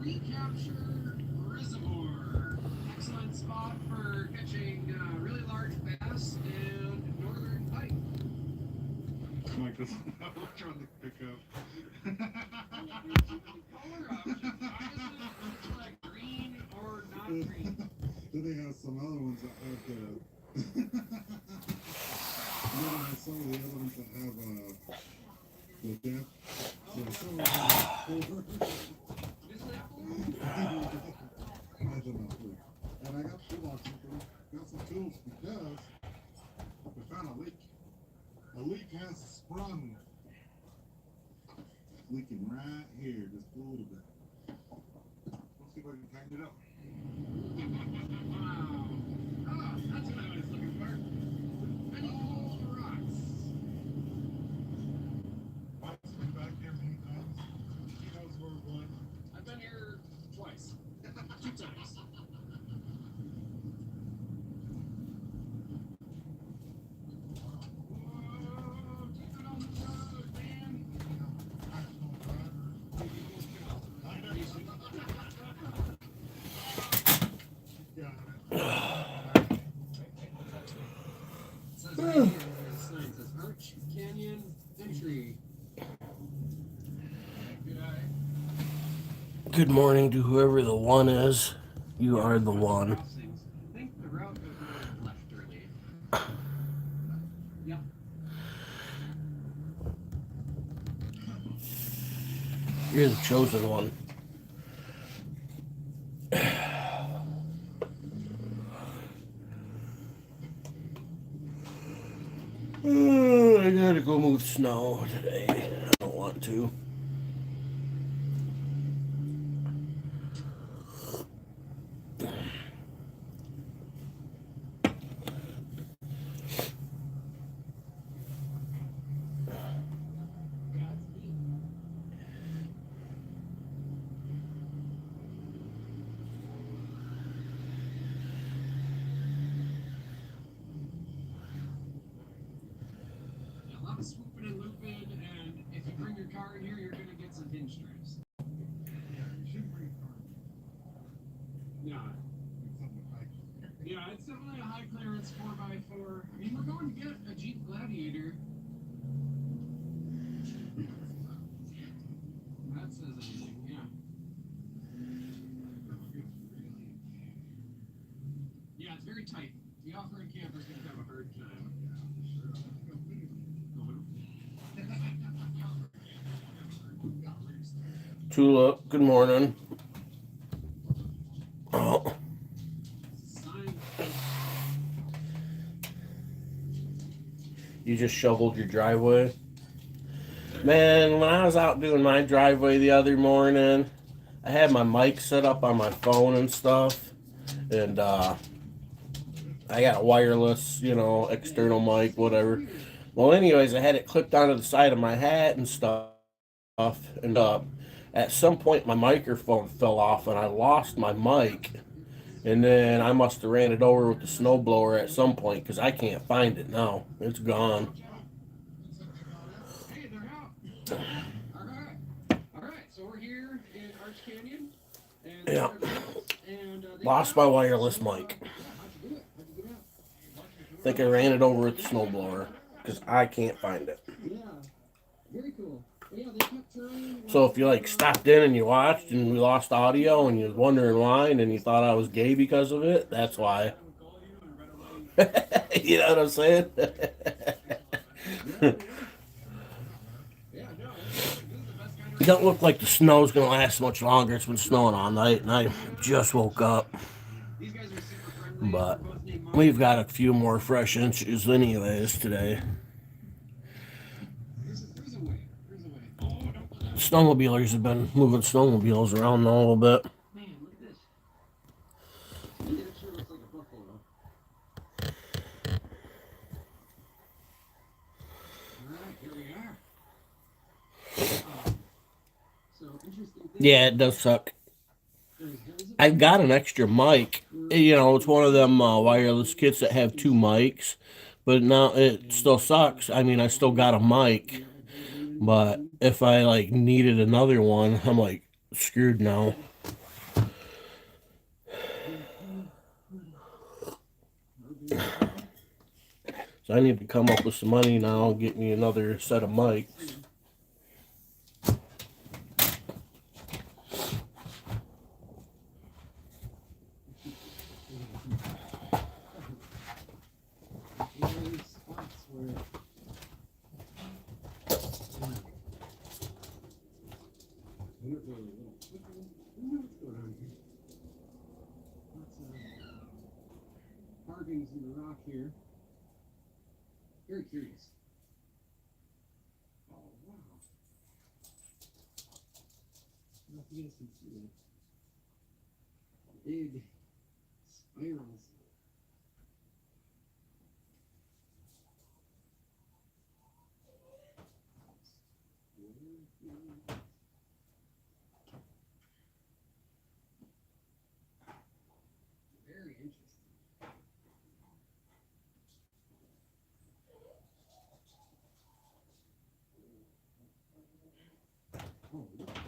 Recapture Reservoir. Excellent spot for catching really large bass and northern pike. Mike doesn't know which one to pick up. Color options. Why doesn't it select green or not green? Then they have some other ones that have the. Then they have some of the other ones that have the depth. So some of them have four. Isn't that cool? Imagine that too. And I got toolboxes for got some tools because we found a leak. A leak has sprung. Leaking right here, just a little bit. Let's see if I can tighten it up. Wow. Ah, that's what I was looking for. Many cool rocks. Mike's been back here many times. He knows where it was. I've been here twice. 2 times. Whoa, keep it on the road, man. Professional driver. Got it. It says right here, this sign says Arch Canyon Entry. Good eye. Good morning to whoever the one is. You are the one. Crossings. I think the route goes more lefternly. Yep. You're the chosen one. I gotta go move snow today. I don't want to. Yeah, a lot of swooping and looping, and if you bring your car in here, you're gonna get some hinge stripes. Yeah, you should bring a car. Yeah. It's something like. Yeah, it's definitely a high clearance 4x4. I mean, we're going to get a Jeep Gladiator. That says anything, yeah. Yeah, it's very tight. The off-road camper's gonna have a hard time. Tulip, good morning. Oh, Sign. you just shoveled your driveway? Man, when I was out doing my driveway the other morning, I had my mic set up on my phone and stuff. And I got a wireless, external mic, whatever. Well, anyways, I had it clipped onto the side of my hat and stuff. And at some point, my microphone fell off and I lost my mic. And then I must have ran it over with the snowblower at some point because I can't find it now. It's gone. Hey, they're out. All right. All right. So we're here in Arch Canyon, and Yeah. and they Lost my wireless mic. Yeah, how'd you do it? How'd you get out? I think I ran it over with the snowblower because I can't find it. Yeah. Very cool. But yeah, they kept trying. So if you stopped in and you watched and we lost audio and you was wondering why and then you thought I was gay because of it, that's why. You know what I'm saying? Yeah, no. This is the best kind It of. don't look like the snow's gonna last much longer. It's been snowing all night and I just woke up. These guys are super friendly. But We're both named Mark. we've got a few more fresh inches anyways today. Cruise away. Cruise away. Oh, don't. Snowmobilers have been moving snowmobiles around a little bit. Man, look at this. It sure looks like a buffalo. Alright, here we are. So, interesting thing. Yeah, it does suck. There's a I've got an extra mic. It's one of them wireless kits that have 2 mics, but now it still sucks. I mean, I still got a mic, but if I needed another one, I'm like, screwed now. So I need to come up with some money now and get me another set of mics. There's spots where I don't really know. What's going on here? Lots of carvings in the rock here. Very curious. Oh wow! I don't know if you guys can see that. Big spirals. Very interesting. Oh, look at this.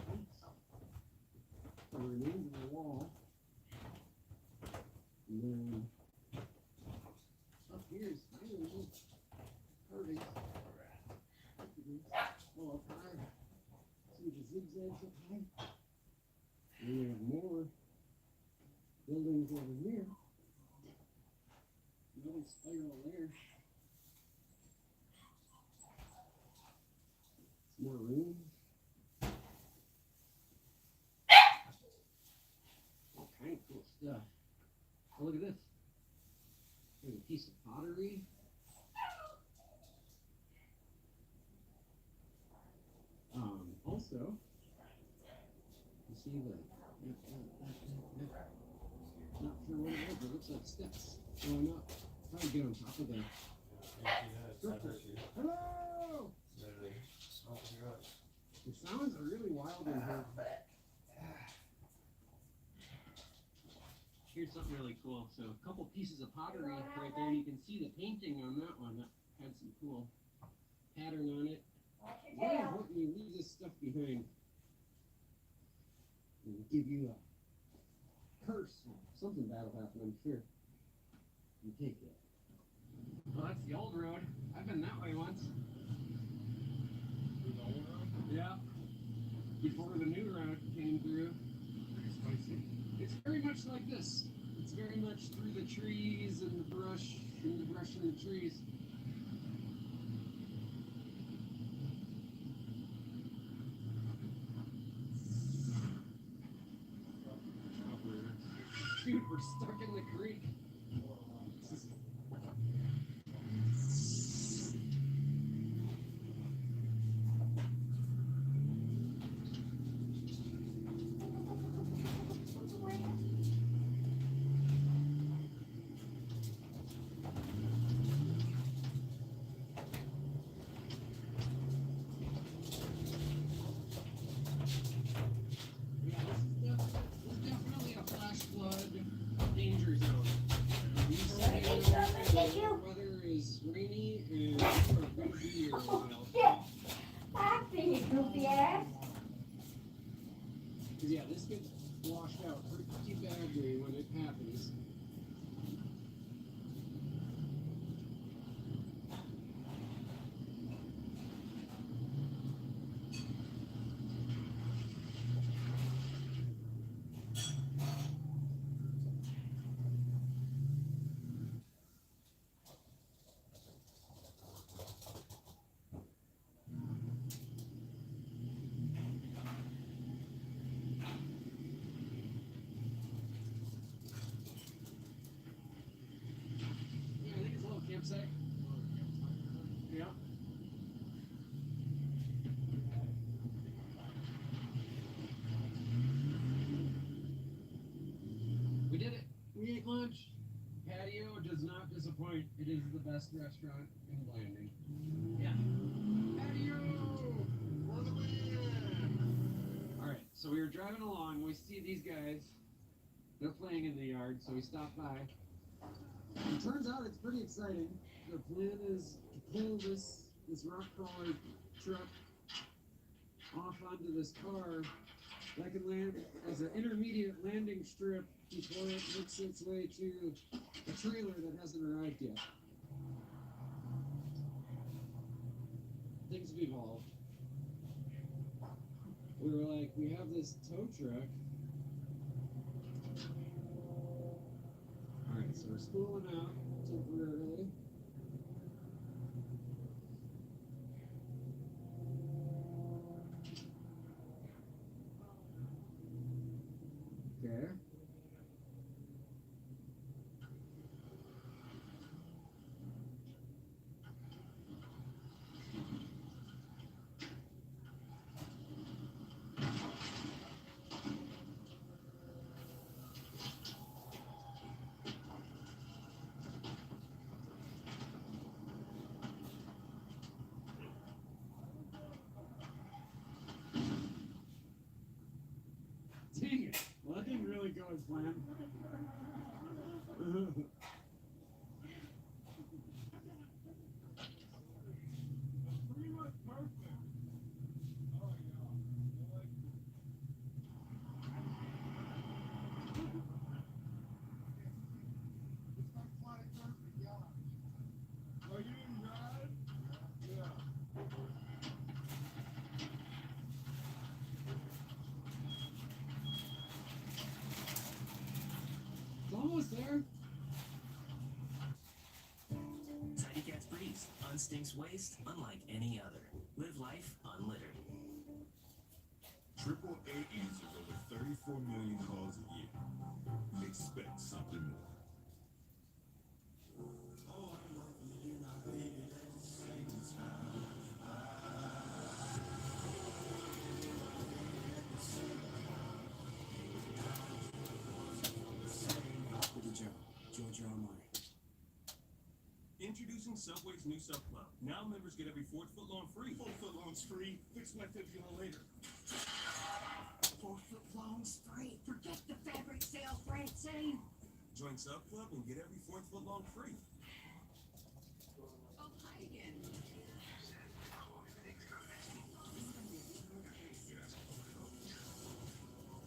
So the remains of the wall. And then up here is really little carvings. Look at this. Oh, up high. See the zigzags up high? And we have more buildings over here. Another spiral there. Some more rooms. All kind of cool stuff. Oh, look at this. There's a piece of pottery. Also, you see the, not sure what it is, but it looks like steps going up. Try to get on top of the structure. Hello! The sounds are really wild in here. Here's something really cool. So a couple pieces of pottery right there, and you can see the painting on that one that had some cool pattern on it. Very important you leave this stuff behind. It'll give you a curse. Something bad will happen, I'm sure. You take it. Well, that's the old road. I've been that way once. Yeah. Before the new road came through. It's very much like this. It's very much through the trees and the brush and the trees. Dude, we're stuck in the creek. Yeah, this gets washed out pretty badly when it happens. Campsite. Yeah. We did it. We ate lunch. Patio does not disappoint. It is the best restaurant in Blanding. Yeah. Patio! For the win! Alright, so we were driving along. We see these guys. They're playing in the yard, so we stopped by. It turns out it's pretty exciting. The plan is to pull this rock crawler truck off onto this car that can land as an intermediate landing strip before it makes its way to a trailer that hasn't arrived yet. Things have evolved. We were like, we have this tow truck. Alright, so we're spooling out temporarily. Okay. Dang it. Well, that didn't really go as planned. It's almost there. Tidy Cats Breeze. Unstinks waste unlike any other. Live life unlittered. AAA answers over 34 million calls a year. Expect something more. Georgia Armani. Introducing Subway's new Sub Club. Now members get every 4th foot long free. 4 foot long's free. Fix my 50 on later. 4 foot long's free. Forget the fabric sale, Francine. Join Sub Club and get every 4th foot long free. Oh, hi again.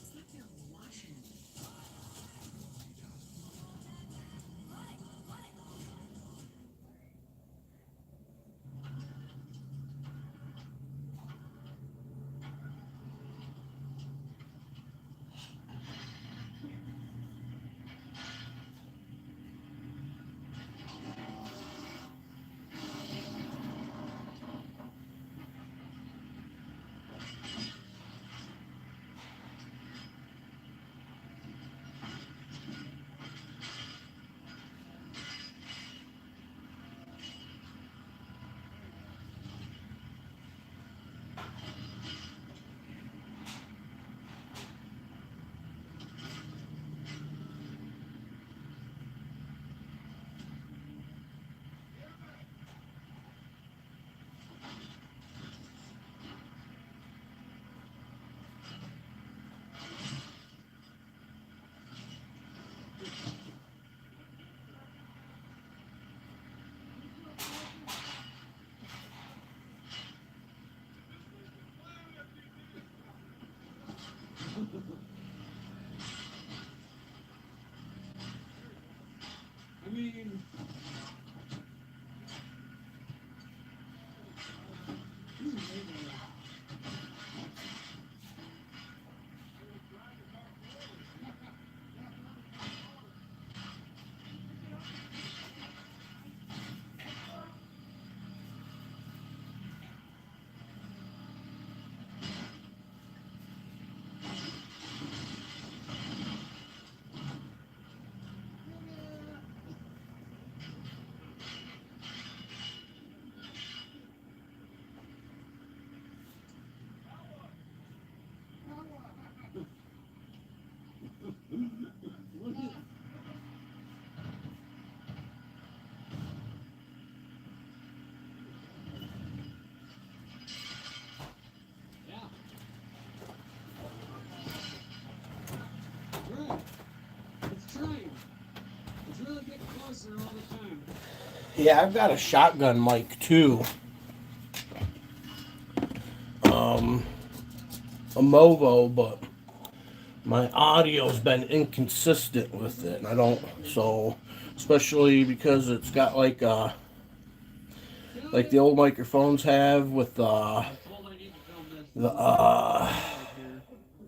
It's like they're watching me. I mean, look at. Yeah. Right. It's trying. It's really getting closer all the time. Yeah, I've got a shotgun mic too. A Movo, but my audio's been inconsistent with it, and I don't, so especially because it's got like the old microphones have with the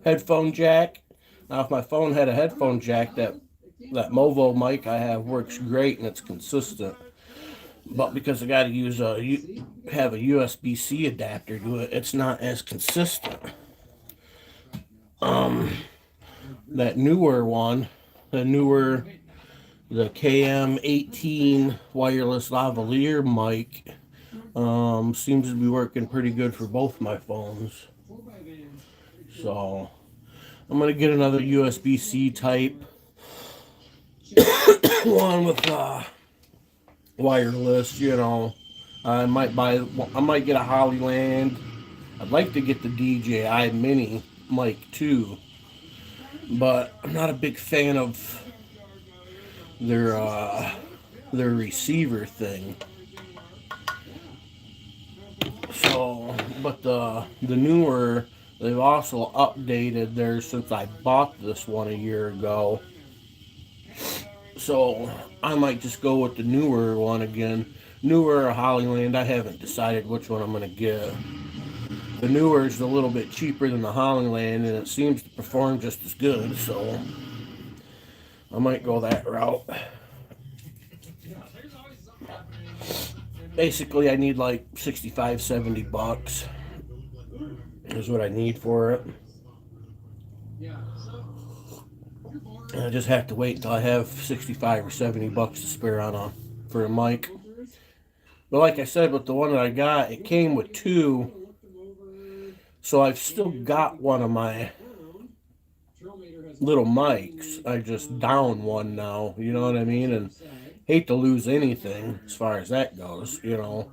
headphone jack. Now if my phone had a headphone jack, that Movo mic I have works great and it's consistent, but because I got to have a USB-C adapter to it, it's not as consistent. That newer one, the KM18 wireless lavalier mic, seems to be working pretty good for both my phones. So I'm gonna get another USB-C type one with wireless. You know, I might get a Hollyland. I'd like to get the DJI Mini mic too, but I'm not a big fan of their receiver thing. So, but the newer, they've also updated theirs since I bought this one a year ago. So I might just go with the newer one again. Newer or Hollyland, I haven't decided which one I'm gonna get. The newer is a little bit cheaper than the Hollyland, and it seems to perform just as good, so I might go that route. Basically, I need like 65, 70 bucks is what I need for it. And I just have to wait until I have 65 or 70 bucks to spare for a mic. But like I said, with the one that I got, it came with two. So I've still got one of my little mics. I just down one now, you know what I mean? And hate to lose anything as far as that goes, you know.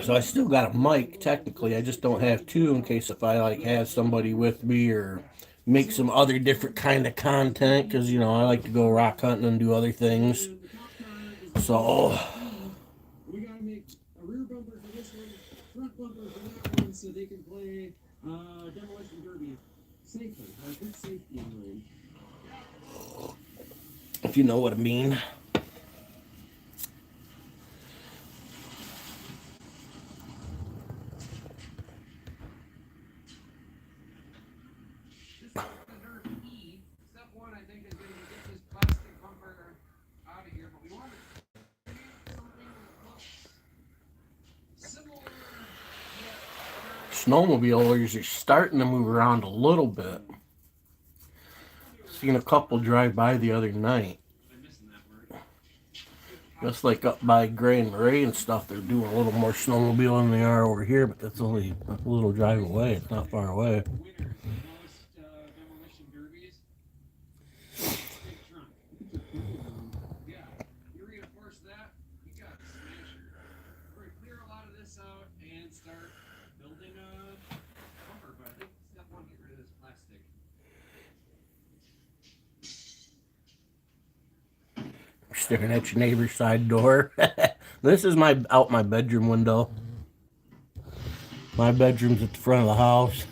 So I still got a mic technically. I just don't have two in case if I like have somebody with me or make some other different kind of content, because you know I like to go rock hunting and do other things. So We gotta make a rear bumper for this one, front bumper for that one, so they can play Demolition Derby safely. Like good safety in mind. if you know what I mean. Step one, I think, is going to get this plastic bumper out of here, but we want to create something that looks similar. Snowmobilers are starting to move around a little bit. Seen a couple drive by the other night. Just like up by Grand Marais and stuff, they're doing a little more snowmobiling than they are over here, but that's only a little drive away. It's not far away. Demolition derbies. Big trunk. Yeah, you reinforce that, you got to smash it. We're going to clear a lot of this out and start building a bumper, but I think step one, get rid of this plastic. Staring at your neighbor's side door. This is out my bedroom window. My bedroom's at the front of the house.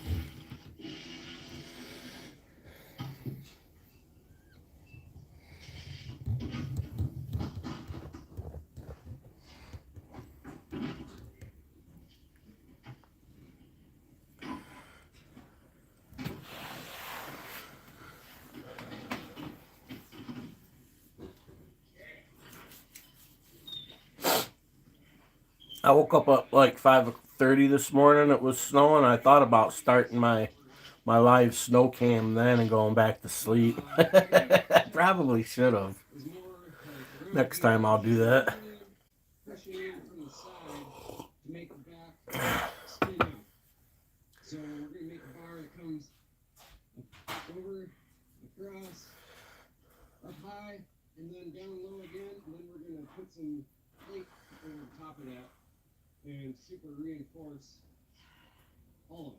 I woke up at like 5:30 this morning. It was snowing. I thought about starting my live snow cam then and going back to sleep. I probably should have. Next time I'll do that. Pushing in from the side to make the back spin out. So we're gonna make a bar that comes over, across, up high, and then down low again, and then we're gonna put some plate over the top of that and super reinforce all of it.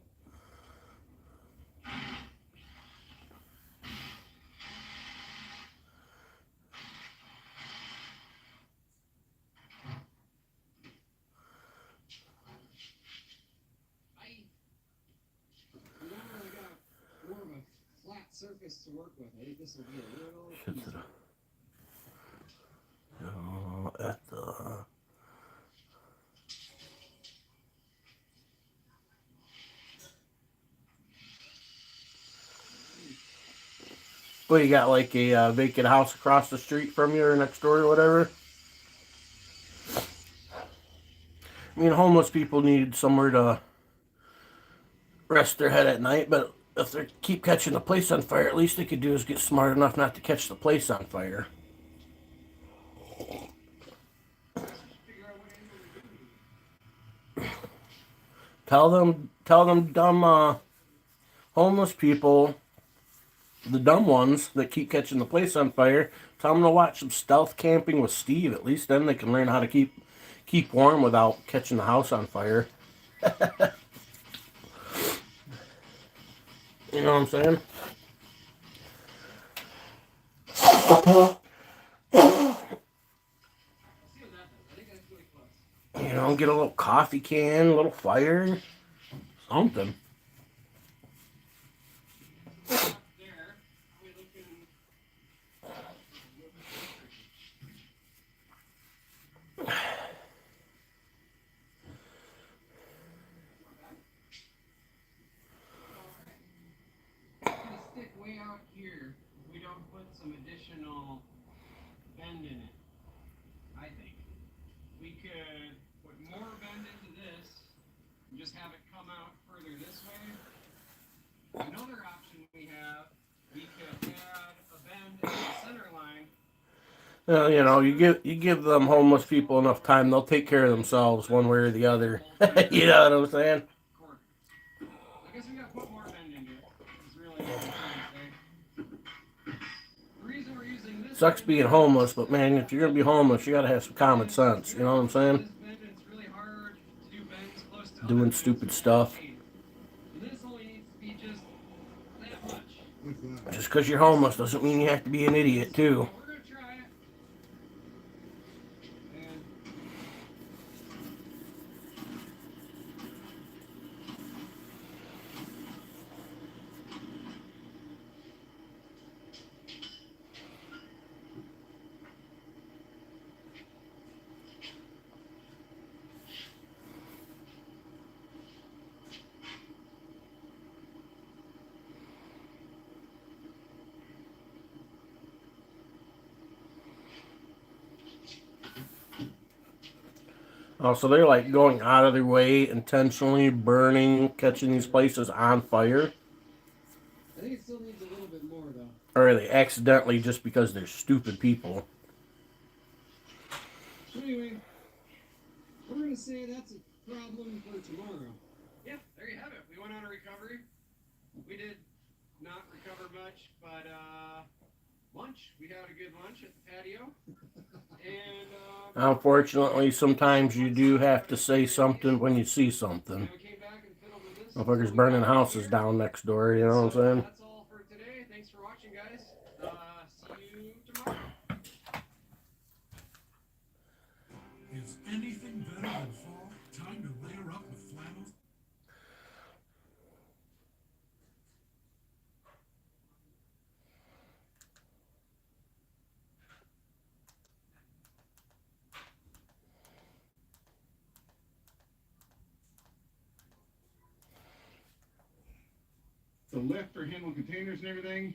surface to work with. I think this will be a little Shit easier. At the well, you got like a vacant house across the street from you or next door or whatever. I mean, homeless people need somewhere to rest their head at night, but if they keep catching the place on fire, at least they could do is get smart enough not to catch the place on fire. Figure out what angle we're doing. Tell them dumb homeless people, the dumb ones that keep catching the place on fire. Tell them to watch some Stealth Camping with Steve. At least then they can learn how to keep warm without catching the house on fire. You know what I'm saying? See what that does. I think that's really close. You know, get a little coffee can, a little fire, something. Up there, we're looking. Gonna stick way out here. We don't put some additional bend in it. I think we could put more bend into this and just have it come out further this way. Another option we have, we could add a bend in the center line. You know, you give them homeless people enough time, they'll take care of themselves one way or the other. You know what I'm saying? Corner. I guess we gotta put more bend into it. Is really what I'm trying to say. The reason we're using this Sucks being homeless, but man, if you're gonna be homeless, you gotta have some common sense. You know what I'm saying? This bend, it's really hard to do bends close to Doing other stupid bends. stuff. And this only needs to be just that much. Just because you're homeless doesn't mean you have to be an idiot too. We're gonna try it. And Oh, so they're like going out of their way, intentionally burning, catching these places on fire? I think it still needs a little bit more though. Or are they accidentally just because they're stupid people? So anyway, we're gonna say that's a problem for tomorrow. Yeah, there you have it. We went on a recovery. We did not recover much, but lunch. We had a good lunch at the patio. And Unfortunately, sometimes you do have to say something when you see something. we came back and fiddled with this. Motherfuckers burning houses down next door, you know what I'm saying? That's all for today. Thanks for watching, guys. See you tomorrow. Is anything better than fall? Time to layer up with flannels. The lift for handling containers and everything,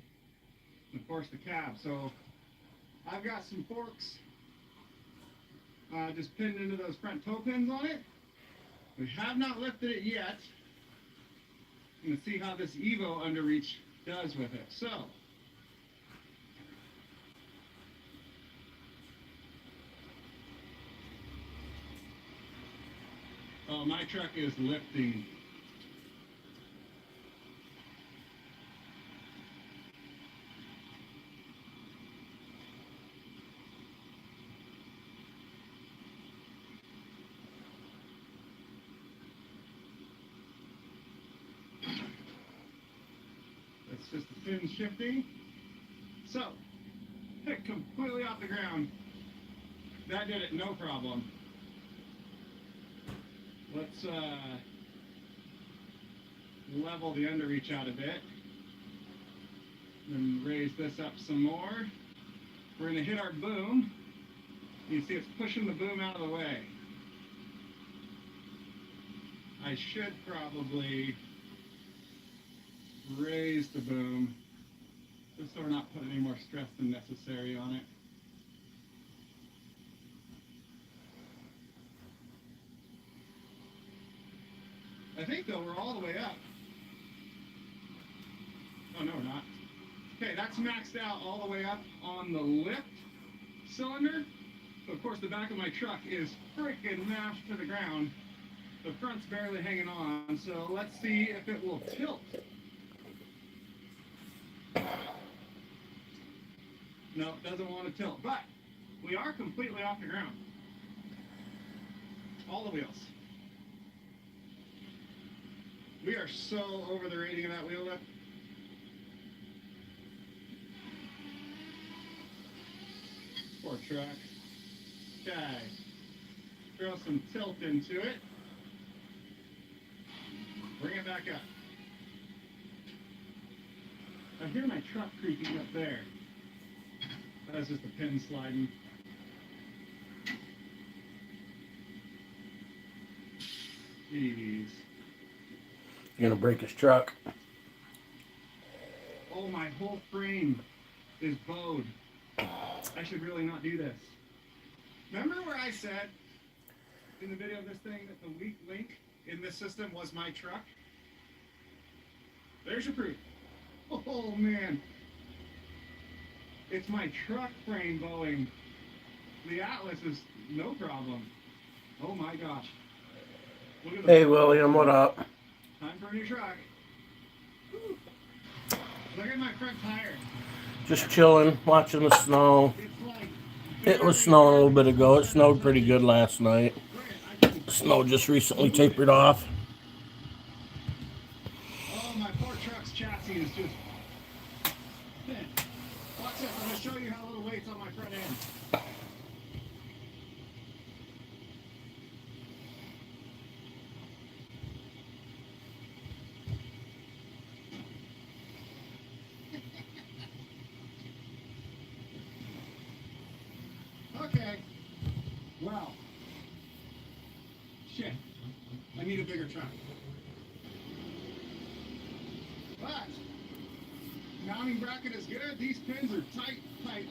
and of course the cab. So I've got some forks just pinned into those front toe pins on it. We have not lifted it yet. I'm gonna see how this Evo underreach does with it. So my truck is lifting. It's just the pin shifting. So, it completely off the ground. That did it, no problem. Let's level the underreach out a bit. Then raise this up some more. We're gonna hit our boom. You see it's pushing the boom out of the way. I should probably raise the boom just so we're not putting any more stress than necessary on it. I think though we're all the way up. Oh no, we're not. Okay, that's maxed out all the way up on the lift cylinder. So of course the back of my truck is freaking mashed to the ground. The front's barely hanging on, so let's see if it will tilt. No, it doesn't want to tilt, but we are completely off the ground. All the wheels. We are so over the rating of that wheel lift. Poor truck. Okay. Throw some tilt into it. Bring it back up. I hear my truck creaking up there. That's just a pin sliding. Jeez. You're gonna break his truck. Oh, my whole frame is bowed. I should really not do this. Remember where I said in the video of this thing that the weak link in this system was my truck? There's your proof. Oh man. It's my truck frame bowing. The Atlas is no problem. Oh my gosh. Look at Hey William, what up? Time for a new truck. Whew. Look at my front tire. Just chilling, watching the snow. It's like It was snowing a little bit ago. It snowed pretty good last night. The snow just recently tapered off. Oh, my poor truck's chassis is just thin. Watch this. I'm going to show you how little weight's on my front end. Okay. Well. Shit. I need a bigger truck. But mounting bracket is good. These pins are tight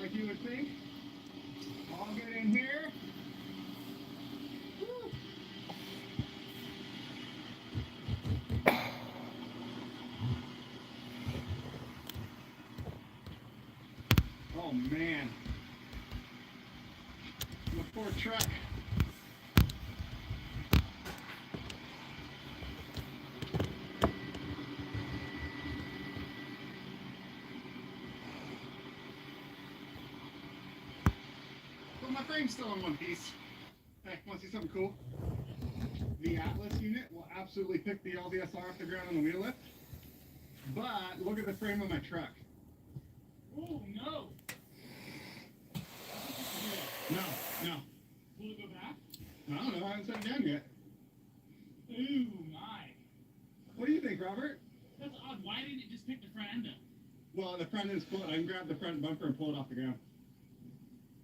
like you would think. I'll get in here. Woo. Oh man. The poor truck. But my frame's still in one piece. Hey, want to see something cool? The Atlas unit will absolutely pick the LDSR off the ground on the wheel lift. But look at the frame of my truck. Oh no! No. Will it go back? I don't know. I haven't set it down yet. Ooh my! What do you think, Robert? That's odd. Why didn't it just pick the front end up? Well, the front end's full. I can grab the front bumper and pull it off the ground.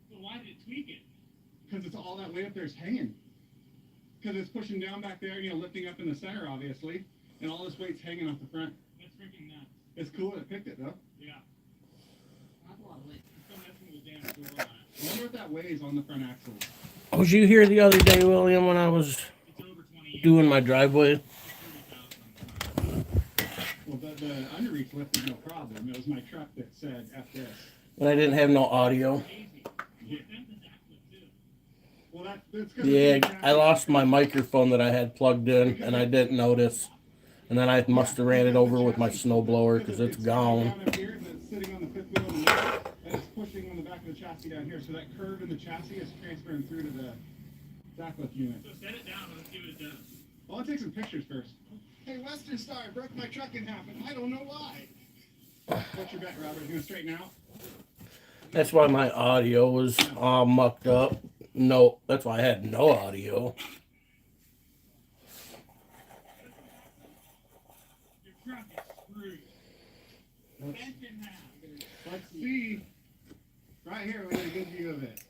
So why did it tweak it? Because it's all that weight up there is hanging. Because it's pushing down back there, lifting up in the center, obviously. And all this weight's hanging off the front. That's freaking nuts. It's cool that it picked it, though. Yeah. That's a lot of weight. It's so messing with the damn door on it. I wonder what that weighs on the front axle. Was you here the other day, William, when I was It's over 28. doing my driveway? It's 30,000. Well, the underreach lift is no problem. It was my truck that said F this. And I didn't have no audio. Easy. Well, it bent the axle too. Well, that's 'cause Yeah, it's I lost my microphone that I had plugged in, and I didn't notice. And then I must have ran it over with my snowblower because it's gone. Down up here, and it's sitting on the fifth wheel in the middle, and it's pushing on the back of the chassis down here. So that curve in the chassis is transferring through to the back lift unit. So set it down and let's see what it does. Well, I'll take some pictures first. Hey, Western Star, I broke my truck in half, and I don't know why. What's your bet, Robert? You gonna straighten out? That's why my audio was all mucked up. No, that's why I had no audio. Your truck is screwed. Let's see. Right here, we get a good view of it.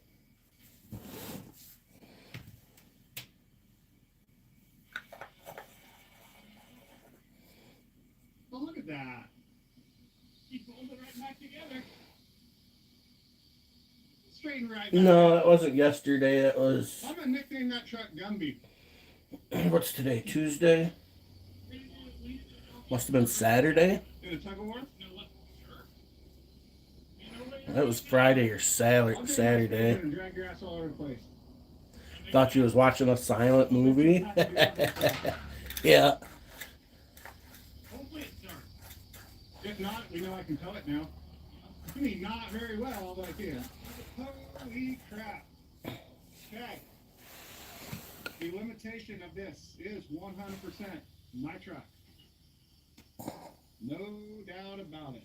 Oh, look at that. He pulled it right back together. Straighten right back. No, that wasn't yesterday. That was. I'm gonna nickname that truck Gumby. What's today? Tuesday? Must have been Saturday. In a tug of war? That was Friday or I'll get Saturday. and drag your ass all over the place. Thought you was watching a silent movie. Yeah. Hopefully it's dark. If not, we know I can tell it now. I mean, not very well, but I can. Holy crap. Okay. The limitation of this is 100% my truck. No doubt about it.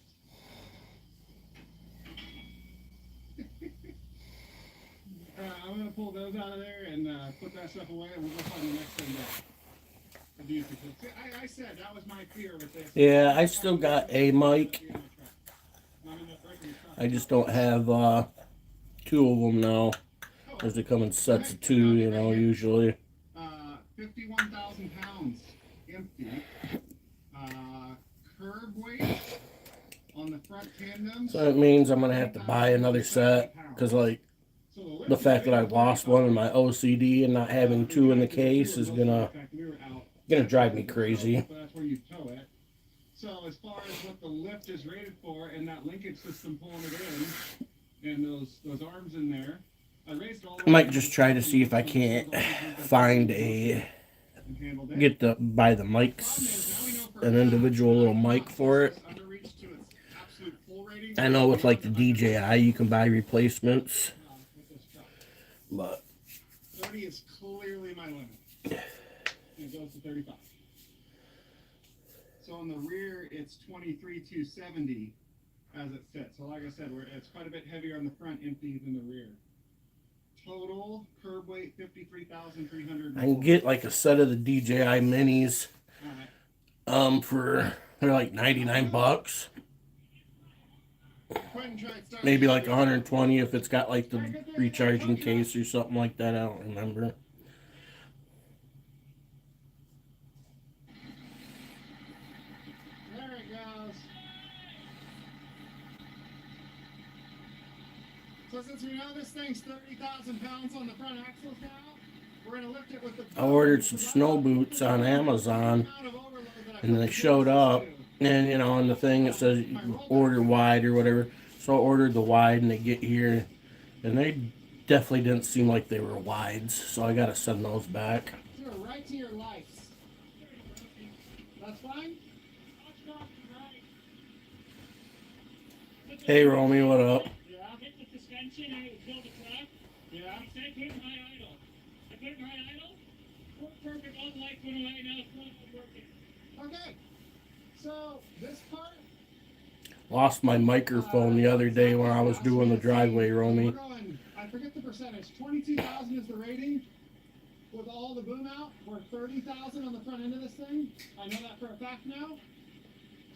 I'm going to pull those out of there and put that stuff away, and we'll go find the next thing back. I said that was my fear with this. Yeah, I still got a mic. I just don't have two of them now. Because they come in sets of two, you know, usually. 51,000 pounds empty. Curb weight on the front tandem. So that means I'm going to have to buy another set. Because, like, the fact that I lost one in my OCD and not having two in the case is gonna drive me crazy. That's where you tow it. So as far as what the lift is rated for and that linkage system pulling it in and those arms in there, I raised all. I might just try to see if I can't find buy the mics, an individual little mic for it. I know with like the DJI you can buy replacements. But 30 is clearly my limit. It goes to 35. So on the rear, it's 23,270 as it sits. So like I said, it's quite a bit heavier on the front empty than the rear. Total curb weight 53,300. I can get like a set of the DJI minis they're like $99. Maybe like 120 if it's got like the recharging case or something like that. I don't remember. There it goes. So since we know this thing's 30,000 pounds on the front axles now, we're gonna lift it with the. I ordered some snow boots on Amazon, and they showed up. And, you know, on the thing it says order wide or whatever. So I ordered the wide and they get here. And they definitely didn't seem like they were wides. So I got to send those back. Sure, right to your lights. That's fine? Hey, Romy, what up? Yeah. Hit the suspension, I would build a truck. Yeah. I said put it in high idle. I put it in high idle. Worked perfect. All the lights went away. Now it's not working. Okay. So this part. Lost my microphone the other day when I was doing the driveway, Romy. I forget the percentage. 22,000 is the rating. With all the boom out, we're 30,000 on the front end of this thing. I know that for a fact now.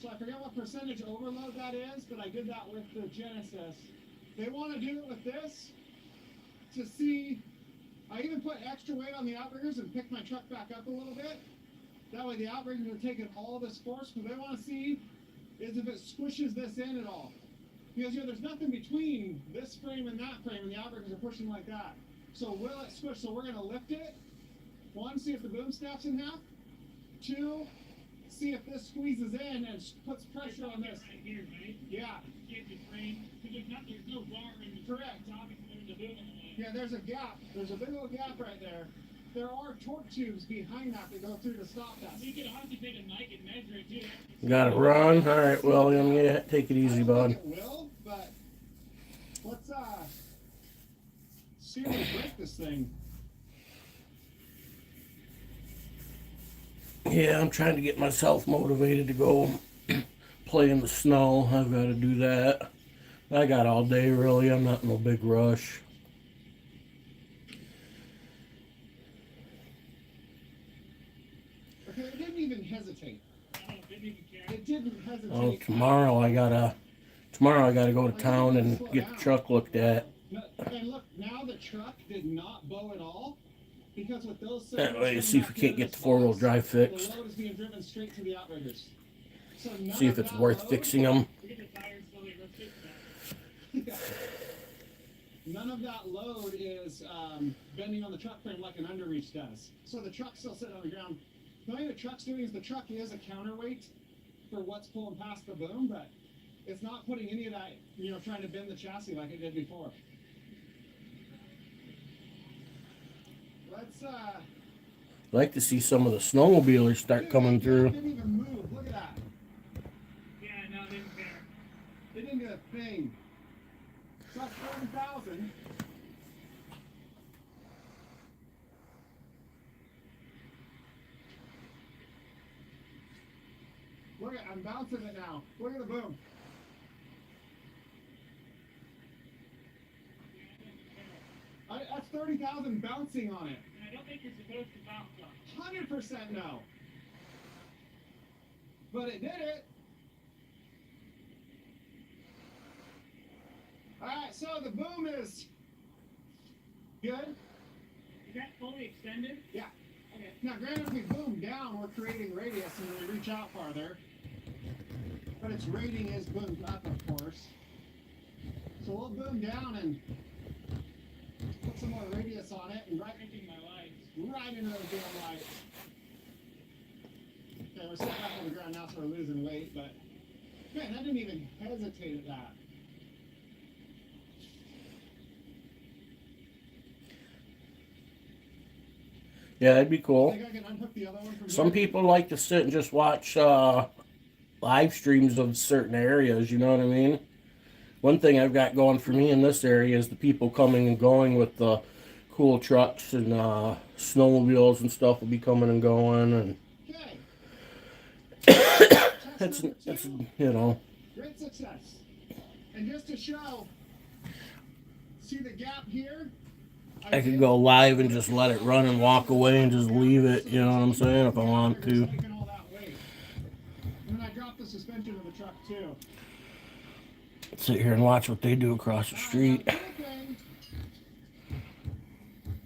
So I forget what percentage overload that is, but I did that with the Genesis. They want to do it with this to see. I even put extra weight on the outriggers and picked my truck back up a little bit. That way the outriggers are taking all this force, because they want to see is if it squishes this in at all. Because, you know, there's nothing between this frame and that frame, and the outriggers are pushing like that. So will it squish? So we're going to lift it. One, see if the boom snaps in half. Two, see if this squeezes in and puts pressure on this. Right here, right? Yeah. Get the frame. Because there's no bar in the Correct. top. There's a boom on the Yeah, there's a gap. There's a big old gap right there. There are torque tubes behind that go through to stop that. You could honestly take a mic and measure it too. Gotta run. All right, William, yeah, take it easy, bud. It will, but let's see if we break this thing. Yeah, I'm trying to get myself motivated to go play in the snow. I've got to do that. I got all day, really. I'm not in no big rush. Okay, it didn't even hesitate. No, didn't even care. It didn't hesitate. Oh, tomorrow I gotta go to town and get the truck looked at. And look, now the truck did not bow at all because with those That way to see if we can't get the 4-wheel drive fixed. The load is being driven straight to the outriggers. So none See if of it's that worth load- fixing them. We get the tires so they rotate back. None of that load is bending on the truck frame like an underreach does. So the truck's still sitting on the ground. The only thing the truck's doing is the truck is a counterweight for what's pulling past the boom, but it's not putting any of that, trying to bend the chassis like it did before. Let's I'd like to see some of the snowmobilers start coming through. Didn't even move. Look at that. Yeah, no, they didn't care. They didn't do a thing. So that's 40,000. Look at, I'm bouncing it now. Look at the boom. That's 30,000 bouncing on it. And I don't think you're supposed to bounce on. 100% no. But it did it. Alright, so the boom is good. Is that fully extended? Yeah. Okay. Now, granted, if we boom down, we're creating radius and we reach out farther. But its rating is boomed up, of course. So we'll boom down and put some more radius on it and right Changing my lights. into those damn lights. Okay, we're sitting back on the ground now, so we're losing weight, but man, I didn't even hesitate at that. Yeah, that'd be I cool. think I can unhook the other one from Some here. people like to sit and just watch live streams of certain areas, you know what I mean? One thing I've got going for me in this area is the people coming and going with the cool trucks and snowmobiles and stuff will be coming and going, and Okay. it's Test number two. you know, Great success. And just to show, see the gap here? I could go live and just let it run and walk away and just leave it, you know what I'm saying, if I want to. Taking all that weight. And then I dropped the suspension of the truck too. Sit here and watch what they do across the street. Now, the other thing,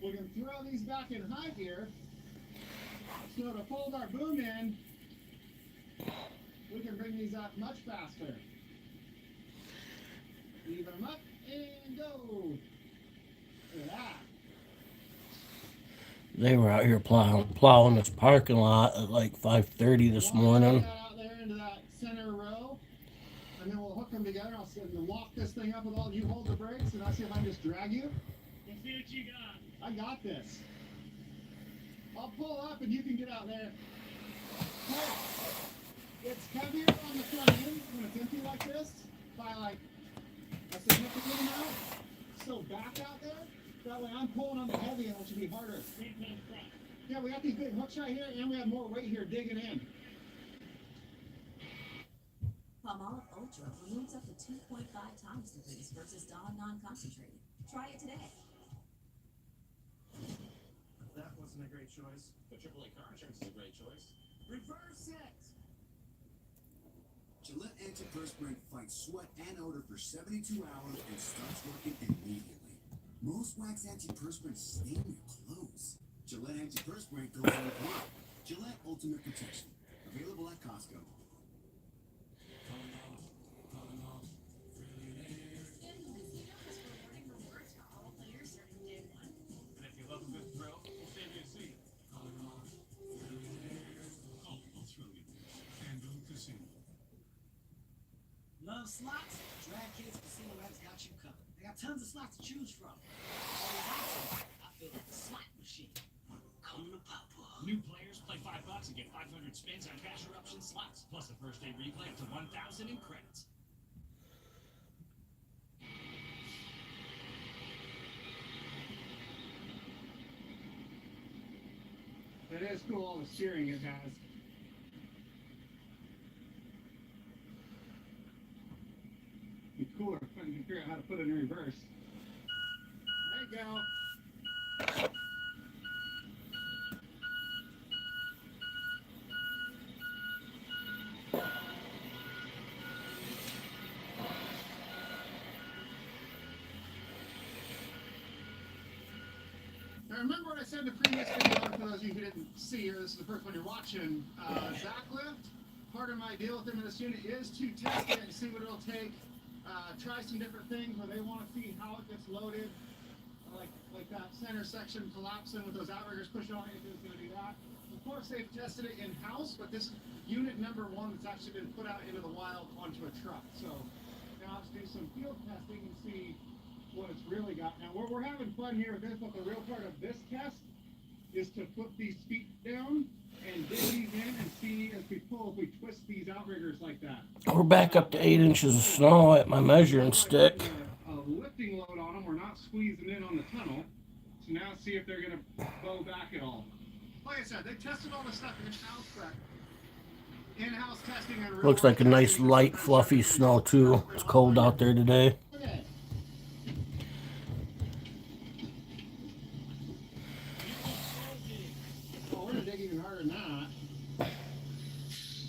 we can throw these back in high gear. So to fold our boom in, we can bring these up much faster. Leave them up and go. Look at that. They were out here plowing this parking lot at like 5:30 this morning. That out there into that center row, and then we'll hook them together. I'll sit and lock this thing up with all you hold the brakes, and I'll see if I can just drag you. Let's see what you got. I got this. I'll pull up and you can get out there. Hey, it's heavier on the front end when it's empty like this by like a significant amount. So back out there, that way I'm pulling on the heavy and it should be harder. Three times front. Yeah, we got these big hooks right here and we have more weight here digging in. Palmolive Ultra removes up to 2.5 times the grease versus Dawn non-concentrated. Try it today. That wasn't a great choice. But AAA car insurance is a great choice. Reverse it! Gillette Antiperspirant fights sweat and odor for 72 hours and starts working immediately. Most wax antiperspirants stain your clothes. Gillette Antiperspirant goes on with Gillette Ultimate Protection. Available at Costco. And if you love a good thrill, we'll save you a seat. Call I'll thrill you. Phantom Casino. Love slots? Drag Kids Casino has got you covered. They got tons of slots to choose from. Always awesome. I feel like a slot machine. Come to Papa. New players play $5 and get 500 spins on Cash Eruption slots, plus a first day replay up to 1,000 in credits. It is cool all the steering it has. It's cooler when you figure out how to put it in reverse. There you go. I remember what I said in the previous video, for those of you who didn't see, or this is the first one you're watching, Zach Lift, part of my deal with them in this unit is to test it and see what it'll take, try some different things where they want to see how it gets loaded, like that center section collapsing with those outriggers pushing on it, if it's going to do that. Of course, they've tested it in-house, but this is unit number 1 that's actually been put out into the wild onto a truck. So now let's do some field testing and see what it's really got. Now, we're having fun here with this, but the real part of this test is to put these feet down and dig these in and see if we twist these outriggers like that. We're back up to 8 inches of snow at my measuring stick. A lifting load on them. We're not squeezing in on the tunnel. So now see if they're going to bow back at all. Like I said, they tested all the stuff in-house, but in-house testing and real Looks like a nice light fluffy snow too. It's cold out there today. Okay. Oh, we're gonna dig even harder than that.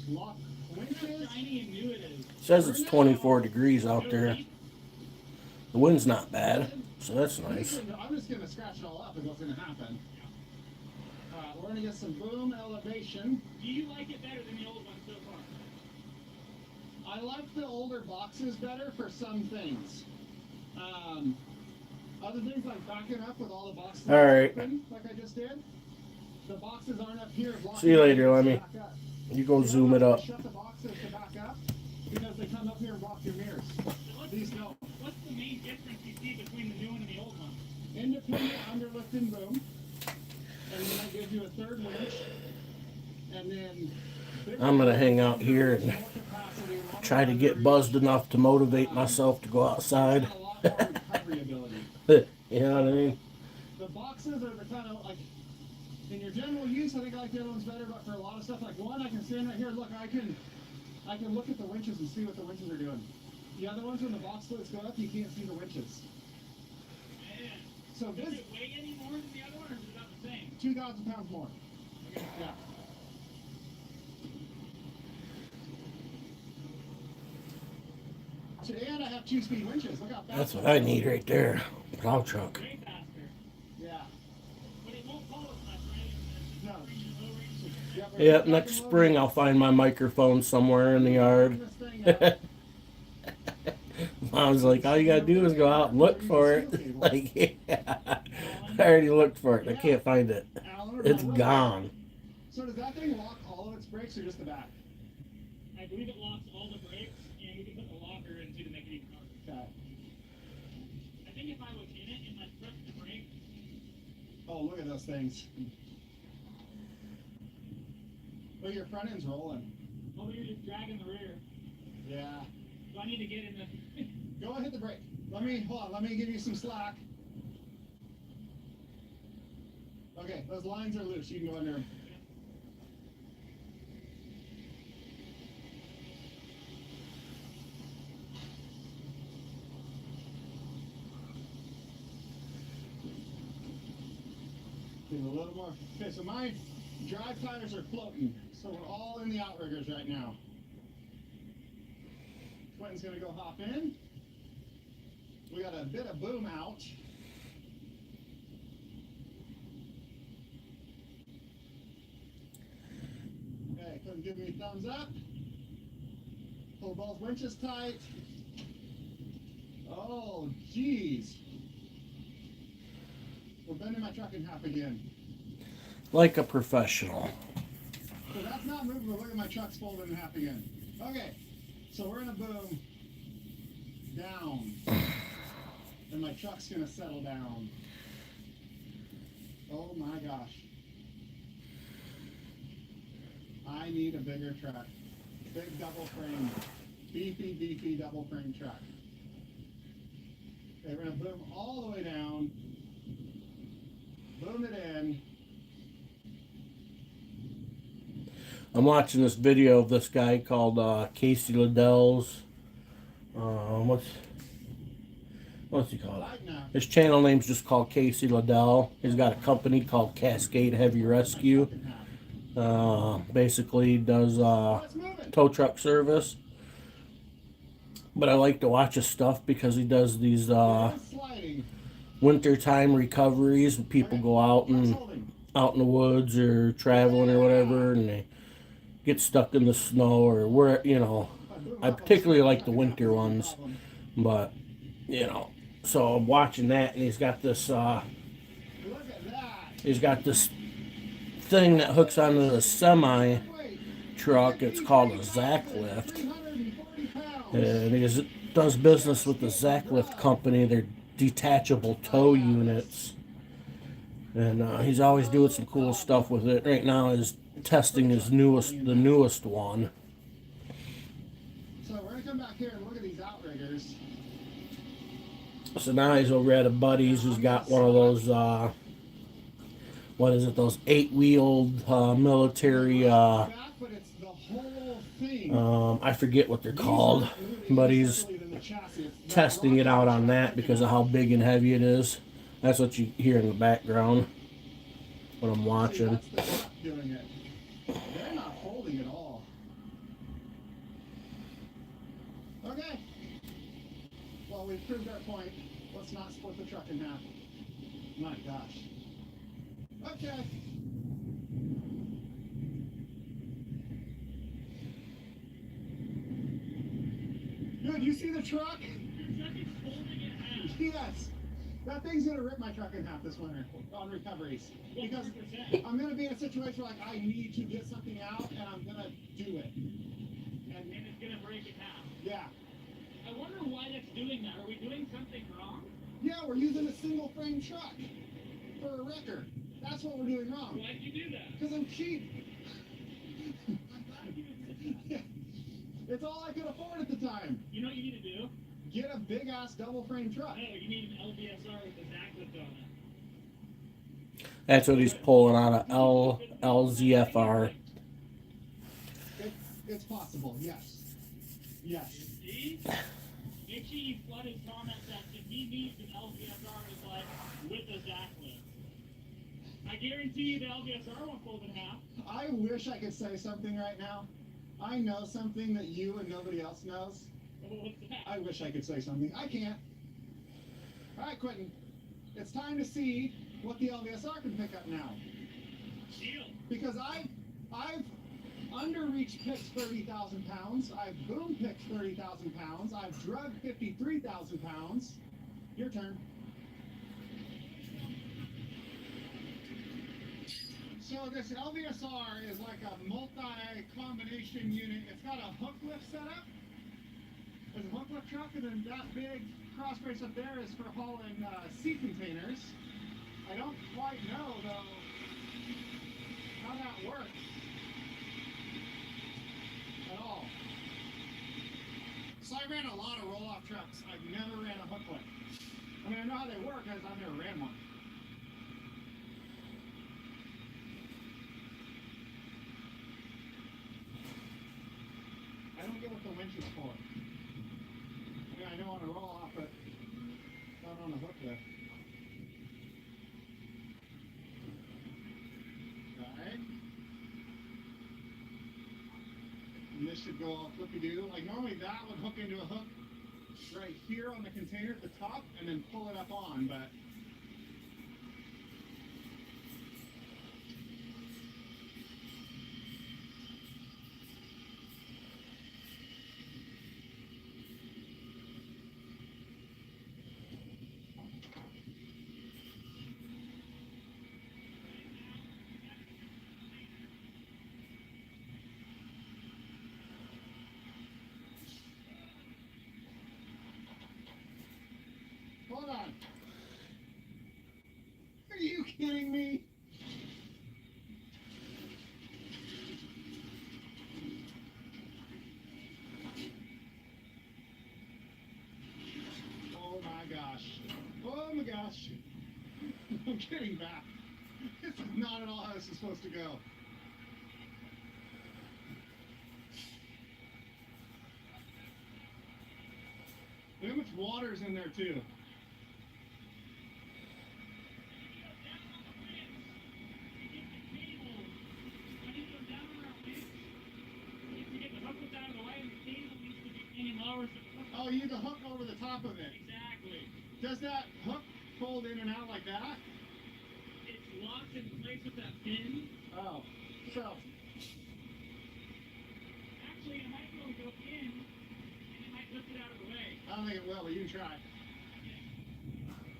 Lock winches. Shiny and new it is. Says it's 24 degrees out there. The wind's not bad, so that's nice. I'm just gonna scratch it all up is what's gonna happen. We're gonna get some boom elevation. Do you like it better than the old one so far? I like the older boxes better for some things. Other things like backing up with all the boxes All right. open, like I just did. The boxes aren't up here blocking. See you later, the Lemmy. back up. You go zoom it up. Shut the boxes to back up because they come up here and block your mirrors. These don't. What's the main difference you see between the new one and the old one? Independent underlift and boom. And then that gives you a third winch. And then I'm gonna hang out here and try to get buzzed enough to motivate myself to go outside. You know what I mean? The boxes are the kind of like in your general use. I think I like the other ones better, but for a lot of stuff like one, I can stand right here. Look, I can look at the winches and see what the winches are doing. The other ones, when the box lids go up, you can't see the winches. Man. So Does this it weigh any more than the other one, or is it about the same? 2,000 pounds more. Okay. Yeah. And I have 2-speed winches. Look how fast. That's what I need right there. Plow truck. Way faster. Yeah. But it won't fall as much, right? No. Low range. Yep, next spring I'll find my microphone somewhere in the yard. Mom's like, all you gotta do is go out and look for it. Like, yeah. I already looked for it. I can't find it. It's gone. So does that thing lock all of its brakes or just the back? I believe it locks all the brakes, and we can put the locker in too to make it even harder. Okay. I think if I was in it and I pressed the brake, Oh, look at those things. Look, your front end's rolling. oh, you're just dragging the rear. Yeah. So I need to get in the. Go and hit the brake. Hold on, let me give you some slack. Okay, those lines are loose. You can go under them. Give it a little more. Okay, so my drive tires are floating. So we're all in the outriggers right now. Quentin's gonna go hop in. We got a bit of boom out. Okay, Quentin give me a thumbs up. Pull both winches tight. Oh, geez. We're bending my truck in half again. Like a professional. So that's not moving, but look at my truck's folded in half again. Okay, so we're gonna boom down. And my truck's gonna settle down. Oh my gosh. I need a bigger truck. Big double frame. Beefy double frame truck. Okay, we're gonna boom all the way down. Boom it in. I'm watching this video of this guy called Casey Liddell's. What's he called? His channel name's just called Casey Liddell. He's got a company called Cascade Heavy Rescue. Basically does tow truck service. But I like to watch his stuff because he does these wintertime recoveries. People go out in the woods or traveling or whatever, and they get stuck in the snow or where, you know. I particularly like the winter ones, but you know. So I'm watching that, and he's got this thing that hooks onto the semi truck. It's called a Zach Lift, and he does business with the Zach Lift company. They're detachable tow units, and he's always doing some cool stuff with it. Right now, he's testing the newest one. So we're gonna come back here and look at these outriggers. So now he's over at a buddy's who's got one of those, what is it, those 8-wheeled military, I forget what they're called, but he's testing it out on that because of how big and heavy it is. That's what you hear in the background when I'm watching. They're not holding at all. Okay. Well, we've proved our point. Let's not split the truck in half. My gosh. Okay. Good, you see the truck? Yes. That thing's gonna rip my truck in half this winter on recoveries. Because I'm gonna be in a situation like I need to get something out and I'm gonna do it. And it's gonna break in half. Yeah. I wonder why that's doing that. Are we doing something wrong? Yeah, we're using a single frame truck for a wrecker. That's what we're doing wrong. Why'd you do that? Because I'm cheap. It's all I could afford at the time. You know what you need to do? Get a big ass double frame truck. No, you need an LBSR with a Zach Lift on it. That's what he's pulling out of LZFR. It's possible, yes. Yes. See? Make sure you flood his comment that if he needs an LBSR, it's like with a Zach Lift. I guarantee you the LBSR won't fold in half. I wish I could say something right now. I know something that you and nobody else knows. What's that? I wish I could say something. I can't. All right, Quentin. It's time to see what the LVSR can pick up now. Deal. Because I've underreach picked 30,000 pounds. I've boom picked 30,000 pounds. I've drug 53,000 pounds. Your turn. So this LVSR is like a multi-combination unit. It's got a hook lift setup. There's a hook lift truck, and then that big cross brace up there is for hauling sea containers. I don't quite know, though, how that works at all. So I ran a lot of roll-off trucks. I've never ran a hook lift. I mean, I know how they work, because I've never ran one. I don't get what the winch is for. I mean, I know on a roll-off, but not on a hook lift. Alright. And this should go all flippy-doo. Like, normally that would hook into a hook right here on the container at the top and then pull it up on, but hold on. Are you kidding me? Oh my gosh. Oh my gosh. I'm getting back. This is not at all how this is supposed to go. Look how much water's in there too. Oh, you need the hook over the top of it. Exactly. Does that hook pulled in and out like that? It's locked in place with that pin. Oh, so Actually, it might go in, and it might lift it out of the way. I don't think it will, but you can try.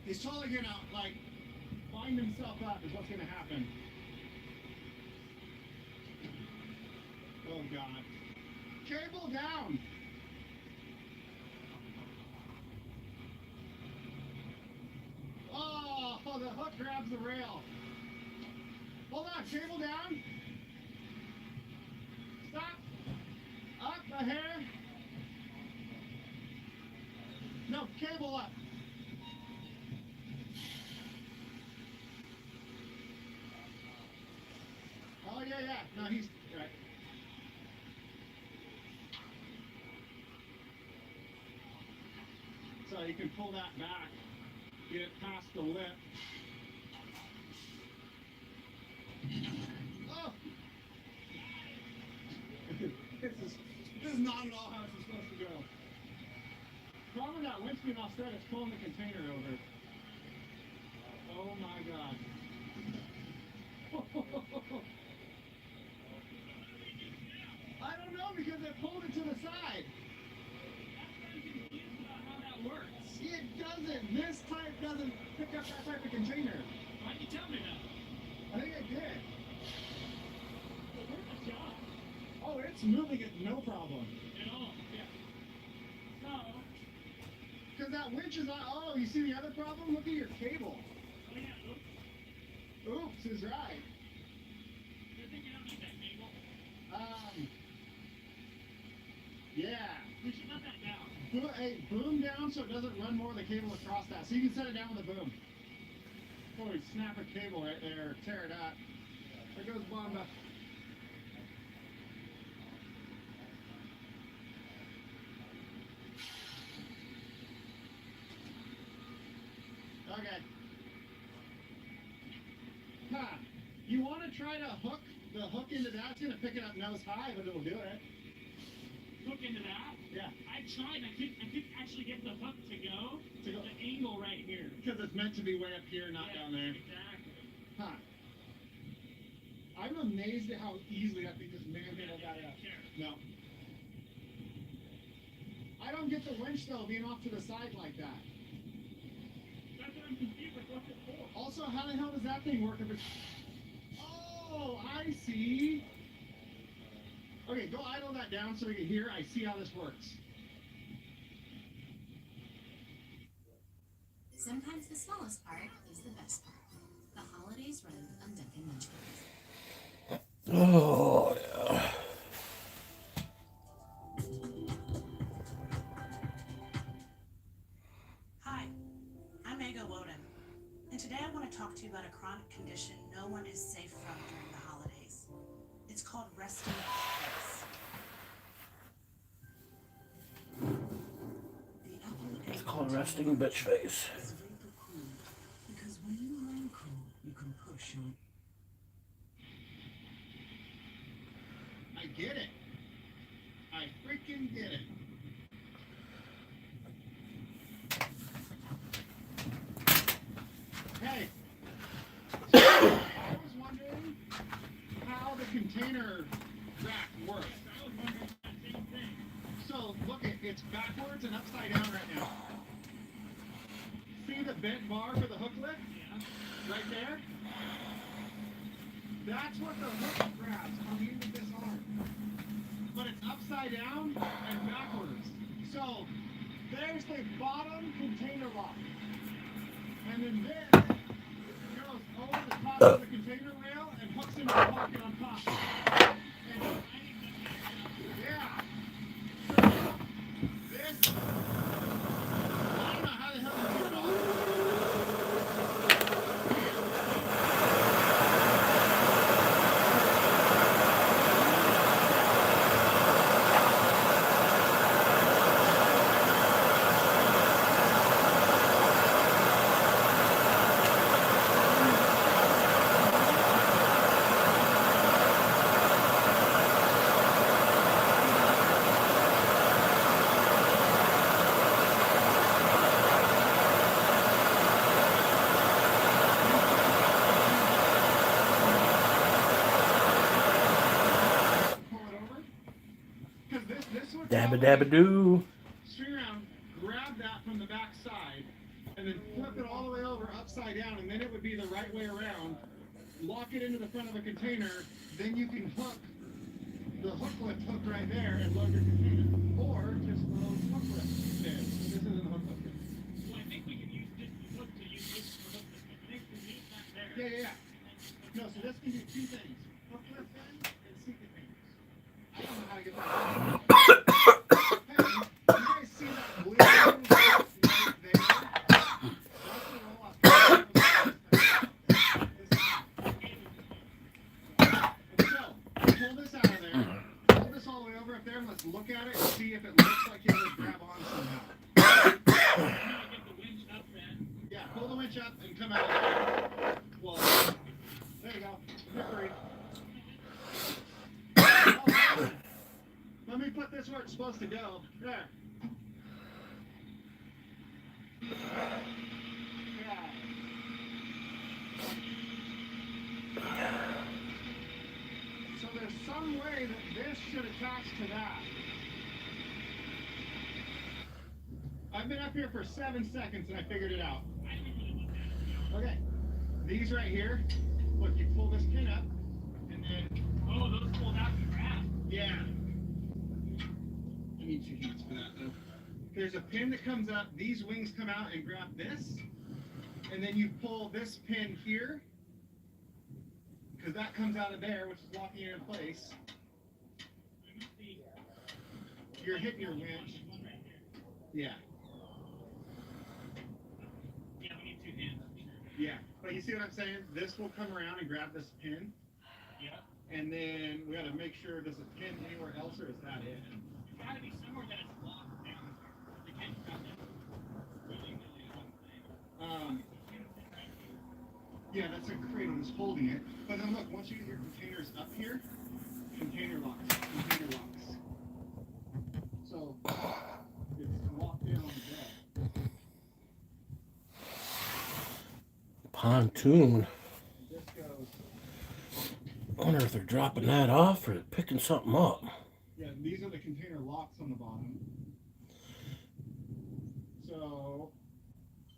He's totally gonna like wind himself up is what's gonna happen. Oh God. Cable down! Oh, the hook grabs the rail. Hold on, cable down. Stop. Up a hair. No, cable up. Oh, yeah. No, he's right. So you can pull that back, get it past the lip. Oh! this is not at all how it's supposed to go. Problem with that winch being offset, it's pulling the container over. Oh my God. I don't know because it pulled it to the side. It doesn't. This type doesn't pick up that type of container. Why'd you tell me that? I think it did. It worked the job. Oh, it's moving it no problem. At all, yeah. So, Because that winch is on. Oh, you see the other problem? Look at your cable. oh yeah, oops. Oops is right. Good thing you don't need that cable. Yeah. We should let that down. Hey, boom down so it doesn't run more of the cable across that. So you can set it down with a boom. Oh, we snap a cable right there, tear it up. There goes Bomba. Okay. Huh. You want to try to hook the hook into that? It's going to pick it up nose high, but it'll do it. Hook into that? Yeah. I tried. I couldn't actually get the hook to go To go. the angle right here. Because it's meant to be way up here, not Yeah, down there. Exactly. Huh. I'm amazed at how easily that thing just manhandled that up. No. I don't get the winch though being off to the side like that. That's what I'm confused with. What's it for? Also, how the hell does that thing work if it's... Oh, I see. Okay, go idle that down so we can hear. I see how this works. Sometimes the smallest part is the best part. The holidays run on Dunkin' Munchkins. Oh, yeah. Hi, I'm Ega Woden, and today I want to talk to you about a chronic condition no one is safe from during the holidays. It's called resting face. It's called resting bitch face. It's vapor cool because when you run cool, you can push on. I get it. I freaking get it. Hey. So, I was wondering how the container rack works. I was wondering that same thing. So look, it's backwards and upside down right now. See the bent bar for the hook lift? Yeah. Right there? That's what the hook grabs on the end of this arm. But it's upside down and backwards. So there's the bottom container lock. And then this goes over the top of the container rail and hooks into the pocket on top. And yeah. This, I don't know how the hell you get it off. Yabba dabba doo. Swing around, grab that from the back side, and then flip it all the way over upside down, and then it would be the right way around. Lock it into the front of a container, then you can hook the hook lift hook right there and load your container. Or just load hook lift there. So this isn't a hook lift. Well, I think we can use this hook to use this for hook lift. I think we use that there. Yeah. No, so this can do two things. Hook lift in and sea containers. I don't know how to get that. Hey, you guys see that blue right there? That's the roll-off. Pull this out of there. Pull this all the way over up there and let's look at it and see if it looks like it would grab on somehow. Get the winch up, man. Yeah, pull the winch up and come out of there. Well, there you go. Hickory. Oh, let me put this where it's supposed to go. There. Yeah. So there's some way that this should attach to that. I've been up here for 7 seconds and I figured it out. Okay. These right here, look, you pull this pin up and then... Oh, those pulled out and grabbed. Yeah. I need 2 hands for that though. There's a pin that comes up, these wings come out and grab this, and then you pull this pin here, because that comes out of there, which is locking it in place. You're hitting your winch. Yeah. Yeah, we need 2 hands. Yeah. But you see what I'm saying? This will come around and grab this pin. Yeah. And then we got to make sure there's a pin anywhere else, or is that it? It's gotta be somewhere that it's locked down. They can't grab that. Yeah, that's a cradle that's holding it. But then look, once you get your containers up here, container locks. So it's locked in on the bed. Pontoon. This goes. I wonder if they're dropping that off or picking something up. Yeah, these are the container locks on the bottom. So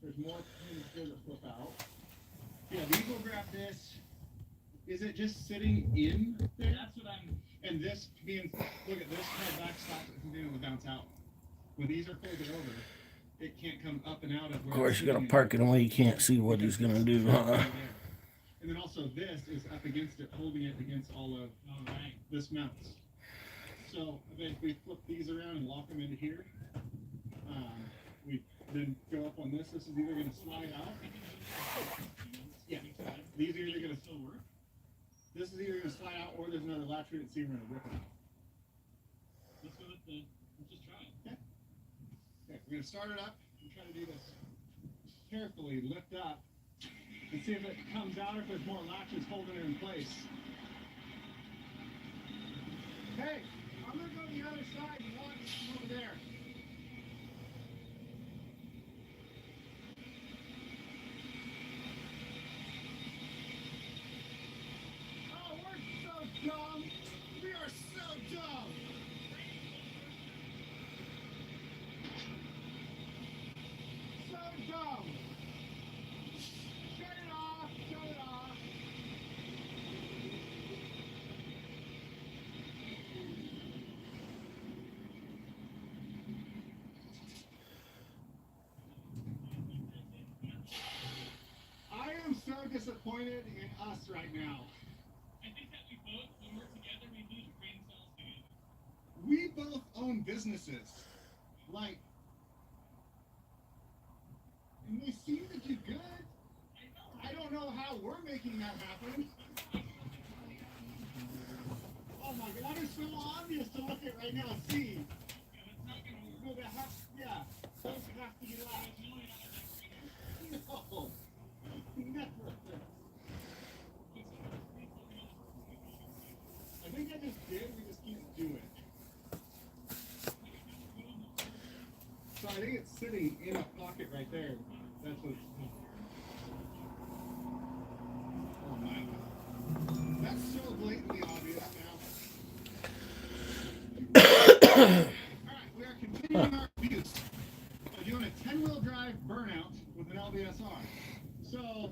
there's more pins here that flip out. Yeah, these will grab this. Is it just sitting in there? That's what I'm... And this being, look at this, how back stops it from being able to bounce out. When these are folded over, it can't come up and out of where Of course, it's you gotta sitting park it away. You can't see what he's gonna do, huh? And then also this is up against it, holding it against all of this mounts. So if we flip these around and lock them into here, we then go up on this. This is either going to slide out. Yeah, these are either going to still work. This is either going to slide out, or there's another latch we didn't see. We're going to rip it out. Let's just try it. Okay. Okay, we're going to start it up and try to do this carefully. Lift up and see if it comes out or if there's more latches holding it in place. Hey, I'm going to go to the other side and watch over there. Oh, we're so dumb. We are so dumb. So dumb. Shut it off. Shut it off. I am so disappointed in us right now. I think that we both, when we're together, we lose brain cells together. We both own businesses. Like, and they seem to do good. I don't know how we're making that happen. Oh my god, that is so obvious to look at right now and see. No, that has, yeah, those have to be loud. No, never. I think I just did, we just can't do it. So I think it's sitting in a pocket right there. That's what it's. Oh my. That's so blatantly obvious now. Alright. doing our reviews. Doing a 10-wheel drive burnout with an LBSR. So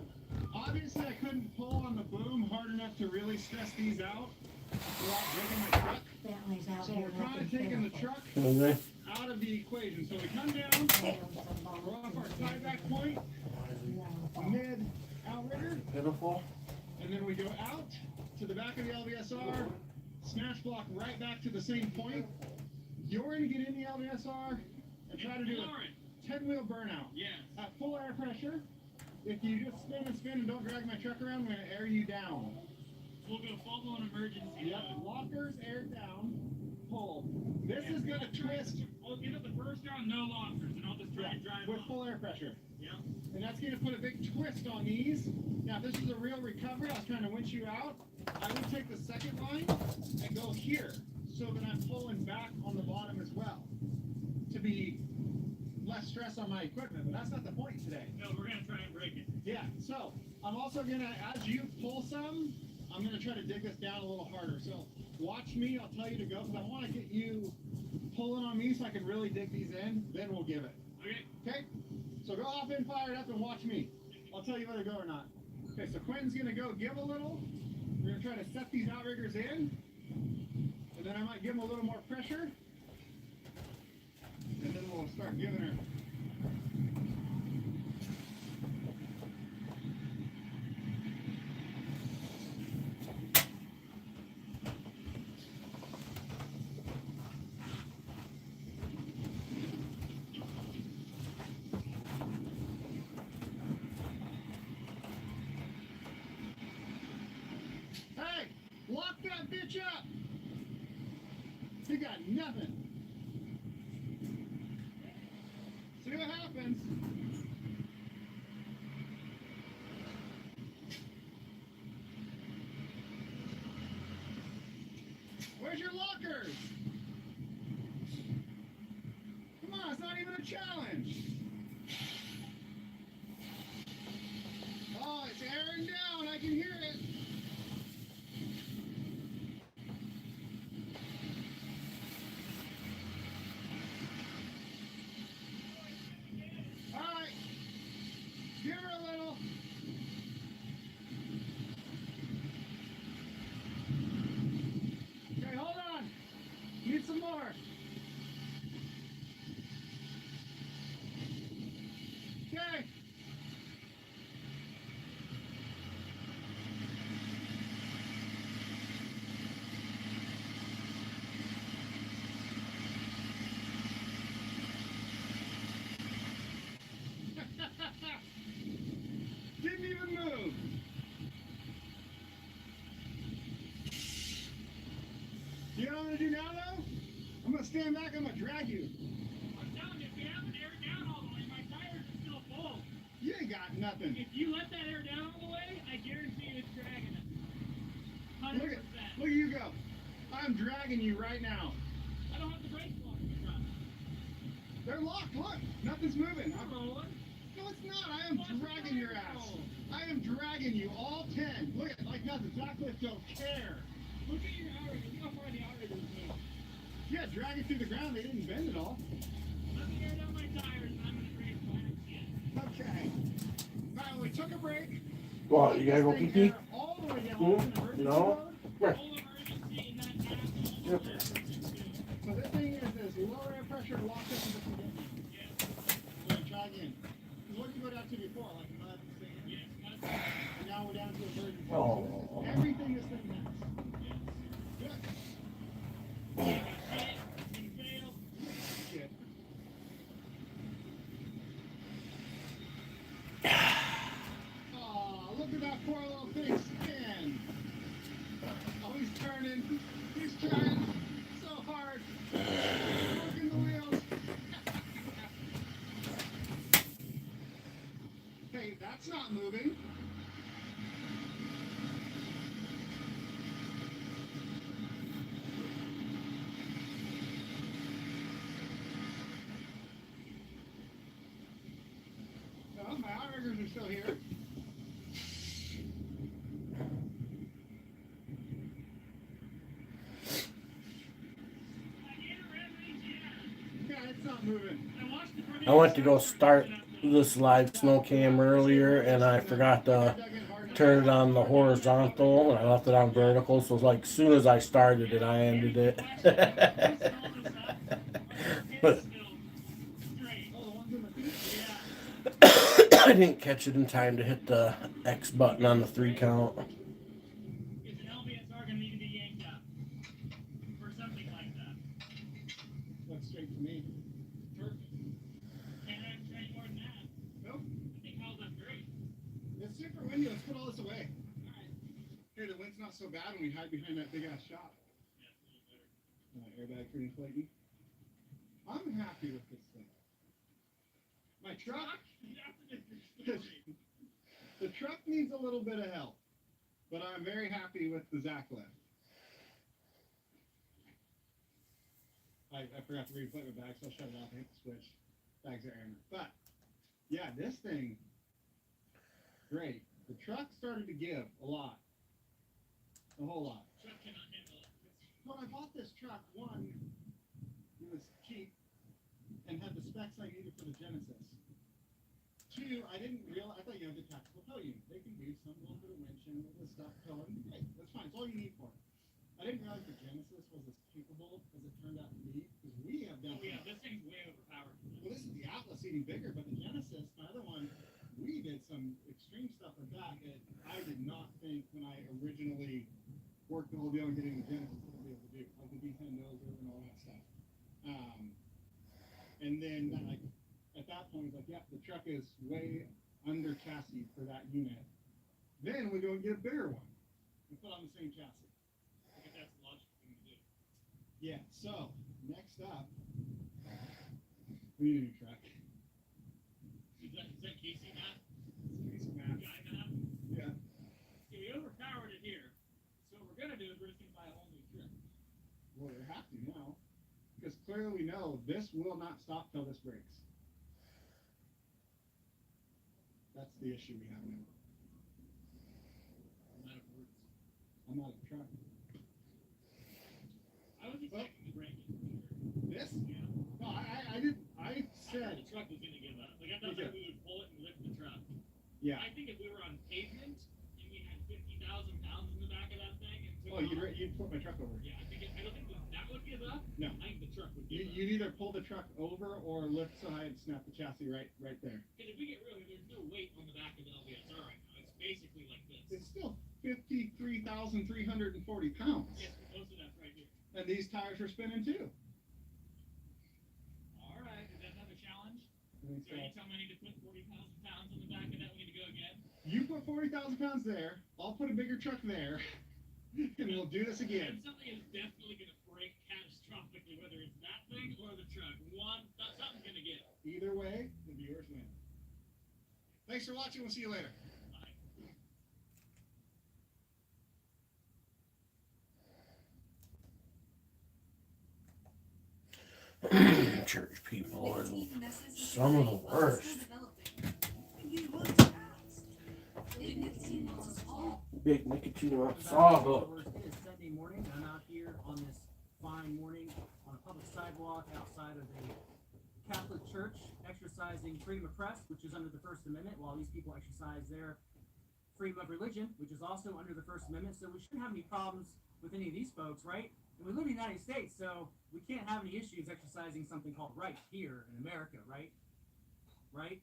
obviously I couldn't pull on the boom hard enough to really stress these out without breaking my truck. So we're kind of taking the truck Okay. out of the equation. So we come down, we're off our tieback point, mid outrigger, Pitiful. and then we go out to the back of the LBSR, smash block right back to the same point. You're going to get in the LBSR and try to do a 10-wheel burnout. Yes. At full air pressure. If you just spin and don't drag my truck around, I'm going to air you down. We'll go full-blown emergency. Yep, lockers, air down, pull. This is going to twist. We'll get up the first round, no lockers, and I'll just try and drive with off. full air pressure. Yeah. And that's going to put a big twist on these. Now, if this is a real recovery, I was trying to winch you out. I would take the second line and go here, so that I'm pulling back on the bottom as well, to be less stress on my equipment. But that's not the point today. No, we're going to try and break it. Yeah, so I'm also going to, as you pull some, I'm going to try to dig this down a little harder. So watch me, I'll tell you to go, because I want to get you pulling on me so I can really dig these in, then we'll give it. Okay. Okay? So go off and fire it up and watch me. I'll tell you whether to go or not. Okay, so Quinn's going to go give a little. We're going to try to set these outriggers in. And then I might give them a little more pressure. And then we'll start giving her. Hey, lock that bitch up. You got nothing. See what happens. Where's your lockers? Come on, it's not even a challenge. Oh, it's airing down. I can hear it. All right. Give her a little. Okay, hold on. Need some more. Okay. Didn't even move. You know what I'm gonna do now though? I'm gonna stand back, I'm gonna drag you. I'm telling you, if we haven't aired down all the way, my tires are still full. You ain't got nothing. If you let that air down all the way, I guarantee you it's dragging it. 100%. Look at you go. I'm dragging you right now. I don't have the brakes locked in the front. They're locked, look. Nothing's moving. I'm rolling. No, it's not. I am dragging your ass. I am dragging you, all 10. Look at it, like nothing. Zachlift don't care. Look at your outriggers. Look how far the outriggers move. Yeah, drag it through the ground. They didn't bend at all. Let me air down my tires and I'm going to bring it fine again. Okay. All right, we took a break. What, you gotta go pee pee? All the way down. No. Where? Full emergency and then half full Yep. emergency too. So this thing is lower air pressure locked up in this one. Yes. So try again. What did you go down to before? Like mud, sand? Yes. And now we're down to emergency. Oh. Everything this thing has. Good. Shit. Oh, look at that poor little thing spin. Oh, he's turning. He's trying so hard. Working the wheels. Hey, that's not moving. No, my outriggers are still here. Yeah, it's not I went to go start this live snow cam earlier, and I forgot to turn it on the horizontal, and I left it on vertical. So like as soon as I started it, I ended it. But I didn't catch it in time to hit the X button on the 3 count. Is an LBSR gonna need to be yanked up for something like that? Looks straight to me. Perfect. Can't have straight more than that. Nope. I think how's that great. It's super windy. Let's put all this away. Alright. Hey, the wind's not so bad when we hide behind that big ass shop. Yeah, it's a little better. Airbag for inflating. I'm happy with this thing. My truck, the truck needs a little bit of help, but I'm very happy with the Zach lift. I forgot to re-inflate my bag, so I'll shut it off and hit the switch. Bags are airing. But yeah, this thing, great. The truck started to give a lot, a whole lot. Truck cannot handle it. When I bought this truck, one, it was cheap and had the specs I needed for the Genesis. Two, I didn't realize, I thought you had the tactical tow unit. They can do some little bit of winching, a little bit of stuff towing. Hey, that's fine. It's all you need for it. I didn't realize the Genesis was as capable as it turned out to be, because we have done. Oh yeah, this thing's way overpowered. Well, this is the Atlas even bigger, but the Genesis, my other one, we did some extreme stuff with that that I did not think when I originally worked the whole deal and getting the Genesis to be able to do, like the D10 noser and all that stuff. And then like at that point, it's like, yeah, the truck is way under chassis for that unit. Then we go and get a bigger one and put on the same chassis. I think that's the logical thing to do. Yeah. So next up, we need a new truck. Is that Casey Matt? Casey Matt. Guy Matt? Yeah. Okay, we overpowered it here. So what we're gonna do is we're just gonna buy a whole new truck. Well, we have to now, because clearly we know this will not stop till this breaks. That's the issue we have now. I'm out of truck. I was expecting to break it. This? Yeah. No, I did. I said. The truck was gonna give up. Like I thought that we would pull it and lift the truck. Yeah. I think if we were on pavement and we had 50,000 pounds in the back of that thing and took Oh, you'd flip my truck over. Yeah, I don't think that would give up. No. I think the truck would give up. You'd either pull the truck over or lift so high and snap the chassis right there. Because if we get real, there's no weight on the back of the LBSR right now. It's basically like this. It's still 53,340 pounds. Yes, most of that's right here. And these tires are spinning too. All right, is that another challenge? I think So you tell me I need to put 40,000 pounds on the back of that. We need to go again. You put 40,000 pounds there. I'll put a bigger truck there, and we'll do this again. And something is definitely going to break catastrophically, whether it's that thing or the truck. Something's going to give. Either way, the viewers win. Thanks for watching. We'll see you later. Church people are some of the worst. Big nicotine sawhook. It is Sunday morning, and I'm out here on this fine morning on a public sidewalk outside of a Catholic church, exercising freedom of press, which is under the First Amendment, while these people exercise their freedom of religion, which is also under the First Amendment. So we shouldn't have any problems with any of these folks, right? And we live in the United States, so we can't have any issues exercising something called right here in America, right? Right?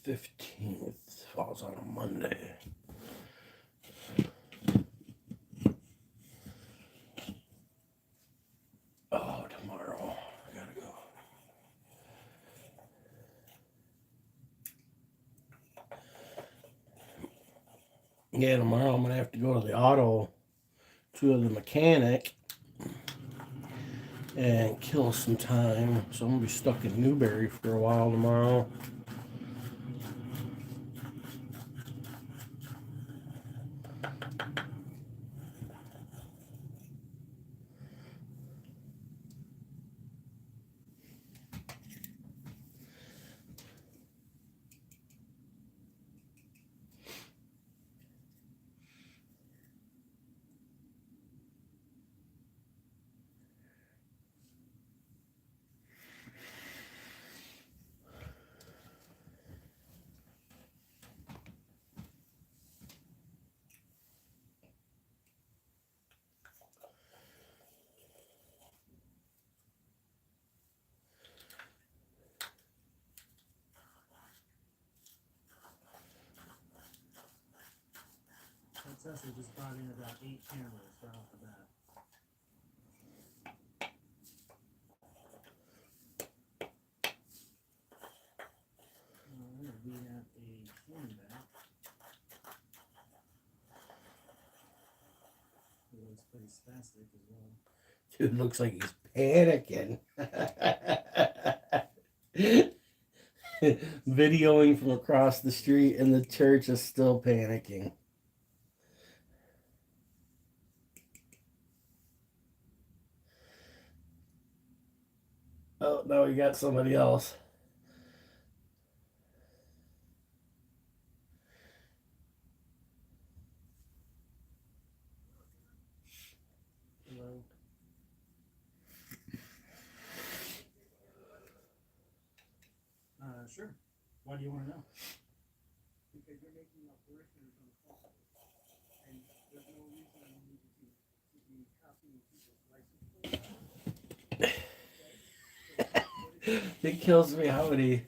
15th falls on a Monday. Oh, tomorrow. I gotta go. Yeah, tomorrow I'm gonna have to go to the auto to the mechanic and kill some time. So I'm gonna be stuck in Newberry for a while tomorrow. Tesla just brought in about 8 cameras right off the bat. We have a hornback. He looks pretty spastic as well. Dude looks like he's panicking. Videoing from across the street, and the church is still panicking. Oh, no, we got somebody else. Hello. Sure. Why do you want to know? Because you're making up parishioners uncomfortable. And there's no reason you need to be copying people's license plates. It kills me how many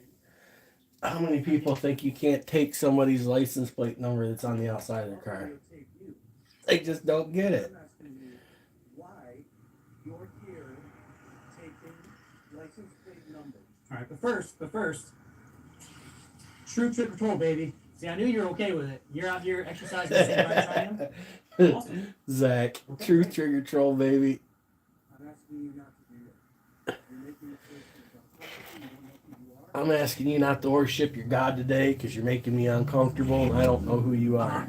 people think you can't take somebody's license plate number that's on the outside of their car. They just don't get it. I'm asking you why you're here taking license plate numbers. All right, but first, true trip patrol, baby. See, I knew you were okay with it. You're out here exercising the same rights I am. Awesome. Zach, Okay. true trigger troll, baby. I'm asking you not to do that. You're making a choice for yourself. You don't know who you are. I'm asking you not to worship your God today because you're making me uncomfortable and I don't know who you are.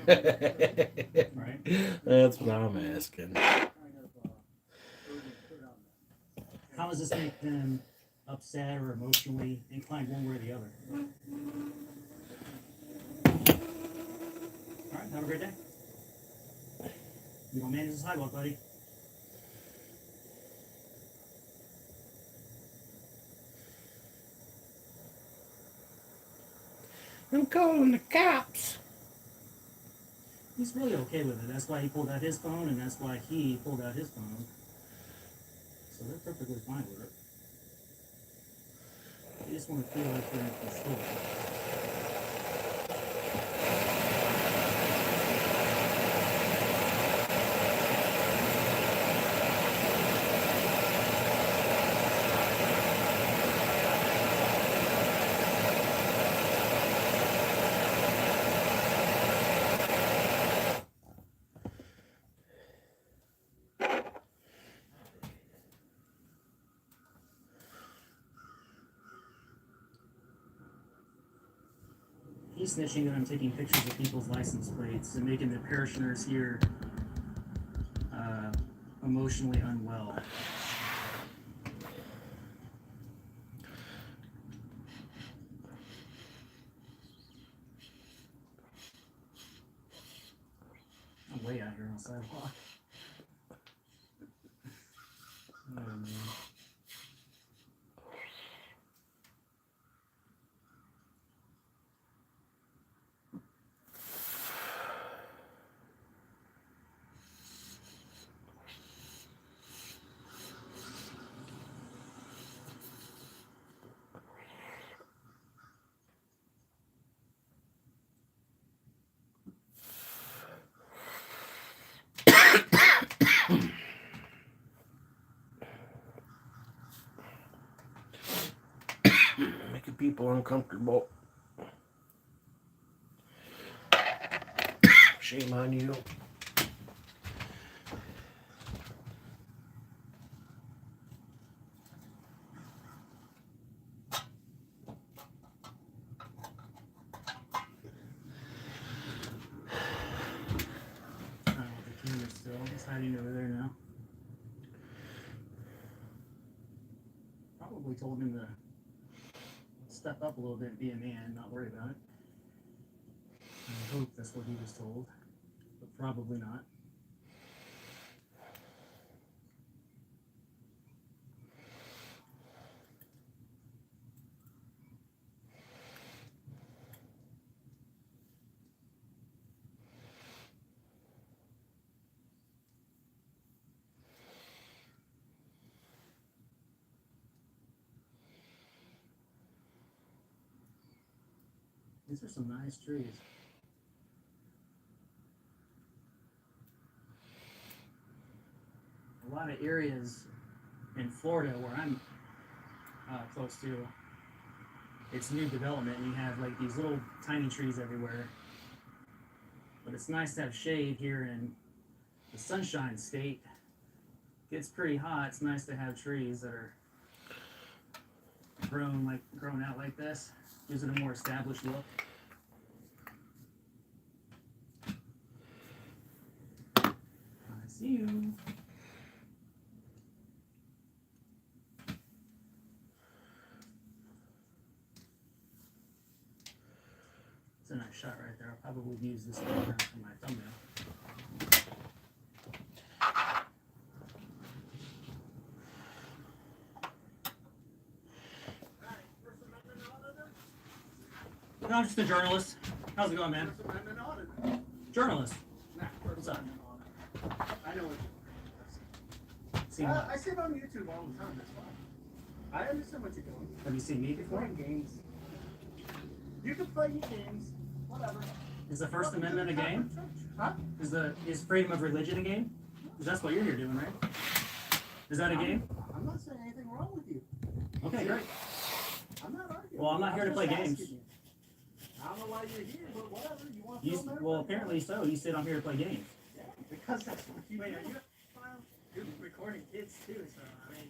Right. That's what I'm asking. How does this make them upset or emotionally inclined one way or the other? All right, have a great day. You gonna manage the sidewalk, buddy? I'm calling the cops. He's really okay with it. That's why he pulled out his phone, and that's why he pulled out his phone. So they're perfectly fine with it. They just want to feel like they're in control. He's snitching that I'm taking pictures of people's license plates and making the parishioners here emotionally unwell. I'm way out here on the sidewalk. Oh, man. people uncomfortable. Shame on you. The camera's still. It's hiding over there now. Probably told him to step up a little bit and be a man, not worry about it. I hope that's what he was told, but probably not. These are some nice trees. A lot of areas in Florida where I'm close to, it's new development and you have like these little tiny trees everywhere. But it's nice to have shade here in the Sunshine State. It gets pretty hot. It's nice to have trees that are grown out like this. Gives it a more established look. I see you. It's a nice shot right there. I'll probably use this camera for my thumbnail. No, I'm just a journalist. How's it going, man? Journalist. What's up? I know what Seen you what? I see it on YouTube all the time, that's fine. I understand what you're doing. Have you seen me before? Playing games. You can play your games, whatever. Is the First Amendment a game? Huh? Is freedom of religion a game? Because that's what you're here doing, right? Is that a game? I'm not saying anything wrong with you. Okay, great. I'm not arguing. Well, I'm not here to play just games. asking you. I don't know why you're here, but whatever. You want to You, film everything? well, apparently so. You said I'm here to play games. Yeah, because that's what you do. You're recording kids too, so I mean.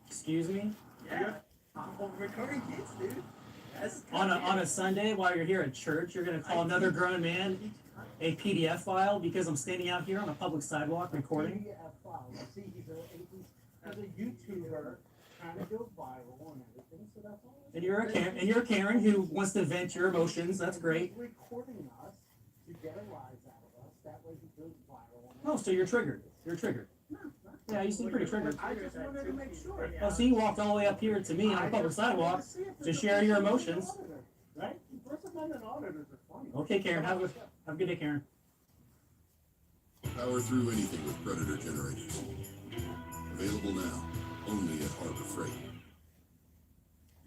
Excuse me? Yeah. I'm recording kids, dude. That's On a Sunday while you're here at church, you're going to call another grown man a PDF file because I'm standing out here on a public sidewalk recording? PDF file. You see, he's a YouTuber trying to go viral and everything, so that's all. And you're a Karen who wants to vent your emotions. That's great. He's recording us to get a rise out of us. That way he goes viral. Oh, so you're triggered. You're triggered. Yeah, you seem pretty triggered. I just wanted to make sure. Oh, so you walked all the way up here to me on a public sidewalk to share your emotions. Right? First Amendment auditors are funny. Okay, Karen. Have a good day, Karen. Power through anything with Predator generators. Available now, only at Harbor Freight.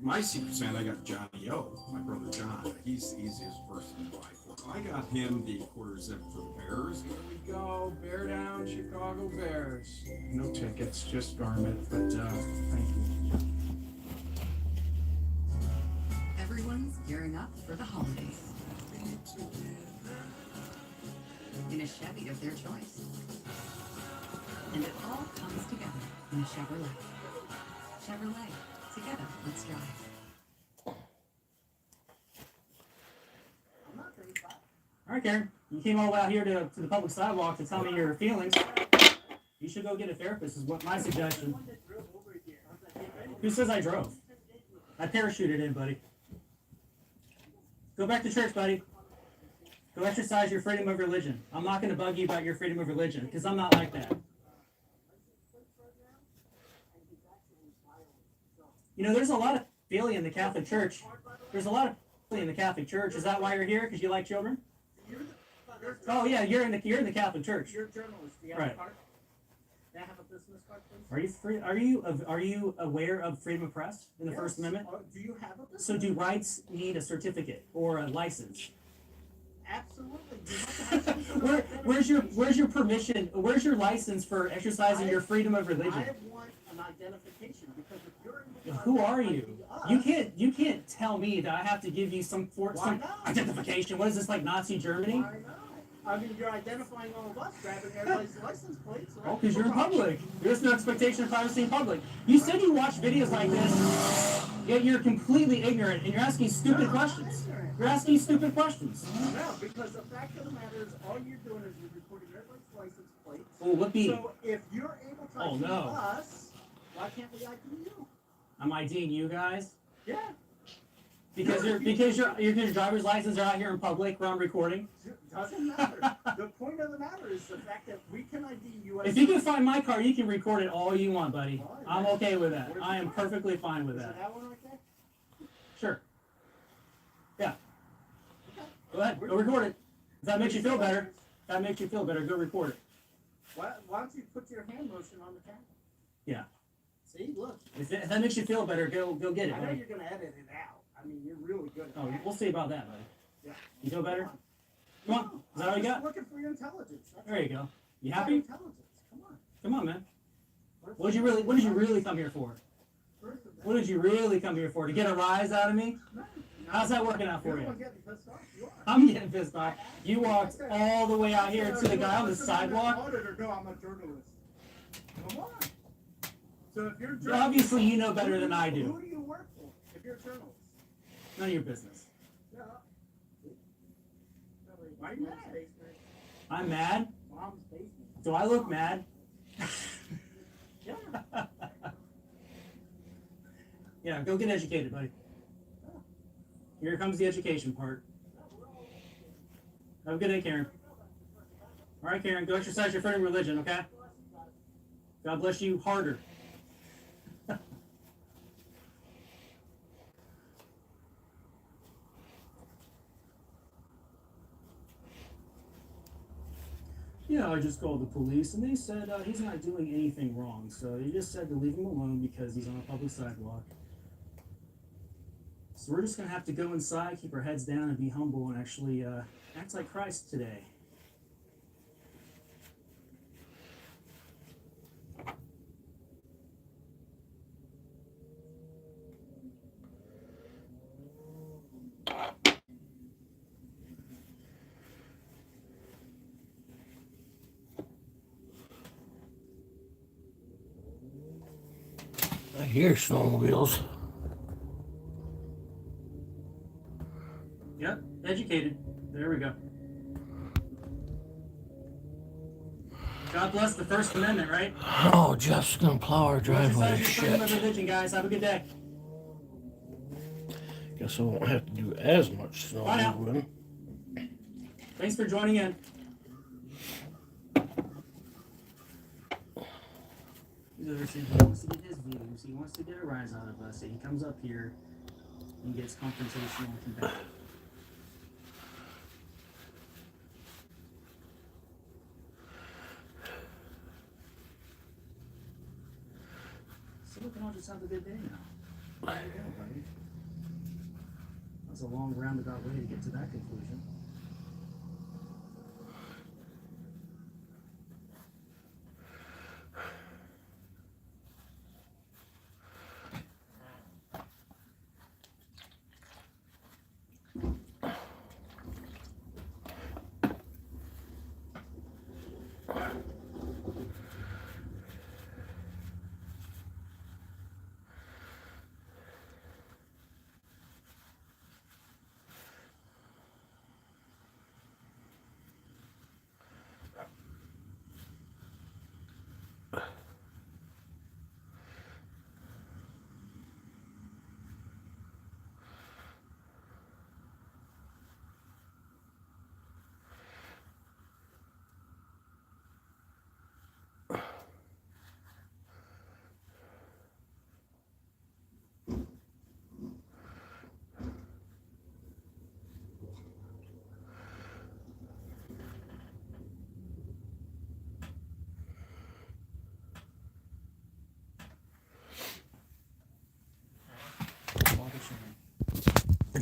My Secret Santa, I got Johnny O, my brother John. He's the easiest person to buy for. I got him the quarter zip for the Bears. Here we go, bear down, Chicago Bears. No tickets, just garment, but thank you. Everyone's gearing up for the holidays. In a Chevy of their choice. And it all comes together in a Chevrolet. Chevrolet. Together, let's drive. All right, Karen. You came all the way out here to the public sidewalk to tell me your feelings. You should go get a therapist is what my suggestion. Who says I drove? I parachuted in, buddy. Go back to church, buddy. Go exercise your freedom of religion. I'm not going to bug you about your freedom of religion because I'm not like that. You know, there's a lot of philia in the Catholic Church. There's a lot of philia in the Catholic Church. Is that why you're here? Because you like children? Oh yeah, you're in the Catholic Church. You're a journalist. Do you have Right. a card? May I have a business card, please? Are you free? Are you aware of freedom of press in the First Amendment? Do you have a business So do rights need a certificate or a license? Absolutely. You have to have some sort of Where's your permission? Where's your license for exercising your freedom of religion? I want an identification because if you're in Who are you? You can't tell me that I have to give you some not? identification. What is this, like Nazi Germany? Why not? I mean, you're identifying all of us, grabbing everybody's license plates. So Oh, because you're in public. There's no expectation of privacy in public. You said you watch videos like this, yet you're completely ignorant and you're asking stupid questions. You're asking stupid questions. No, because the fact of the matter is, all you're doing is you're recording everybody's license plates. Oh, whoopee. So if you're able to Oh, ID no. us, why can't we ID you? I'm IDing you guys Yeah. because your driver's license are out here in public where I'm recording. Doesn't matter. The point of the matter is the fact that we can ID you. If you can find my car, you can record it all you want, buddy. I'm okay with that. I am perfectly fine with Is it that. that one right there? Sure. Yeah. Go ahead. Go record it. If that makes you feel better, go record it. Why don't you put your hand motion on the camera? Yeah. See, look. If that makes you feel better, go get it, I know buddy. you're gonna edit it out. I mean, you're really good at Oh, that. we'll see about that, buddy. Yeah. You feel better? Come on. Is that all you got? Looking for your intelligence. That's There you go. You got happy? Intelligence. Come on. Come on, man. What did you really come here for? What did you really come here for? To get a rise out of me? How's that working out for you? I'm getting pissed off. You walked all the way out here to the guy on the sidewalk. No, I'm a journalist. Come on. So if you're a Well, obviously you know better than I do. Who do you work for? If you're a journalist. None of your business. Yeah. Why are you mad? I'm mad? Mom's basement. Do I look mad? Yeah. Yeah, go get educated, buddy. Here comes the education part. Have a good day, Karen. All right, Karen, go exercise your freedom of religion, okay? God bless you harder. Yeah, I just called the police, and they said he's not doing anything wrong, so they just said to leave him alone because he's on a public sidewalk. So we're just going to have to go inside, keep our heads down, and be humble, and actually act like Christ today. I hear snowmobiles. Yep, educated. There we go. God bless the First Amendment, right? Oh, Jeff's gonna plow our driveway. Exercise your freedom of Shit. religion, guys. Have a good day. Guess I won't have to do as much Bye now. snowmobiling. Thanks for joining in. He wants to get his views. He wants to get a rise out of us. He comes up here and gets confrontational and combative. So we can all just have a good day now. There you go, buddy. That's a long roundabout way to get to that conclusion.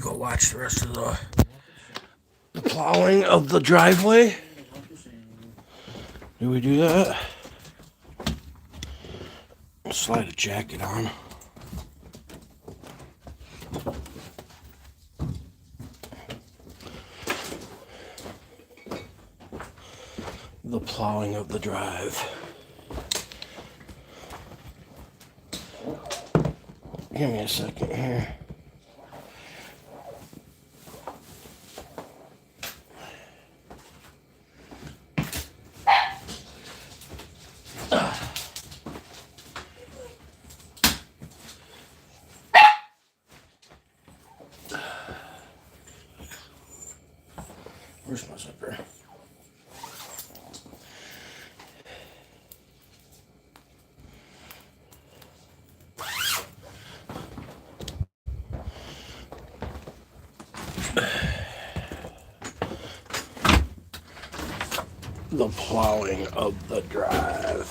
Go watch the rest of the plowing of the driveway. Do we do that? Slide a jacket on. The plowing of the drive. Give me a second here. Where's my zipper? The plowing of the drive.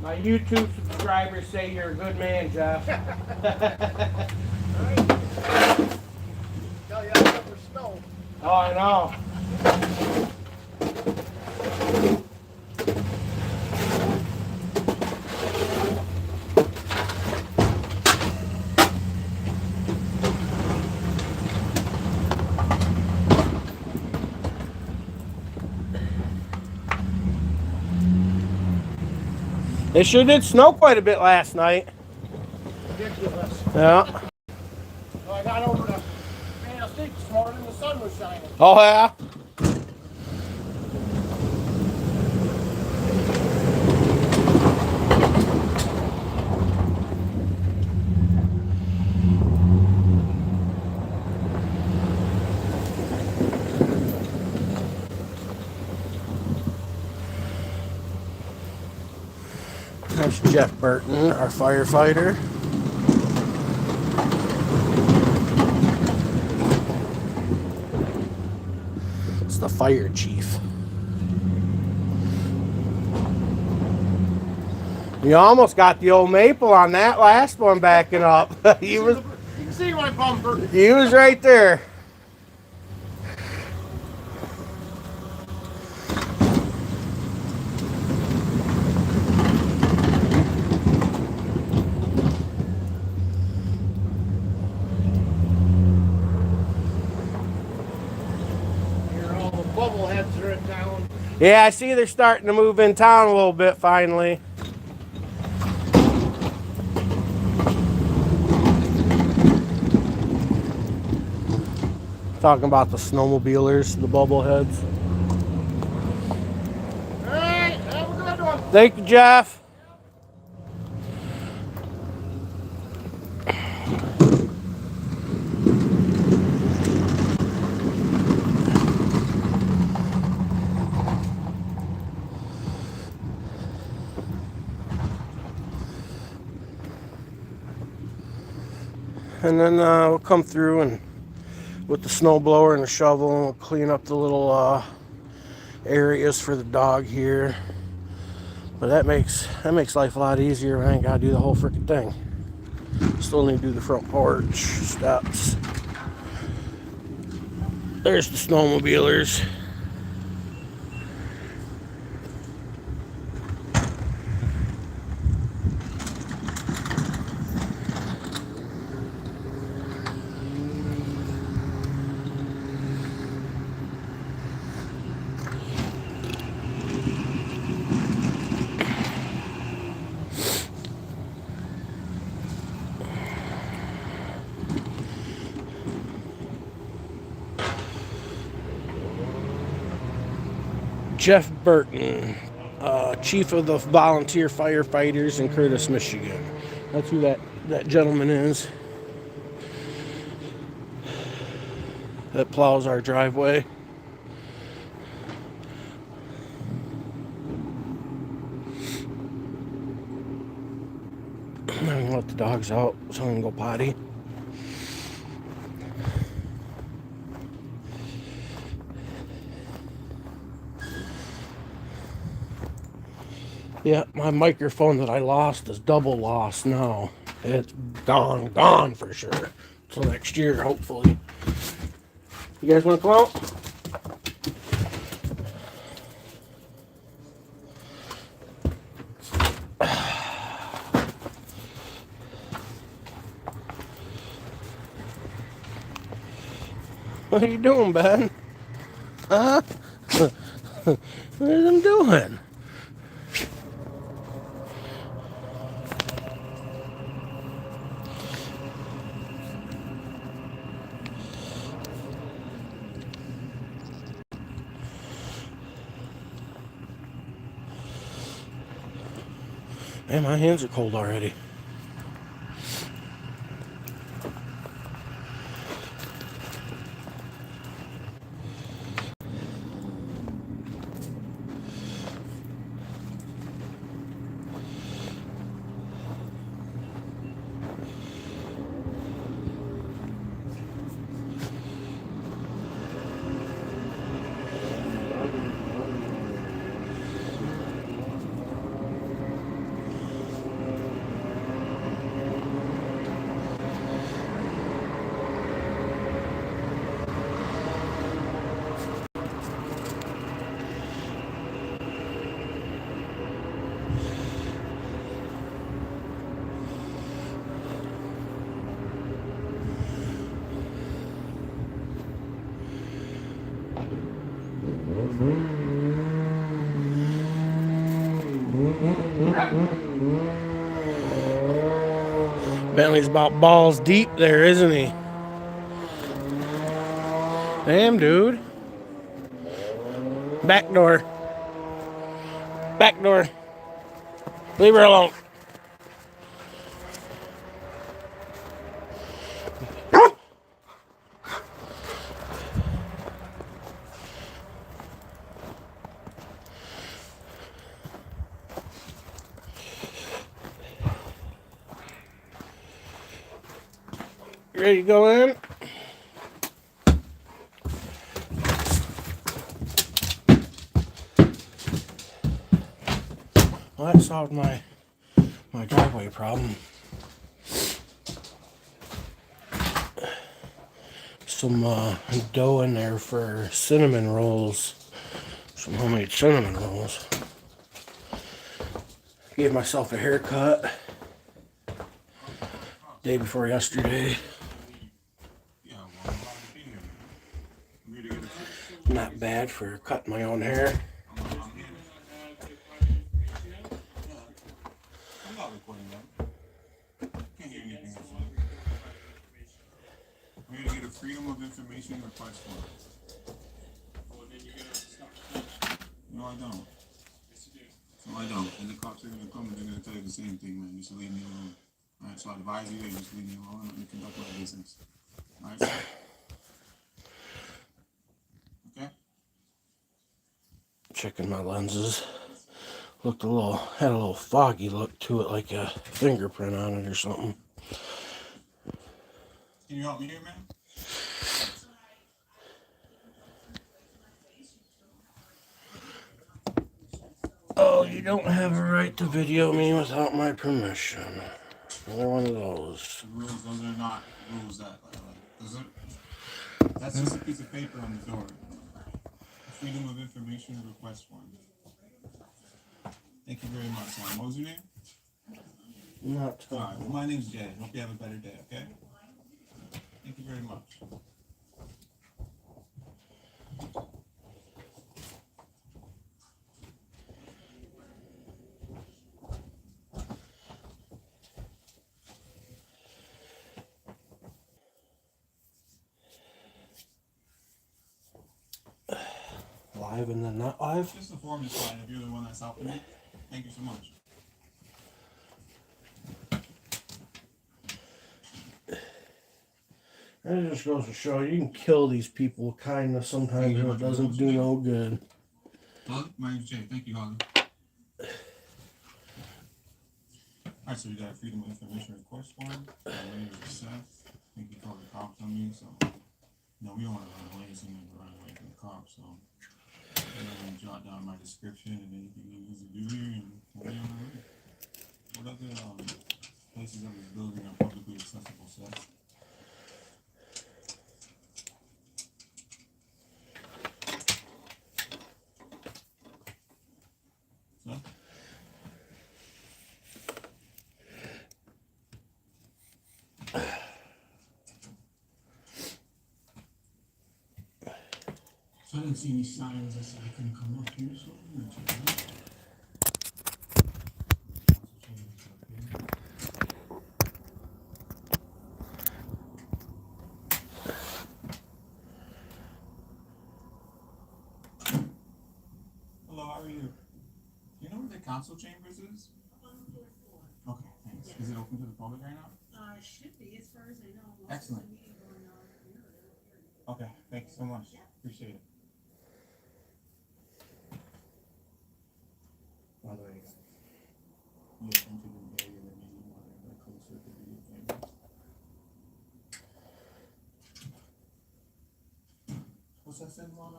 My YouTube subscribers say you're a good man, Jeff. Tell you I never snow. Oh, I know. It sure did snow quite a bit last night. Ridiculous. Yeah. So I got over to Van State this morning, the sun was shining. Oh, yeah? That's Jeff Burton, our firefighter. It's the fire chief. You almost got the old maple on that last one backing up. You can see my bumper. He was right there. Bubbleheads are in town. Yeah, I see they're starting to move in town a little bit finally. Talking about the snowmobilers, the bubbleheads. All right, have a good one. Thank you, Jeff. And then we'll come through and with the snow blower and the shovel, and we'll clean up the little areas for the dog here. But that makes life a lot easier when I ain't gotta do the whole freaking thing. Still need to do the front porch steps. There's the snowmobilers. Jeff Burton, chief of the volunteer firefighters in Curtis, Michigan. That's who that gentleman is that plows our driveway. I'm gonna let the dogs out so I can go potty. Yeah, my microphone that I lost is double lost now. It's gone for sure. Till next year, hopefully. You guys want to come out? What are you doing, Ben? Huh? What is I'm doing? Man, my hands are cold already. Bentley's about balls deep there, isn't he? Damn, dude. Back door. Back door. Leave her alone. You ready to go in? Well, that solved my driveway problem. Some dough in there for cinnamon rolls. Some homemade cinnamon rolls. Gave myself a haircut day before yesterday. Not bad for cutting my own hair. I'm here to get a Freedom of Information request form. No, I don't. No, I don't. And the cops are going to come and they're going to tell you the same thing, man. You should leave me alone. Alright, so I advise you to just leave me alone and let me conduct my business. Alright, sir? Okay? Checking my lenses. Had a little foggy look to it, like a fingerprint on it or something. Can you help me here, man? Oh, you don't have a right to video me without my permission. Another one of those. Rules, those are not rules that, that's just a piece of paper on the door. Freedom of Information request form. Thank you very much, son. What was your name? Not Alright, well, my name's Jay. Hope you have a better day, okay? Thank you very much. live and then not live? Just the form is fine if you're the one that's helping me. Thank you so much. And it just goes to show you can kill these people with kindness sometimes and it doesn't do no good. Holly, my name's Jay. Thank you, Holly. Alright, so we got a Freedom of Information request form. My name is Seth. I think you called the cops on me, so no, we don't want to run away. So I'm gonna run away from the cops. So I'm gonna jot down my description and anything he needs to do here, and we'll be on our way. What other places of this building are publicly accessible, Seth? Seth? So I didn't see any signs that said I couldn't come up here, so I'm gonna check it out. Hello, how are you? Do you know where the council chambers is? Okay, thanks. Is it open to the public right now? Should be, as far as I know. Excellent. Okay, thank you so much. Appreciate it. By the way, guys, you have entered an area that may be monitored by closed circuit video cameras. What's that saying on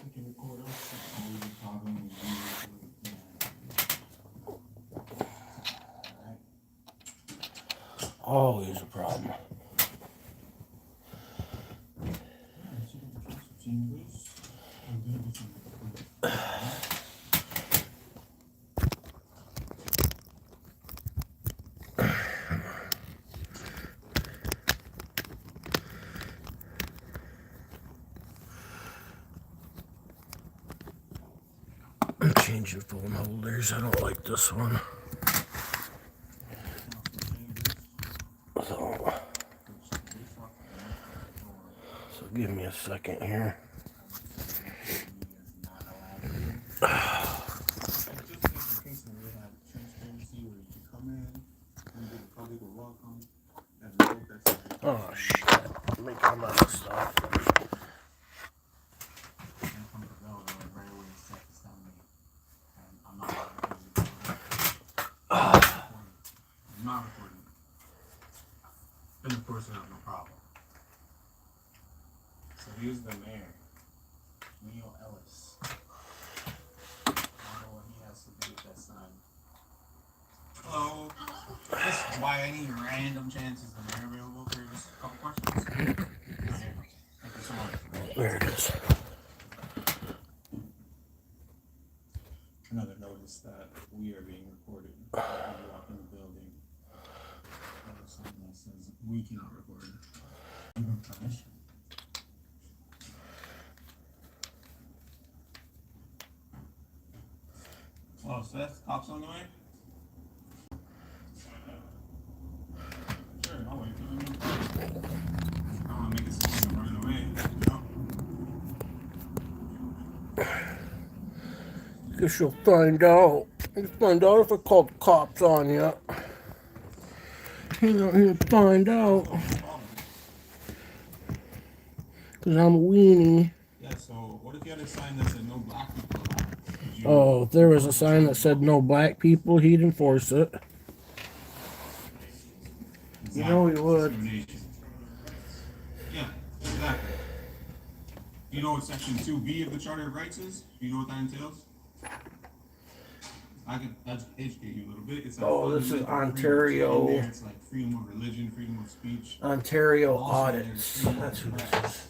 we can record us. Always a problem with you. Always a problem. Change the phone holders. I don't like this one. So give me a second here. Oh shit. Let me come out of stuff. I'm not recording. And of course I have no problem. So here's the mayor, Leo Ellis. I don't know what he has to do with that sign. Hello. Just by any random chance is the mayor available for just a couple questions? Okay. Thank you so much. There it is. Another notice that we are being recorded. When you walk in the building. There's something that says we cannot record. Even permission. Oh, Seth, cops on the way? Sure, I'll wait for them. I don't want to make it seem like I'm running away, you know? Guess you'll find out. You'll find out if I called the cops on you. You'll find out. Because I'm a weenie. Yeah, so what if you had a sign that said no black people allowed? Oh, if there was a sign that said no black people, he'd enforce it. You know he would. Yeah, exactly. You know what Section 2B of the Charter of Rights is? You know what that entails? I can educate you a little bit. It's like This is Ontario. It's like freedom of religion, freedom of speech. Ontario audits. That's who this is.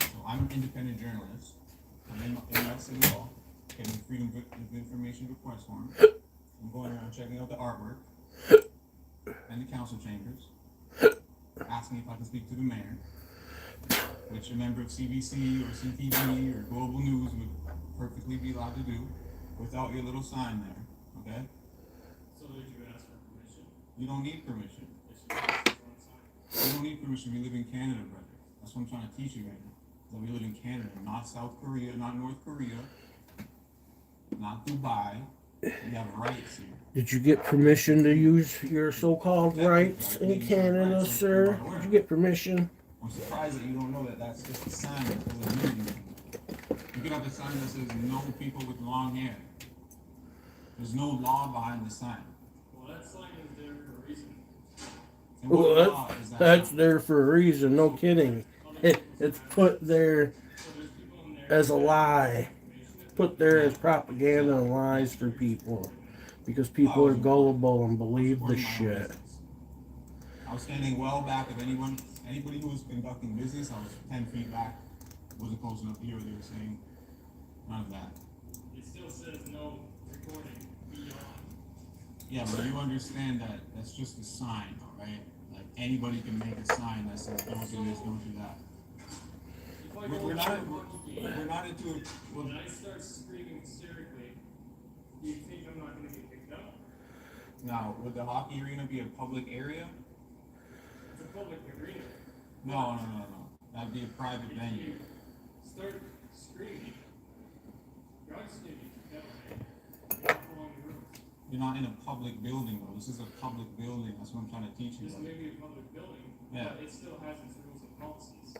So I'm an independent journalist. I'm in my city hall, getting the Freedom of Information request form. I'm going around checking out the artwork and the council chambers, asking if I can speak to the mayor, which a member of CBC or CTV or Global News would perfectly be allowed to do without your little sign there, okay? So did you ask for permission? You don't need permission. You don't need permission. We live in Canada, brother. That's what I'm trying to teach you right now. That we live in Canada, not South Korea, not North Korea, not Dubai. We have rights here. Did you get permission to use your so-called rights in Canada, sir? Did you get permission? I'm surprised that you don't know that that's just a sign that doesn't mean anything. You could have a sign that says no people with long hair. There's no law behind the sign. Well, that sign is there for a reason. And what Well, law is that? that's there for a reason, no kidding. It's put there as a lie. Put there as propaganda and lies for people. Because people are gullible and believe the shit. I was standing well back of anybody who was conducting business. I was 10 feet back. Wasn't close enough to hear what they were saying. None of that. It still says no recording beyond. Yeah, but you understand that that's just a sign, alright? Like anybody can make a sign that says don't do this, don't do that. We're not into it. When I start screaming hysterically, do you think I'm not going to get picked up? Now, would the hockey arena be a public area? It's a public arena. No. That'd be a private venue. Start screaming. You're just going to get picked up, man. You're not following the rules. You're not in a public building though. This is a public building. That's what I'm trying to teach you. This may be a public building, Yeah. but it still has its rules and policies.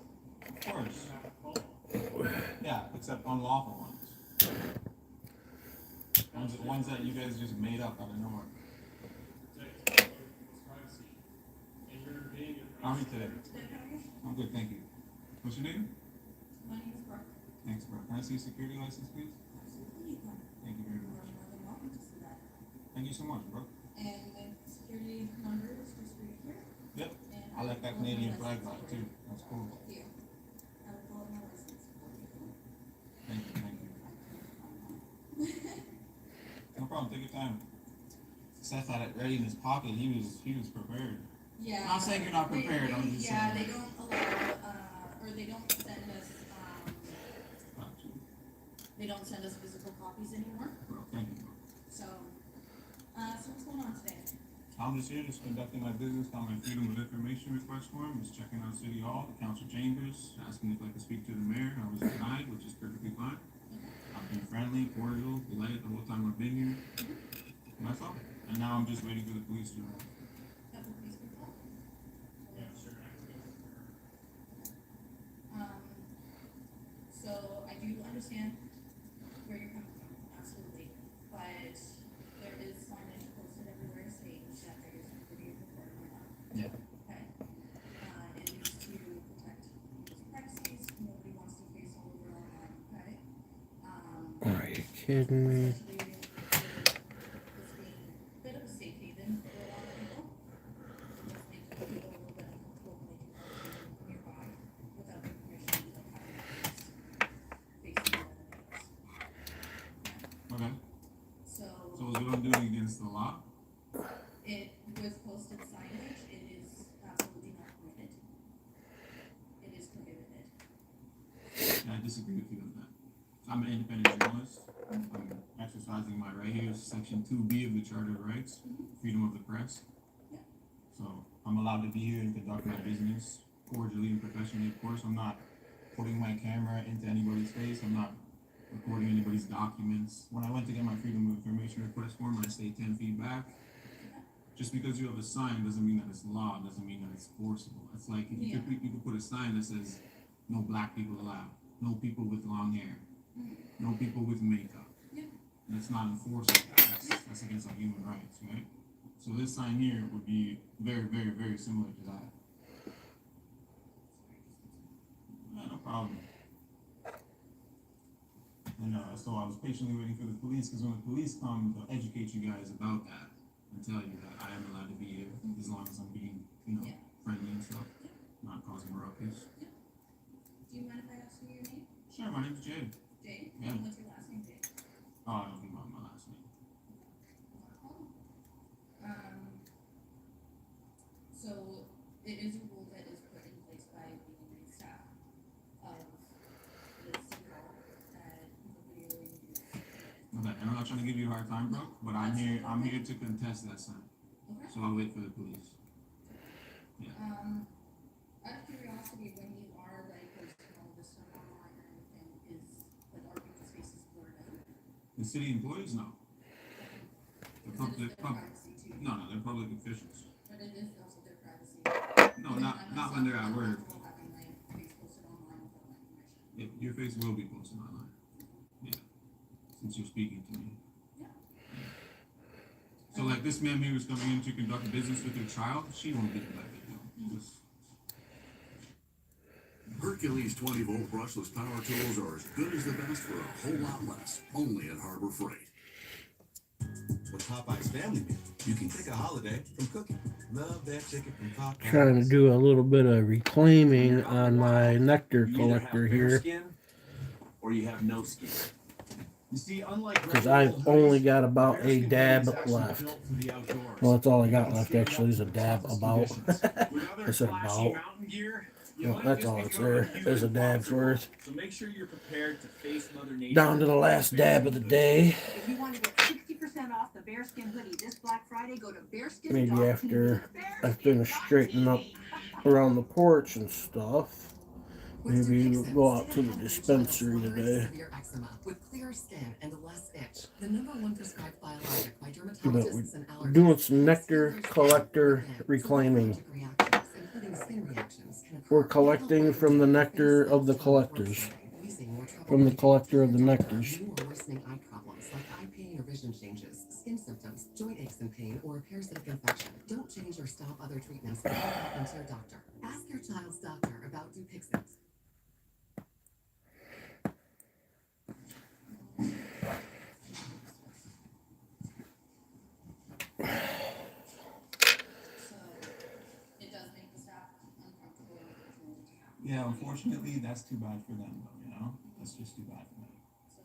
Of course. You have to follow. Yeah, except unlawful ones. Ones that you guys just made up out of nowhere. How are you today? I'm good, thank you. What's your name? My name is Brooke. Thanks, bro. Can I see your security license, please? Absolutely. Thank you very much. You're more than welcome to see that. Thank you so much, bro. And the security number is just right here. Yep. And I like that Canadian flag on it too. That's cool. Thank you. I will pull up my license for you. Thank you. No problem. Take your time. Seth had it ready in his pocket. He was prepared. Yeah. I'm not saying you're not prepared. I'm just saying. They don't allow, or they don't send us, they don't send us physical copies anymore. Well, thank you. So what's going on today? I'm just here, just conducting my business on my Freedom of Information request form. Just checking out City Hall, the council chambers, asking if I could speak to the mayor. I was denied, which is perfectly fine. I've been friendly, cordial, polite the whole time I've been here. And that's all. And now I'm just waiting for the police to arrive. Have the police been called? Yeah, sure. So I do understand where you're coming from, absolutely. But there is signage posted everywhere stating that there is nobody recording right now. Yeah. Okay? It is to protect people's privacies. Nobody wants to face all over online, okay? Are you kidding me? Especially with this being a bit of a safe haven for a lot of people. It does make people a little bit uncomfortable when they can nearby without their permission, like having their face facing all the neighbors. Okay. So So is what I'm doing against the law? it was posted signage. It is absolutely not permitted. It is prohibited. And I disagree with you on that. I'm an independent journalist. I'm exercising my right here, Section 2B of the Charter of Rights, freedom of the press. So I'm allowed to be here and conduct my business cordially and professionally. Of course, I'm not putting my camera into anybody's face. I'm not recording anybody's documents. When I went to get my freedom of information request form, I stay 10 feet back. Just because you have a sign doesn't mean that it's law, doesn't mean that it's forcible. It's like if you could put a sign that says no black people allowed, no people with long hair, no people with makeup. And it's not enforceable. That's against our human rights, right? So this sign here would be very, very, very similar to that. No problem. And so I was patiently waiting for the police, because when the police come, they'll educate you guys about that and tell you that I am allowed to be here as long as I'm being, friendly and stuff, not causing a ruckus. Do you mind if I ask you your name? Sure, my name's Jay. Jay? Yeah. What's your last name, Jay? Oh, I don't think about my last name. So it is a rule that is put in place by the staff of the city hall that nobody really uses. Okay, and I'm not trying to give you a hard time, bro, but I'm here to contest that sign. Okay. So I'll wait for the police. Yeah. Out of curiosity, when you are The city employees, no. The Because it is public, their privacy too. no, they're public officials. But it is also their privacy. No, Because not I'm when they're at not work. comfortable having my face posted online without my permission. Yeah, your face will be posted online. Yeah, since you're speaking to me. Yeah. So like this ma'am here was coming in to conduct business with her child, she won't get that video. Just- Hercules 20-volt brushless power tools are as good as the best for a whole lot less, only at Harbor Freight. With Popeye's Family Meal, you can pick a holiday from cooking. Love that chicken from Popeye's. Trying to do a little bit of reclaiming on my nectar You either have collector bare here. skin or you have no skin. You see, unlike Because regular I've only got about bear a skin dab hoodies actually left. built for the outdoors. Well, that's all I got You can left stand actually up is a to dab toughest about. conditions. With other I said flashy about. mountain gear, you No, might that's just all it's become there. a There's a human dab's boxer. worth. So make sure you're prepared to face Mother Nature. Down to the last dab of the day. If you want to get 60% off the Bearskin hoodie this Black Friday, go to bearskin. Maybe after I finish straightening up around the porch and stuff. Maybe we'll go out to the dispensary today. Severe eczema with clearer skin and less itch. The #1 prescribed biologic by But dermatologists and we're allergists. doing some nectar collector reclaiming. Including skin reactions can occur. We're collecting from the nectar of the collectors. From the collector of the nectars. New or worsening eye problems like eye pain or vision changes, skin symptoms, joint aches and pain, or a parasitic infection. Don't change or stop other treatments without talking to your doctor. Ask your child's doctor about Dupixent. So it does make the staff uncomfortable and uncomfortable to have. Yeah, unfortunately, that's too bad for them, though. You know, that's just too bad for them.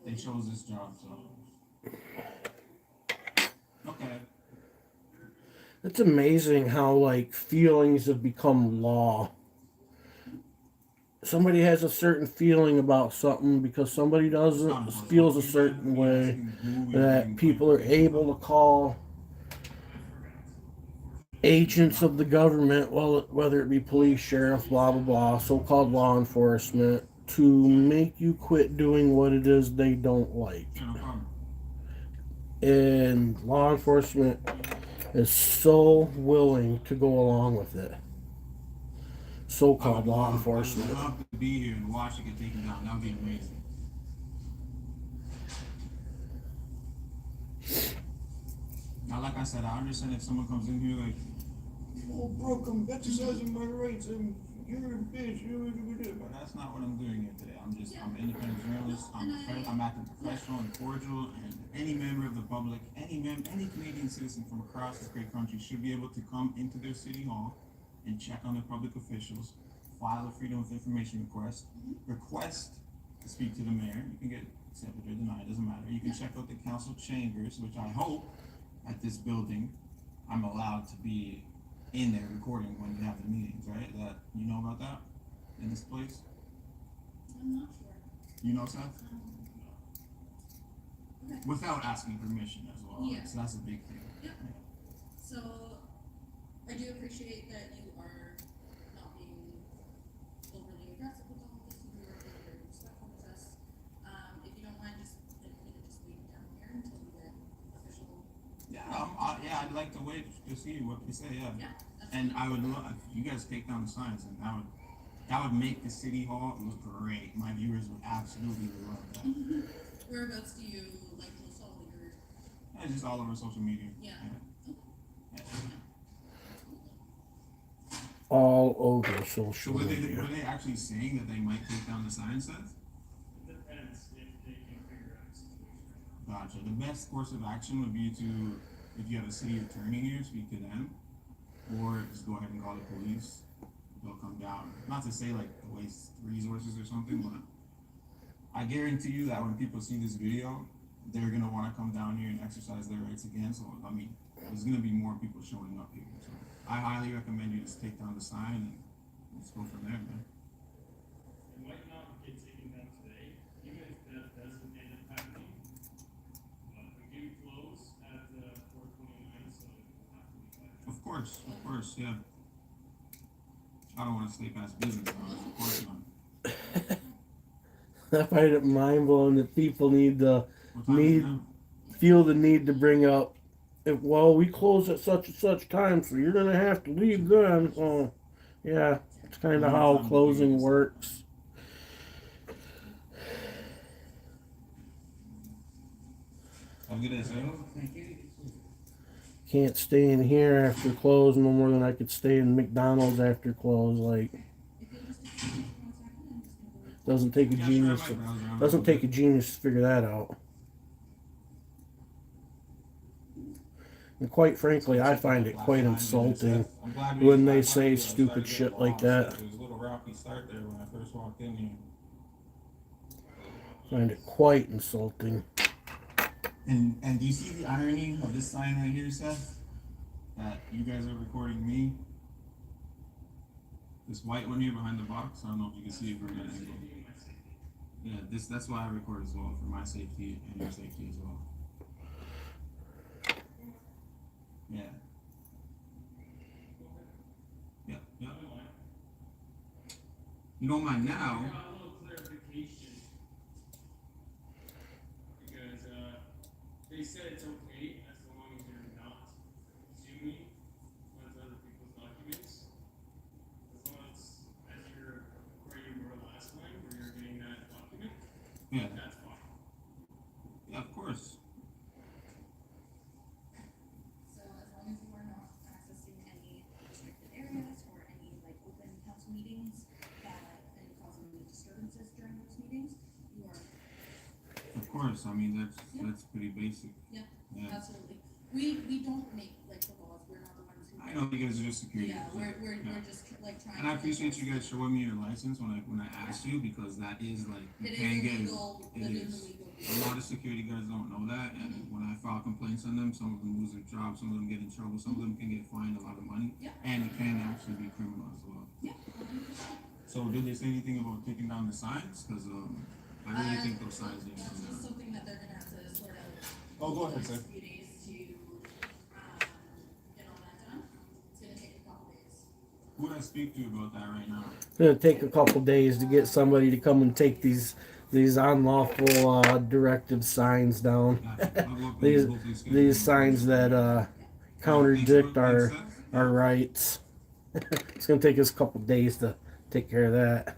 They chose this job, so. Okay. It's amazing how like feelings have become law. Somebody has a certain feeling about something because somebody doesn't feels a certain way, that people are able to call agents of the government, well, whether it be police, sheriff, blah blah blah, so-called law enforcement, to make you quit doing what it is they don't like. And law enforcement is so willing to go along with it. So-called law enforcement. I would love to be here and watch it get taken down. That would be amazing. Now, like I said, I understand if someone comes in here like, oh, broke, I'm exercising my rights, and you're a bitch, but that's not what I'm doing here today. I'm an independent journalist. I'm acting professional and cordial, and any member of the public, any Canadian citizen from across this great country should be able to come into their city hall and check on their public officials, file a Freedom of Information request to speak to the mayor. You can get accepted or denied, doesn't matter. You can check out the council chambers, which I hope at this building I'm allowed to be in there recording when you have the meetings, right? That you know about that in this place? I'm not sure. You know, Seth? Okay. Without asking permission as well. Yeah. So that's a big thing. Yep. So I do appreciate that you are not being overly aggressive with all of this. You are being very respectful with us. If you don't mind, just we can just wait down here until we get official. Yeah, I'd like to wait to see what they say. Yeah. Yeah. And I would love if you guys take down the signs, and that would make the city hall look great. My viewers would absolutely love that. Whereabouts do you like most all your? Yeah, just all over social media. Yeah. All over So social were media. they actually saying that they might take down the sign, Seth? Depends if they can figure out a situation. Gotcha. The best course of action would be to, if you have a city attorney here, speak to them, or just go ahead and call the police. They'll come down. Not to say like to waste resources or something, but I guarantee you that when people see this video, they're gonna want to come down here and exercise their rights again. So I mean, there's gonna be more people showing up here. So I highly recommend you just take down the sign and let's go from there, man. It might not get taken down today, even if that doesn't end up happening. But we do close at 4:29, so we'll have to be back. Of course, yeah. I don't want to stay past business hours, of course not. I find it mind blowing that people need to feel the need to bring up, well, we close at such and such time, so you're gonna have to leave then. Oh, yeah, it's kind of how closing works. Can't stay in here after close no more than I could stay in McDonald's after close. Like, doesn't take a genius to figure that out. And quite frankly, I find it quite insulting when they say stupid shit like that. It was a little rocky start there when I first walked in here. Find it quite insulting. And do you see the irony of this sign right here, Seth? That you guys are recording me. This white one here behind the box. I don't know if you can see it from that angle. Yeah, that's why I record as well, for my safety and your safety as well. Yeah. Yeah, yeah. You don't mind now. They said it's okay as long as you're not consuming onto other people's documents. As long as you're where you were last time, where you're getting that document, Yeah. that's fine. Yeah, of course. So as long as you are not accessing any restricted areas or any like open council meetings and causing any disturbances during those meetings, you are. Of course. I mean, that's pretty basic. Yeah, Yeah. absolutely. We don't make like the laws. We're not the ones who. I know you guys are just security. Yeah, we're just like trying. And I appreciate you guys showing me your license when I asked you, because that is like you It can't is get illegal. it. It is. A lot of security guards don't know that, and when I file complaints on them, some of them lose their job, some of them get in trouble, some of them can get fined a lot of money, and it can actually be criminal as well. Yeah. So did they say anything about taking down the signs? Because I really think those signs need to That's come just down. something that they're gonna have to sort out. Oh, go ahead, the sir. next few days to get all that done. It's gonna take a couple days. Who would I speak to about that right now? It's gonna take a couple days to get somebody to come and take these unlawful directive signs down. these signs that contradict our rights. It's gonna take us a couple days to take care of that.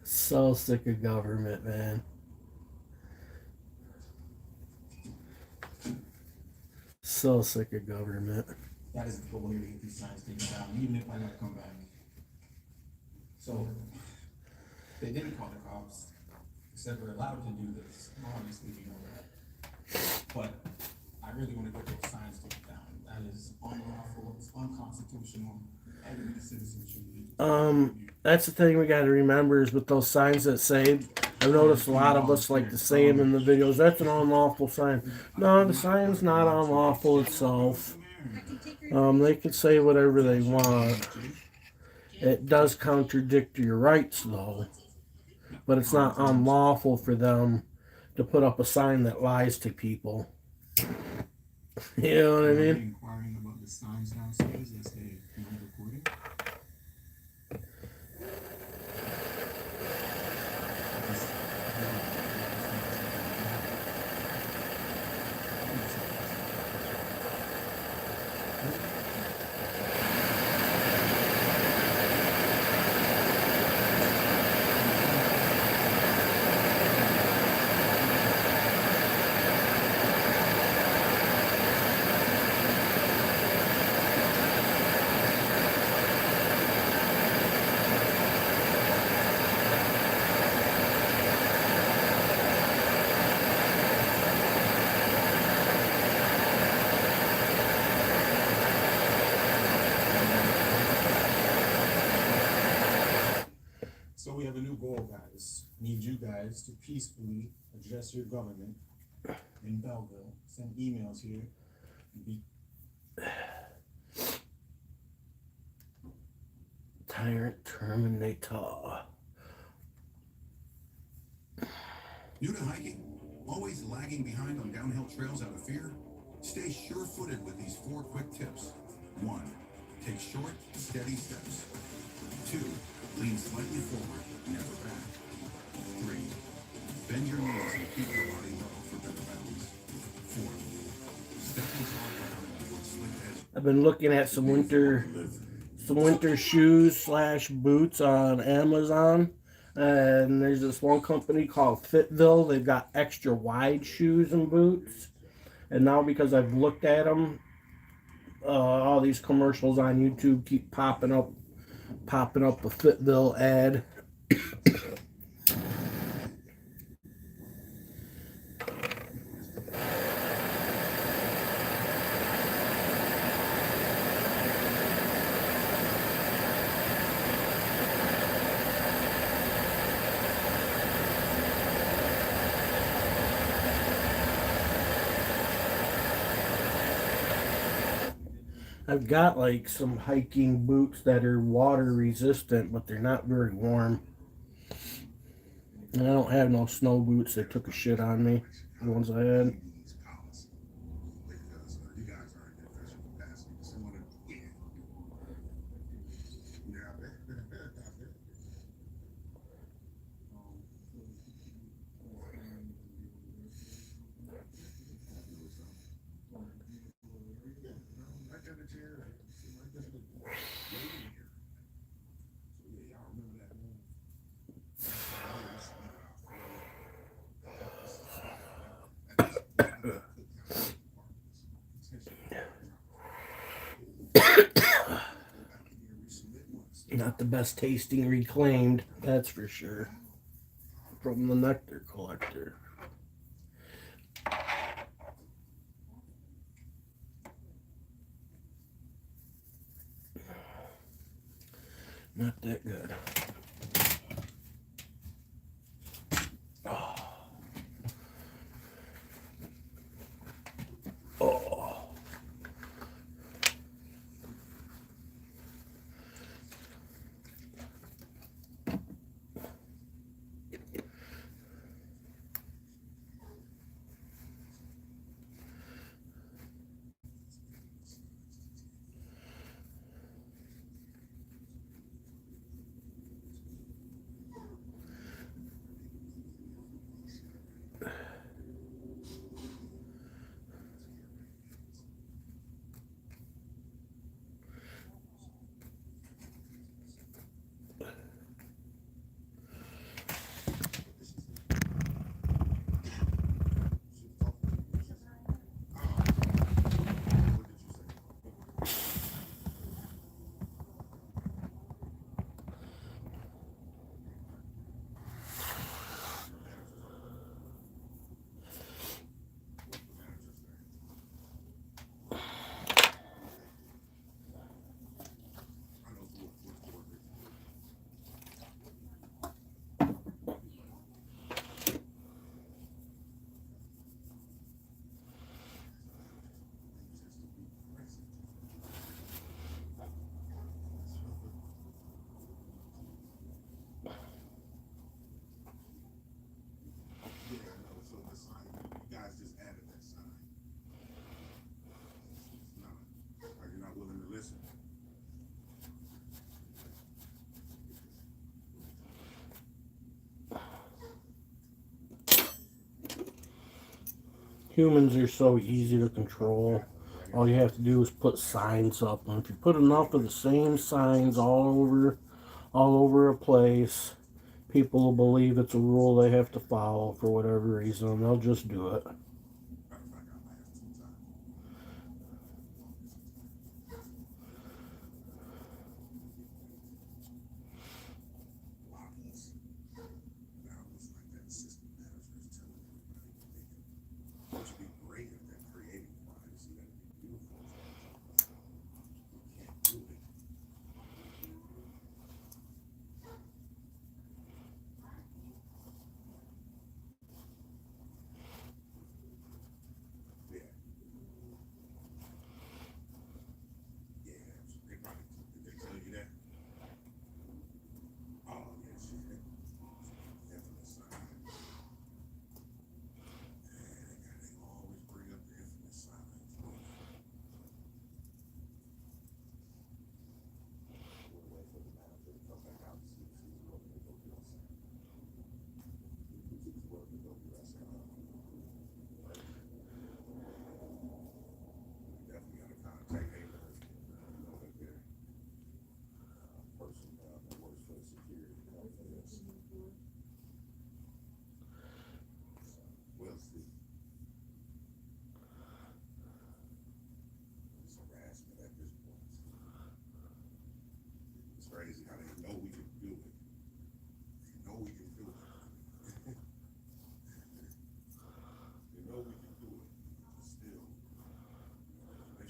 So sick of government, man. So sick of government. That is the goal here, to get these signs taken down, even if I never come back. So, they didn't call the cops. They said we're allowed to do this. Obviously, we know that. But I really want to get those signs taken down. That is unlawful, it's unconstitutional. Every citizen should be. That's the thing we gotta remember is with those signs that say, I've noticed a lot of us like to say them in the videos, that's an unlawful sign. No, the sign's not unlawful itself. They can say whatever they want. It does contradict your rights though. But it's not unlawful for them to put up a sign that lies to people. You know what I mean? Inquiring about the signs downstairs that say no recording. So we have a new goal, guys. Need you guys to peacefully address your government in Belleville. Send emails here. Tyrant Terminator. New to hiking? Always lagging behind on downhill trails out of fear? Stay sure-footed with these 4 quick tips. 1. Take short, steady steps. 2. Lean slightly forward, never back. 3. Bend your knees and keep your body level for better balance. 4. Step on top ground and avoid slick edges. I've been looking at some winter shoes / boots on Amazon, and there's this one company called Fitville. They've got extra wide shoes and boots, and now because I've looked at them, all these commercials on YouTube keep popping up a Fitville ad. I've got like some hiking boots that are water resistant, but they're not very warm. And I don't have no snow boots. They took a shit on me, the ones I had. Not the best tasting Reclaimed, that's for sure. From the Nectar Collector. Not that good. Oh. Oh. Humans are so easy to control. All you have to do is put signs up, and if you put enough of the same signs all over a place, people will believe it's a rule they have to follow for whatever reason, and they'll just do it.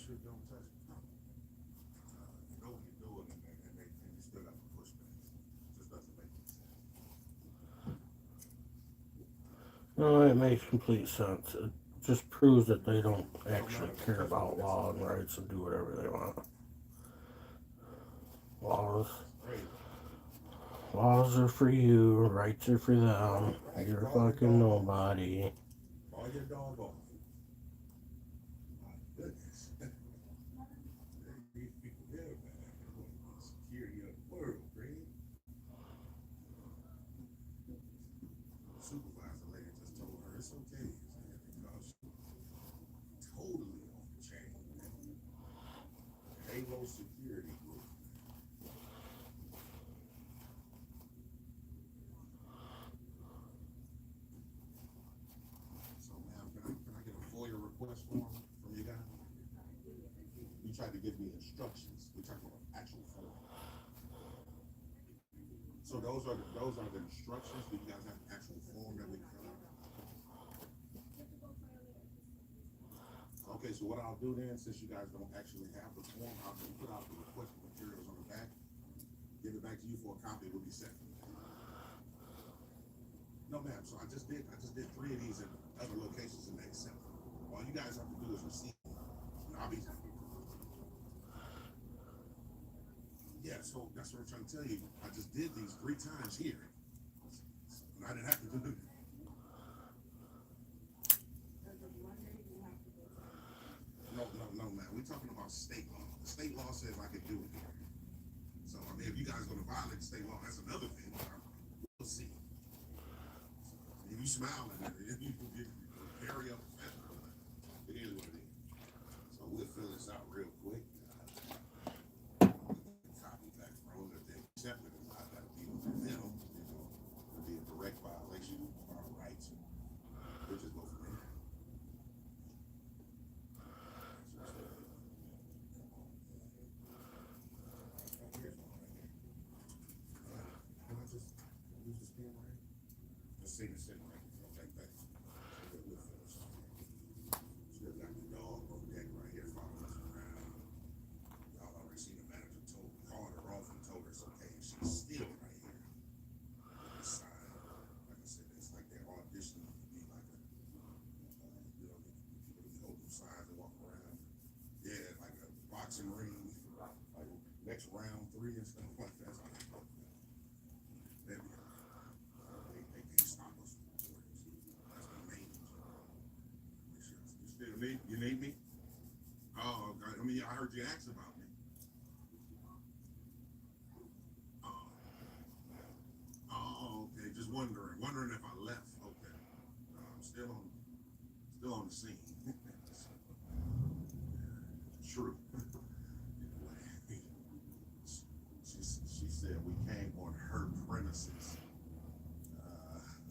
shit don't touch me. You know what you're doing, and you still got to push back. Just doesn't make any sense. No, it makes complete sense. It just proves that they don't actually care about law and rights and do whatever they want. Laws are for you, rights are for them. You're fucking nobody. All your dog off. My goodness. These people there, man. Security of the world, Greg. Supervisor lady just told her it's okay. Because she's totally off the chain. Halo security group. So, ma'am, can I get a FOIA request form from you guys? You tried to give me instructions. We talked about actual form. So those are the instructions. Do you guys have an actual form that we can fill out? Okay, so what I'll do then, since you guys don't actually have the form, I'll just put out the request materials on the back, give it back to you for a copy. It will be sent. No, ma'am. So I just did 3 of these at other locations and they accept them. All you guys have to do is receive them. And I'll be happy. Yeah, so that's what I'm trying to tell you. I just did these 3 times here. And I didn't have to do it. No, man. We're talking about state law. The state law says I can do it here. So, I mean, if you guys are going to violate state law, that's another thing. We'll see. If you smile at it, if you very up professional, it is what it is. So we'll fill this out real quick. Copy back from if they accept it or not. That'll be on them. You know, it'll be a direct violation of our rights. We'll just go from there. Can I just use this pen right here? Just see the sitting right here. Okay, thanks. We'll finish. Still got the dog on deck right here following us around. Y'all already seen the manager called her off and told her it's okay. She's still right here. This sign, like I said, it's like they're auditioning to be like a, you know, people hold them signs and walk around. Yeah, like a boxing ring, like next round 3 and stuff like that. There we go. They can't stop us from doing this. That's the main job. You still need? You need me? Oh, okay. I mean, I heard you ask about me. Oh, okay. Just wondering if I left. Okay. I'm still on the scene. True. She said we came on her premises.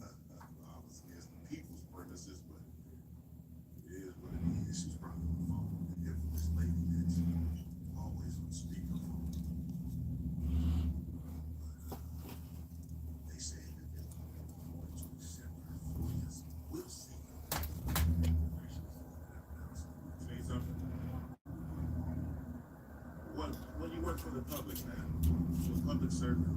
I was against the people's premises, but it is what it is. She's probably on the phone. The infamous lady that's always on speakerphone. They said that they're going to accept her FOIAs. We'll see. Say something? Well, you work for the public now. You're a public servant.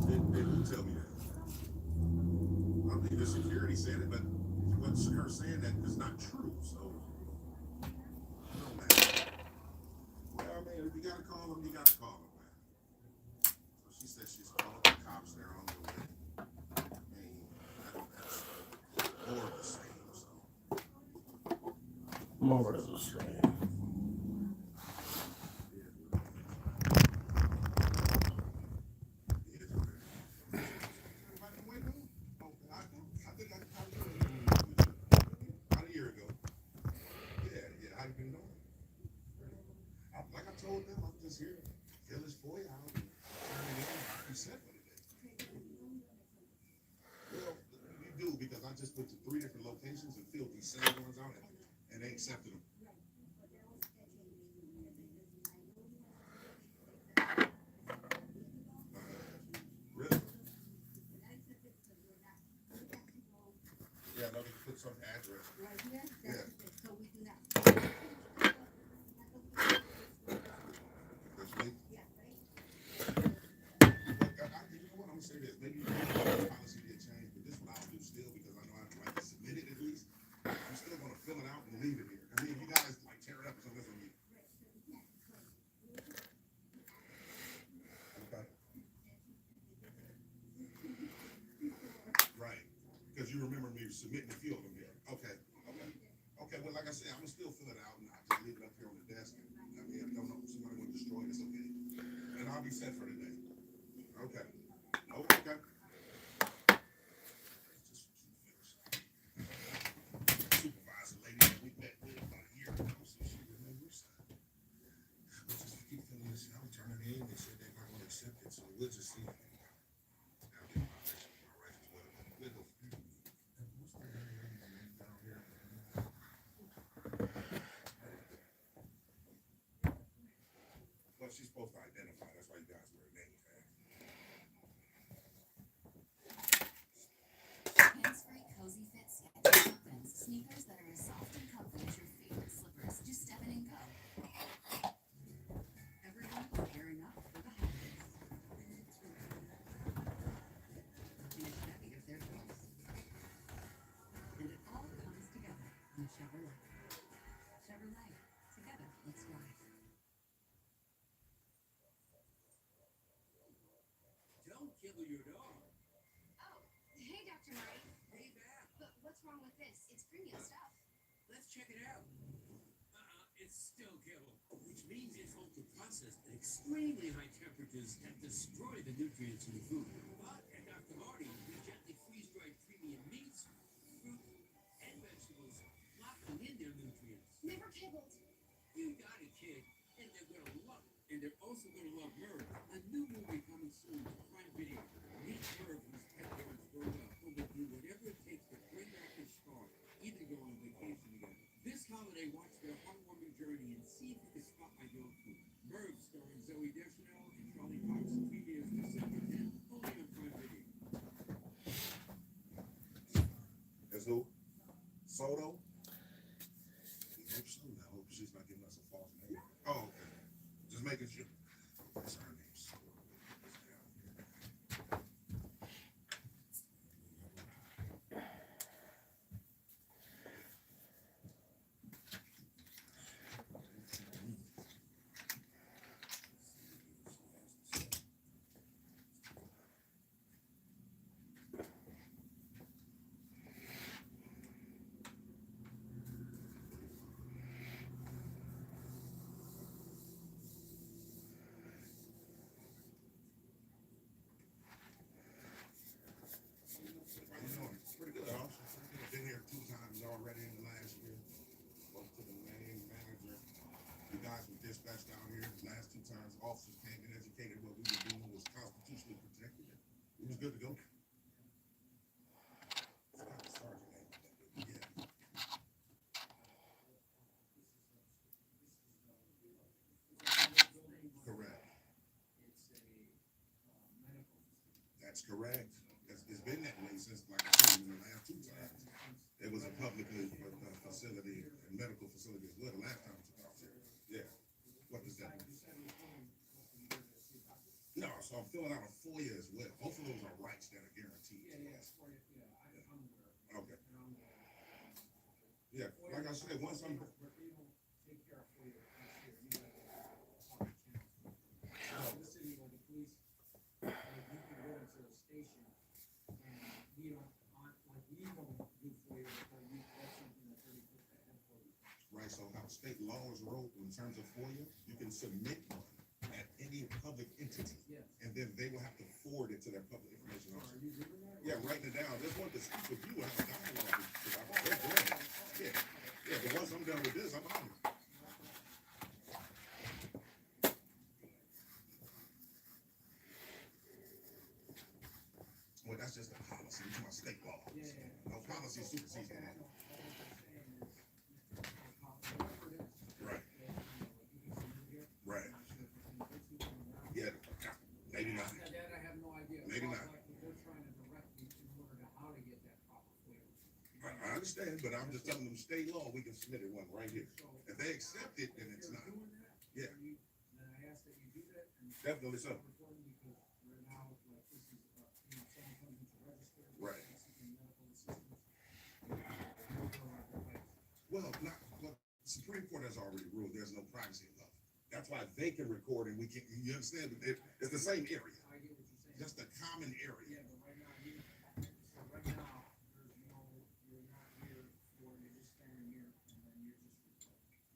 They will tell me that. I mean, the security said it, but what's her saying that is not true. So, no matter. Well, I mean, if you gotta call them, you gotta call them, man. So she said she's called the cops. They're on the way. I mean, that's more of the same. So. More of the same. About a year ago. Yeah, how you been doing? Like I told them, I'm just here to fill this FOIA out and turn it in. You said what it is. Well, you do, because I just went to 3 different locations and filled these same ones out, and they accepted them. Really? Yeah, no, they can put some address. Right here, Yeah. that's it, so we do that. This week? Yeah, right? You know what, I'm gonna say this, maybe the policy did change, but this one I'll do still, because I know I have to like to submit it at least. I'm still gonna fill it out and leave it here. I mean, if you guys like tear it up or something, that's on me. Okay. Right, because you remember me submitting a few of them here. Okay, okay. Okay, well, like I said, I'm gonna still fill it out and I'll just leave it up here on the desk. I mean, I don't know, if somebody want to destroy it, it's okay. And I'll be set for the day. Okay. Oh, okay. Supervisor lady that we met with about a year ago, so she remembers. We'll just keep filling this out, turn it in. They said they might want to accept it, so we'll just see. I'll get my rights as well. We'll go. What's the name down here? Well, she's supposed to identify. That's why you guys wear a name tag. Hands-free, cozy fit sketchy buttons. Sneakers that are as soft and comfy as your favorite slippers. Just step in and go. Everyone is gearing up for the holidays. In a Chevy of their choice. And it all comes together in a Chevrolet. Chevrolet. Together, let's ride. Don't kill your dog. Oh, hey, Dr. Murray. Hey, Beth. But what's wrong with this? It's premium stuff. Let's check it out. It's still kibble, which means it's ultra processed at extremely high temperatures that destroy the nutrients in the food. But at Dr. Marty, we gently freeze-dried premium meats, fruit, and vegetables, locking in their nutrients. Never kibbled. You got it, kid. And they're gonna love it. And they're also gonna love Merv, a new movie coming soon to Prime Video. Meet Merv, whose pet parents grow up, who will do whatever it takes to bring back his star, even go on vacation together. This holiday, watch their heartwarming journey and see if you can spot my dog food. Merv, starring Zoe Deschanel and Charlie Cox, premieres December 10th, only on Prime Video. That's who? Soto? We hope so. I hope she's not giving us a false name. Oh, okay. Just making sure. That's our name. Soto. How you doing? Pretty good, officer. Been here 2 times already in the last year. Spoke to the main manager. You guys were dispatched down here the last 2 times. Officers came and educated what we were doing was constitutionally protected. It was good to go. Forgot the sergeant name. Yeah. Correct. That's correct. It's been that way since, like I said, in the last 2 times. It was a public facility, a medical facility as well, the last time we took off here. Yeah. What does that mean? No, so I'm filling out a FOIA as well. Both of those are rights that are guaranteed. Okay. Yeah, like I said, once I'm. Right, so how state laws wrote in terms of FOIA, you can submit one at any public entity, and then they will have to forward it to their public information officer. Yeah, writing it down. Just want to speak with you and have a dialogue because they're doing it. Yeah, but once I'm done with this, I'm on it. Well, that's just a policy. It's my state law. No policy supersedes the law. Right. Right. Yeah. Maybe not. That I have no idea. Maybe not. They're trying to direct me in order to how to get that proper flavor. I understand. understand, but I'm just telling them state law, we can submit it one right here. If they accept it, then it's not. Yeah. Definitely so. Right. Well, the Supreme Court has already ruled there's no privacy in law. That's why they can record and we can, you understand? It's the same area. Just a common area.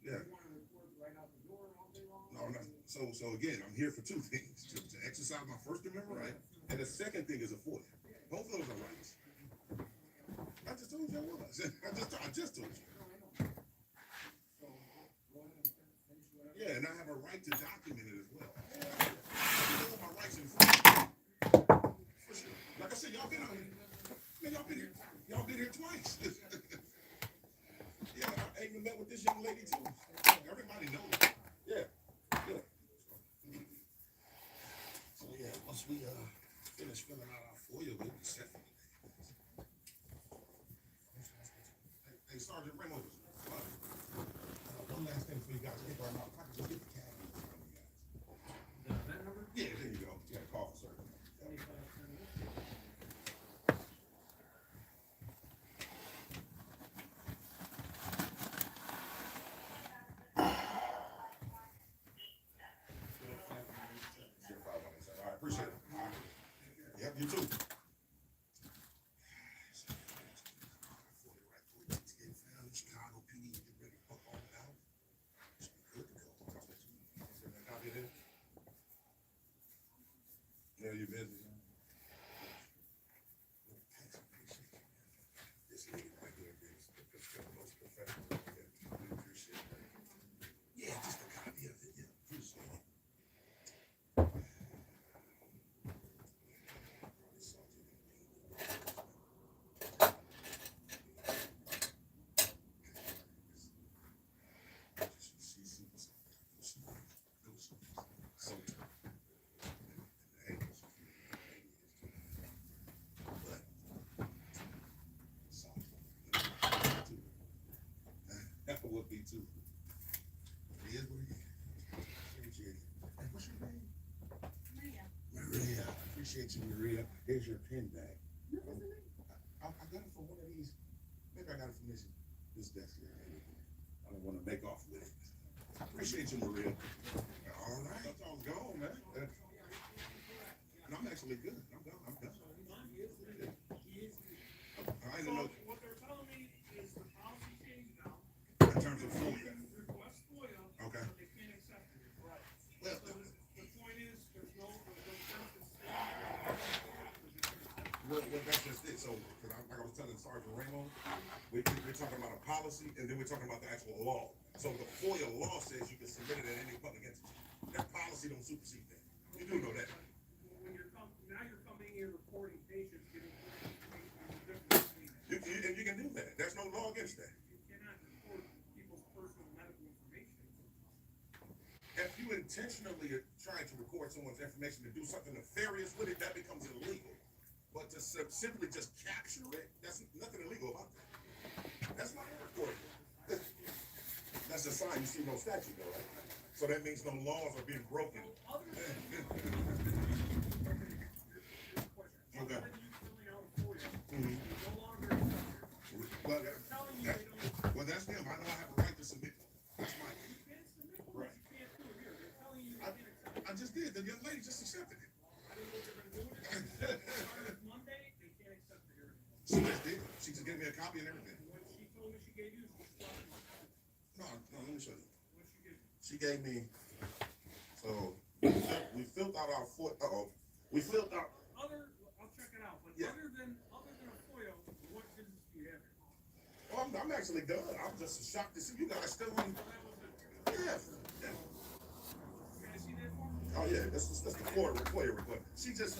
Yeah. No. So again, I'm here for two things: to exercise my First Amendment right, and the second thing is a FOIA. Both of those are rights. I just told you I was. I just told you. Yeah, and I have a right to document it as well. I know my rights in full. For sure. Like I said, y'all been out here. Man, y'all been here. Y'all been here twice. Yeah, I even met with this young lady too. Everybody knows. Yeah. Yeah. So yeah, once we finish filling out our FOIA, we'll be set. Hey, Sergeant Reynolds. One last thing for you guys. Get right now. If I can just get the cab from you guys. That number? Yeah, there you go. Yeah, call for service. All right, appreciate it. Yep, you too. Chicago PD, get ready to put on out. Should be good to go. Copy it in? Yeah, you busy. This lady right here is the most professional. We appreciate it. Yeah, just a copy of it. Yeah, appreciate it. That would be too. It is what it is. Appreciate it. Hey, what's your name? Maria. Maria. I appreciate you, Maria. Here's your pen bag. I got it for one of these. Maybe I got it from this desk here. I don't want to make off with it. Appreciate you, Maria. All right. I thought I was gone, man. And I'm actually good. I'm done. I didn't know. What they're telling me is the policy changed now. In terms of FOIA. Request FOIA. Okay. But they can't accept it. Right. Well, So the point is, there's no sense in well, that's just it. So, because like I was telling Sergeant Raymond, we're talking about a policy, and then we're talking about the actual law. So the FOIA law says you can submit it at any public entity. That policy don't supersede that. You do know that. When now you're coming here reporting patients getting information. And you can do that. There's no law against that. You cannot report people's personal medical information. If you intentionally are trying to record someone's information to do something nefarious with it, that becomes illegal. But to simply just capture it, that's nothing illegal about that. That's not recording. That's a sign you see no statute, though, right? So that means no laws are being broken. Okay. Well, that's them. I know I have a right to submit. That's my right. I just did. The young lady just accepted it. She just did. She just gave me a copy and everything. She told me she gave you. No, let me show you. She gave me. So we filled out our foot. We filled out. I'll check it out. But Yeah. other than a FOIA, what business do you have? Oh, I'm actually done. I'm just shocked to see you guys still in. Yeah. Oh yeah, that's the FOIA request. She just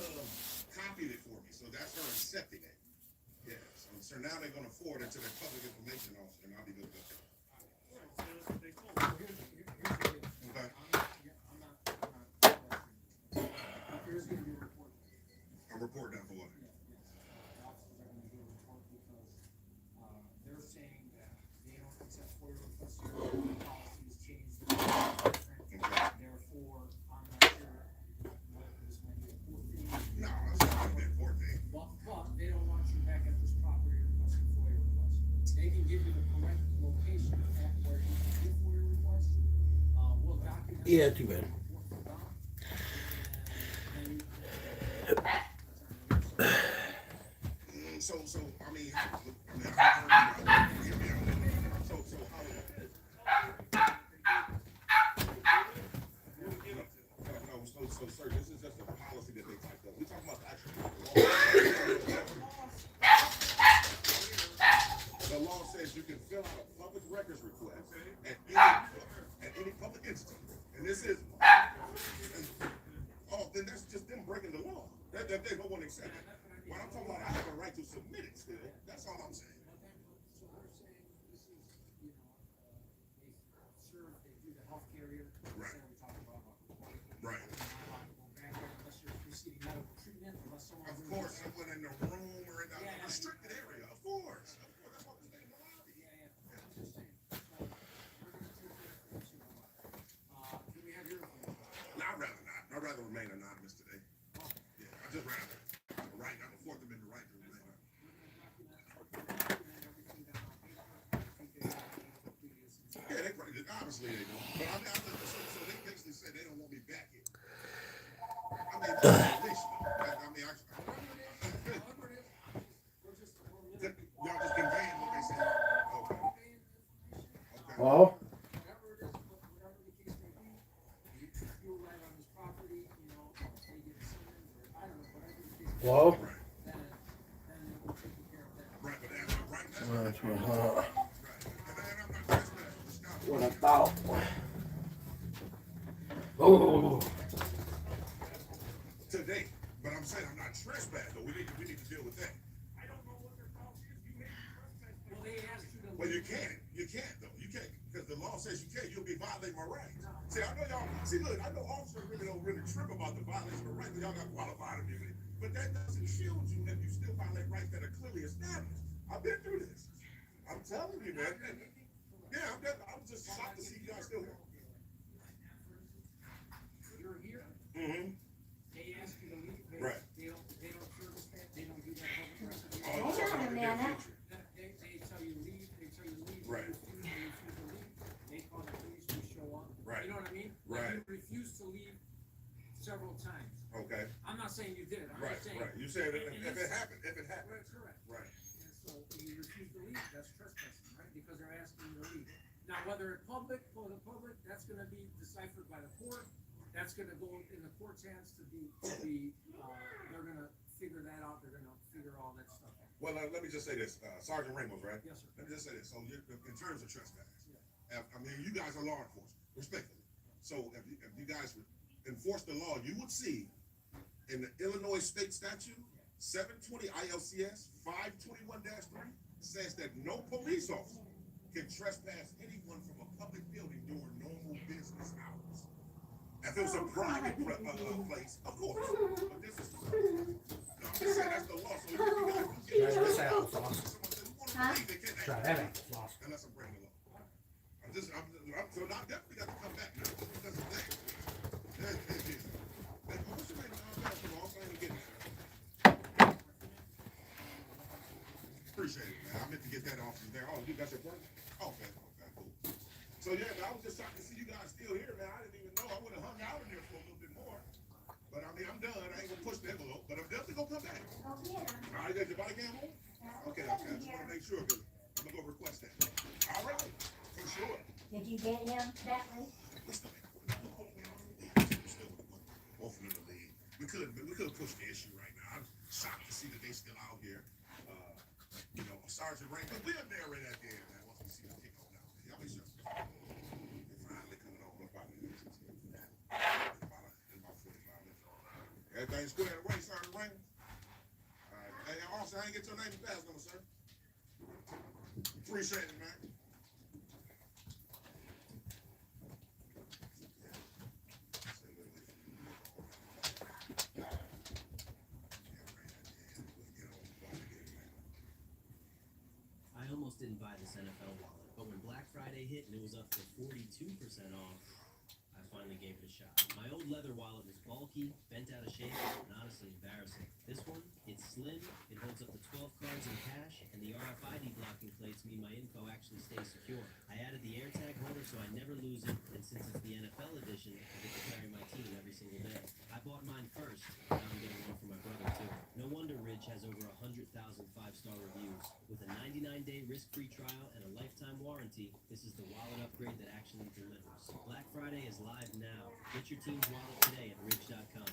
copied it for me, so that's her accepting it. Yeah. So now they're gonna forward it to their public information officer, and I'll be good with that. I'm reporting that for what? FOIA requests here, policies changed. Therefore, I'm not sure what this might be a court date. No, it's not a court date. But they don't want you back at this property requesting FOIA requests. They can give you the correct location at where you can give FOIA requests. We'll document. Yeah, too bad. So, I mean, so, sir, this is just a policy that they typed up. We're talking about the actual law. The law says you can fill out a public records request at any public entity, and this is, then that's just them breaking the law. That they don't want to accept it. What I'm talking about, I have a right to submit it still. That's all I'm saying. So they're saying this is, they serve, they do the health carrier. Right. We talk about. Right. Unless you're receiving medical treatment, unless someone. Of course, someone in the room or in a restricted area. Of course. That's what we're saying in the lobby. Yeah. I'm just saying. So, we're gonna take that into, do we have your? No, I'd rather not. I'd rather remain anonymous today. Yeah, I'd just rather. Right now, the Fourth Amendment right to remain anonymous. Yeah, they probably, obviously they don't. But I mean, so they basically said they don't want me back here. I mean, at least, y'all just conveying what they said. Okay. Well, well. What I thought. Oh. Today, but I'm saying I'm not trespassed though. We need to deal with that. I don't know what their policy is. You may be trespassing. Well, they asked you to. Well, you can't though. You can't because the law says you can't. You'll be violating my rights. See, I know y'all. See, look, I know officers really don't trip about the violation of rights. Y'all got qualified immunity, but that doesn't shield you if you still violate rights that are clearly established. I've been through this. I'm telling you, man. Yeah, I'm just shocked to see you guys still here. You're here. Mm-hmm. They ask you to leave. Right. They don't service that. They don't do that public record. Oh, They on a minute. tell you to leave. They tell you to leave. Right. You refuse to leave. They call the police. We show up. Right. You know what I mean? Right. You refuse to leave several times. Okay. I'm not saying you did. I'm just saying. Right. You said if it happened. Right, correct. Right. And so you refuse to leave. That's trespassing, right? Because they're asking you to leave. Now, whether it's public or the public, that's going to be deciphered by the court. That's going to go in the court's hands to be. They're going to figure that out. They're going to figure all that stuff out. Well, let me just say this, Sergeant Ramos, right? Yes, sir. Let me just say this. So, in terms of trespass, I mean, you guys are law enforcement, respectfully. So, if you guys would enforce the law, you would see in the Illinois State Statute 720 ILCS 521-3 says that no police officer can trespass anyone from a public building during normal business hours. If it was a private place, of course. But this is no, I'm just saying that's the law. So if you guys Try that out. unless I'm breaking the law. So I definitely got to come back now. That's the thing. Appreciate it, man. I meant to get that off from there. Oh, you got your permit? Okay, cool. So yeah, man, I was just shocked to see you guys still here, man. I didn't even know. I would have hung out in there for a little bit more. But I mean, I'm done. I ain't gonna push the envelope, but I'm definitely gonna come back. All right, you got your body cam on? Okay. I just want to make sure because I'm gonna go request that. All right, for sure. Did you get him, Bentley? Both in the league. We could have pushed the issue right now. I'm shocked to see that they still out here. Sergeant Raymond, we'll narrate at the end, man. Once we see the kick on out. Y'all be sure. They're finally coming on about about 45 minutes. Everything's squared away, Sergeant Raymond. All right. Hey, officer, I ain't get your name and pass number, sir. Appreciate it, man. I almost didn't buy this NFL wallet, but when Black Friday Friday hit and it was up to 42% off, I finally gave it a shot. My old leather wallet was bulky, bent out of shape, and honestly embarrassing. This one, it's slim, it holds up to 12 cards in cash, and the RFID blocking plates mean my info actually stays secure. I added the AirTag holder so I never lose it, and since it's the NFL edition, I get to carry my team every single day. I bought mine first, and now I'm getting one for my brother too. No wonder Ridge has over 100,000 5-star reviews. With a 99-day risk-free trial and a lifetime warranty, this is the wallet upgrade that actually delivers. Black Friday is live now. Get your team's wallet today at Ridge.com.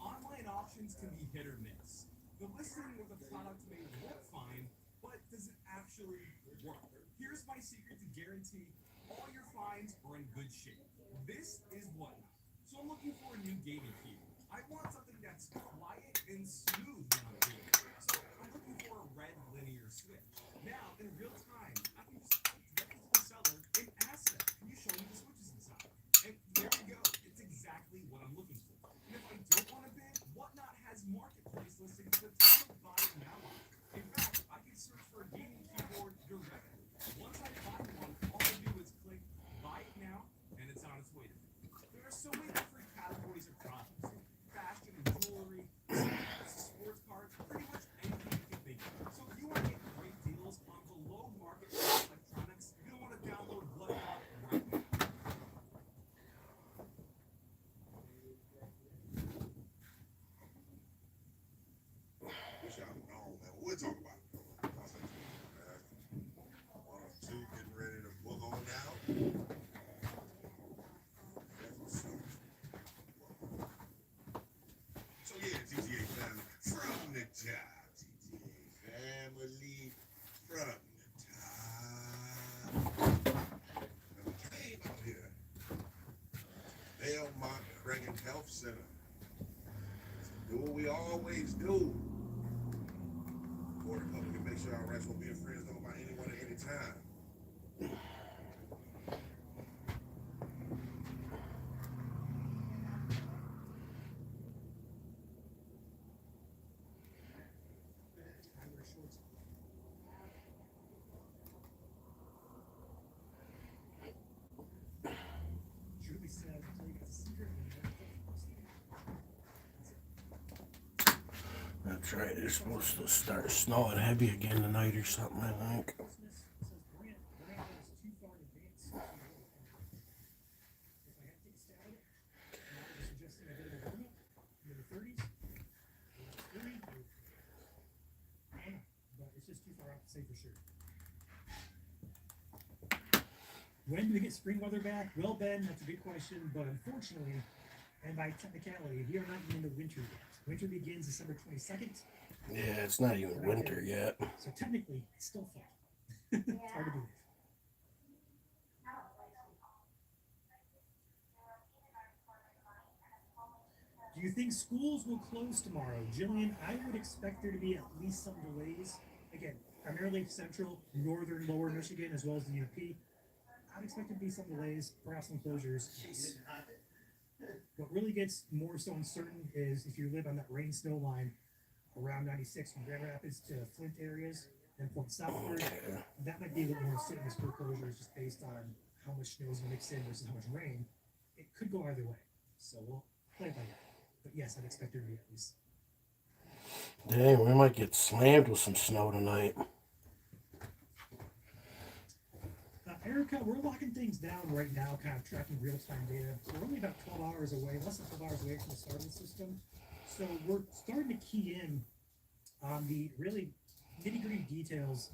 Online options can be hit or miss. The listing with a product may look fine, but does it actually work? Here's my secret to guarantee all your finds are in good shape. This is Whatnot. So I'm looking for a new gaming keyboard. I want something that's quiet and smooth when I'm doing it. So I'm looking for a red linear switch. Now, in real time, I can just go directly to the seller and ask them, can you show me the switches inside? And there we go. It's exactly what I'm looking for. And if I don't want to bid, Whatnot has marketplace listings with a ton of buy it now options. In fact, I can search for a gaming keyboard directly. Once I find one, all I do is click buy it now, and it's on its way to me. There are so many different categories of products: fashion and jewelry, sports cars, pretty much anything you can think of. So if you want to get great deals on below market electronics, you're gonna want to download Whatnot right now. Wish I'd have known, man. We'll talk about it. One or two getting ready to book on out. So yeah, GTA family, from the top. GTA family, from the top. And we came out here. Belmont Reagan Health Center. Do what we always do. For the public and make sure our rights will be infringed on by anyone at any time. Julie said, "I'll tell you guys a secret." That's right. It's supposed to start snowing heavy again tonight or something, I think. When do we get spring weather back? Well, Ben, that's a good question, but unfortunately, and by technicality, we are not even into winter yet. Winter begins December 22nd. Yeah, it's not even winter yet. So technically, it's still fall. It's hard to believe. Do you think schools will close tomorrow? Jillian, I would expect there to be at least some delays. Again, primarily central, northern, lower Michigan, as well as the UP. I'd expect there to be some delays, perhaps some closures. What really gets more so uncertain is if you live on that rain snow line around 96 from Grand Rapids to Flint areas and point southward, that might be a little more sickness for closures just based on how much snow is mixed in versus how much rain. It could go either way. So we'll play by that. But yes, I'd expect there to be at least. Dang, we might get slammed with some snow tonight. Erica, we're locking things down right now, kind of tracking real-time data. We're only about 12 hours away, less than 12 hours away from the start of the system. So we're starting to key in on the really nitty-gritty details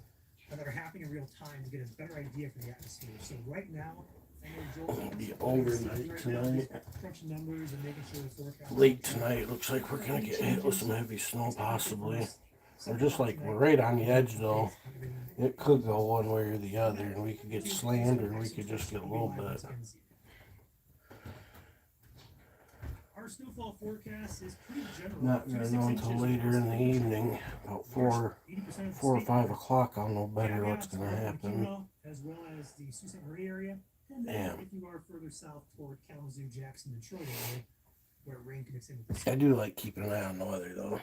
that are happening in real time to get a better idea for the atmosphere. So right now, I know Joel's It'll be overnight tonight. crunching numbers and making sure the forecast. Late tonight, looks like we're gonna get hit with some heavy snow possibly. We're just like, we're right on the edge though. It could go one way or the other, and we could get slammed or we could just get a little bit. Our snowfall forecast is pretty general. Not gonna know until later in the evening, about 4 or 5 o'clock. I'll know better what's gonna happen. As well as the Sault Ste. Marie area. And then Damn. if you are further south toward Kalamazoo, Jackson, Detroit area, where rain can mix in with the I do like keeping an eye on the weather though.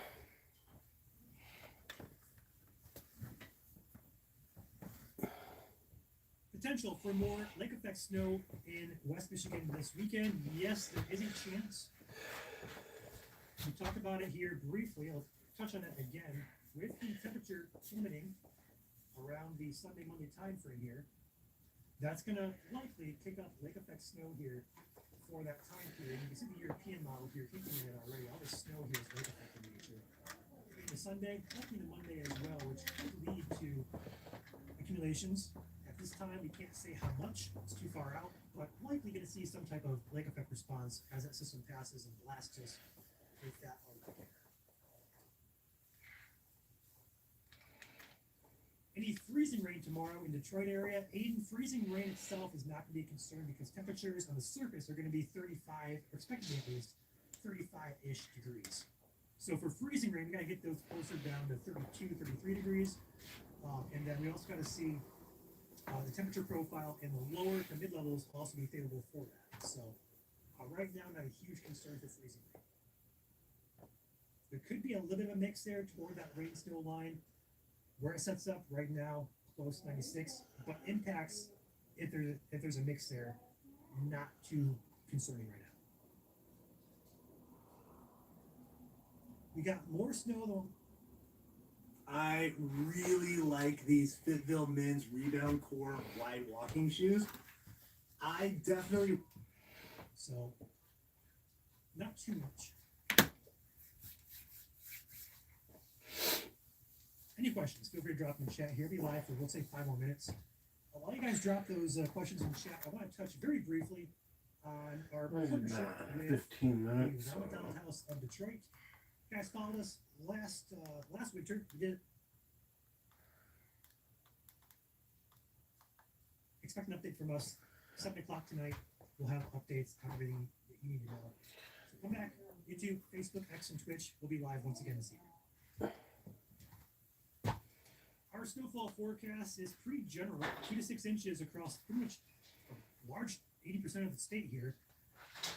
Potential for more lake effect snow in West Michigan this weekend. Yes, there is a chance. We talked about it here briefly. I'll touch on it again. With the temperature plummeting around the Sunday, Monday time frame here, that's going to likely kick up lake effect snow here for that time period. You can see the European model here hinting at it already. All the snow here is lake effect in nature. The Sunday, likely the Monday as well, which could lead to accumulations. At this time, we can't say how much, it's too far out, but likely going to see some type of lake effect response as that system passes and blasts us with that Arctic air. Any freezing rain tomorrow in Detroit area? Aiden, freezing rain itself is not going to be a concern because temperatures on the surface are going to be 35, or expected to be at least 35-ish degrees. So for freezing rain, we got to get those closer down to 32, 33 degrees. And then we also got to see the temperature profile in the lower to mid levels also be favorable for that. So right now, not a huge concern for freezing rain. There could be a little bit of a mix there toward that rain snow line. Where it sets up right now, close to 96, but impacts, if there's a mix there, not too concerning right now. We got more snow though. I really like these Fitville Men's Rebound Core wide walking shoes. I definitely. So, not too much. Any questions? Feel free to drop them in chat here. Be live for, we'll say, 5 more minutes. While you guys drop those questions in chat, I want to touch very briefly on our partnership with 15 minutes. the Ramadan House of Detroit. You guys followed us last winter. We did. Expect an update from us 7 o'clock tonight. We'll have updates on everything that you need to know. So come back, YouTube, Facebook, X, and Twitch. We'll be live once again this evening. Our snowfall forecast is pretty general, 2 to 6 inches across pretty much a large 80% of the state here.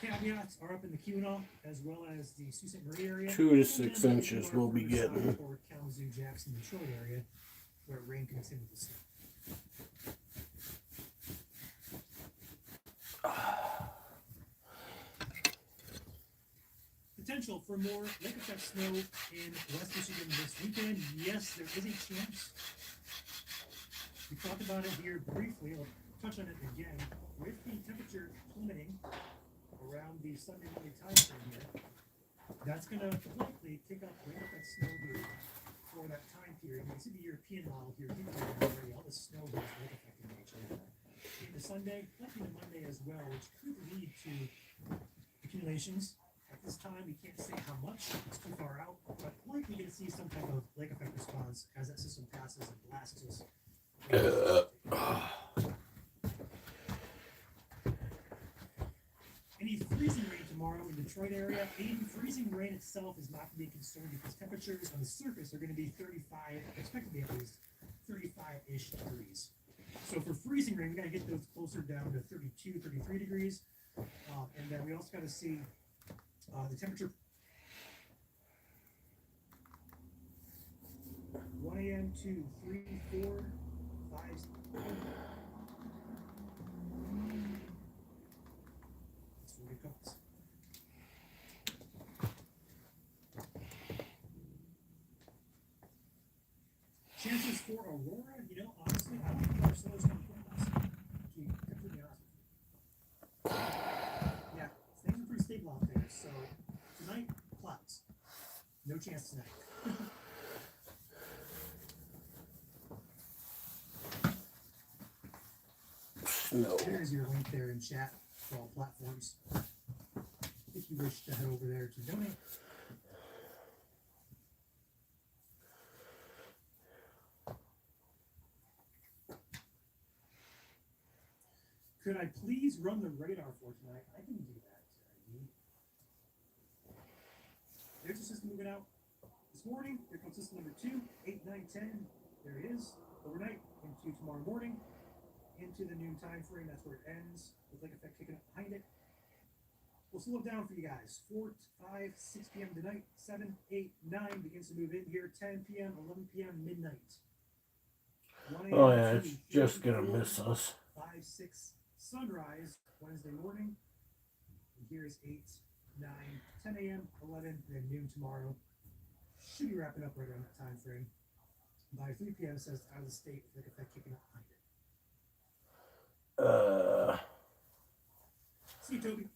Caveats are up in the Keweenaw as well as the Sault Ste. Marie area. 2 to 6 inches we'll be getting. Or Kalamazoo, Jackson, Detroit area where rain can mix in with the snow. Potential for more lake effect snow in West Michigan this weekend. Yes, there is a chance. We talked about it here briefly. I'll touch on it again. With the temperature plummeting around the Sunday, Monday time frame here, that's going to likely kick up lake effect snow here for that time period. You can see the European model here. Already, all the snow here is lake effect in nature. Into Sunday, likely to Monday as well, which could lead to accumulations. At this time, we can't say how much, it's too far out, but likely going to see some type of lake effect response as that system passes and blasts us. Any freezing rain tomorrow in Detroit area? Aiden, freezing rain itself is not going to be a concern because temperatures on the surface are going to be 35, expected to be at least 35-ish degrees. So for freezing rain, we got to get those closer down to 32, 33 degrees. And then we also got to see the temperature 1 a.m. to 3, 4, 5. That's what it comes. Chances for aurora, honestly, I don't think our snow is going to be us. To be completely honest. Yeah, things are pretty stable out there. So tonight, clouds. No chance tonight. No. There's your link there in chat for all platforms. If you wish to head over there to donate. Could I please run the radar for tonight? I can do that. There's the system moving out this morning. Here comes system number 2, 8, 9, 10. There it is. Overnight into tomorrow morning. Into the noon time frame. That's where it ends. With lake effect kicking up behind it. We'll slow it down for you guys. 4, 5, 6 p.m. tonight. 7, 8, 9 begins to move in here. 10 p.m., 11 p.m., midnight. Oh yeah, it's just gonna miss us. 5, 6 sunrise Wednesday morning. And here is 8, 9, 10 a.m., 11, and then noon tomorrow. Should be wrapping up right around that time frame. By 3 p.m. it says out of the state with the effect kicking up behind it. See you, Toby.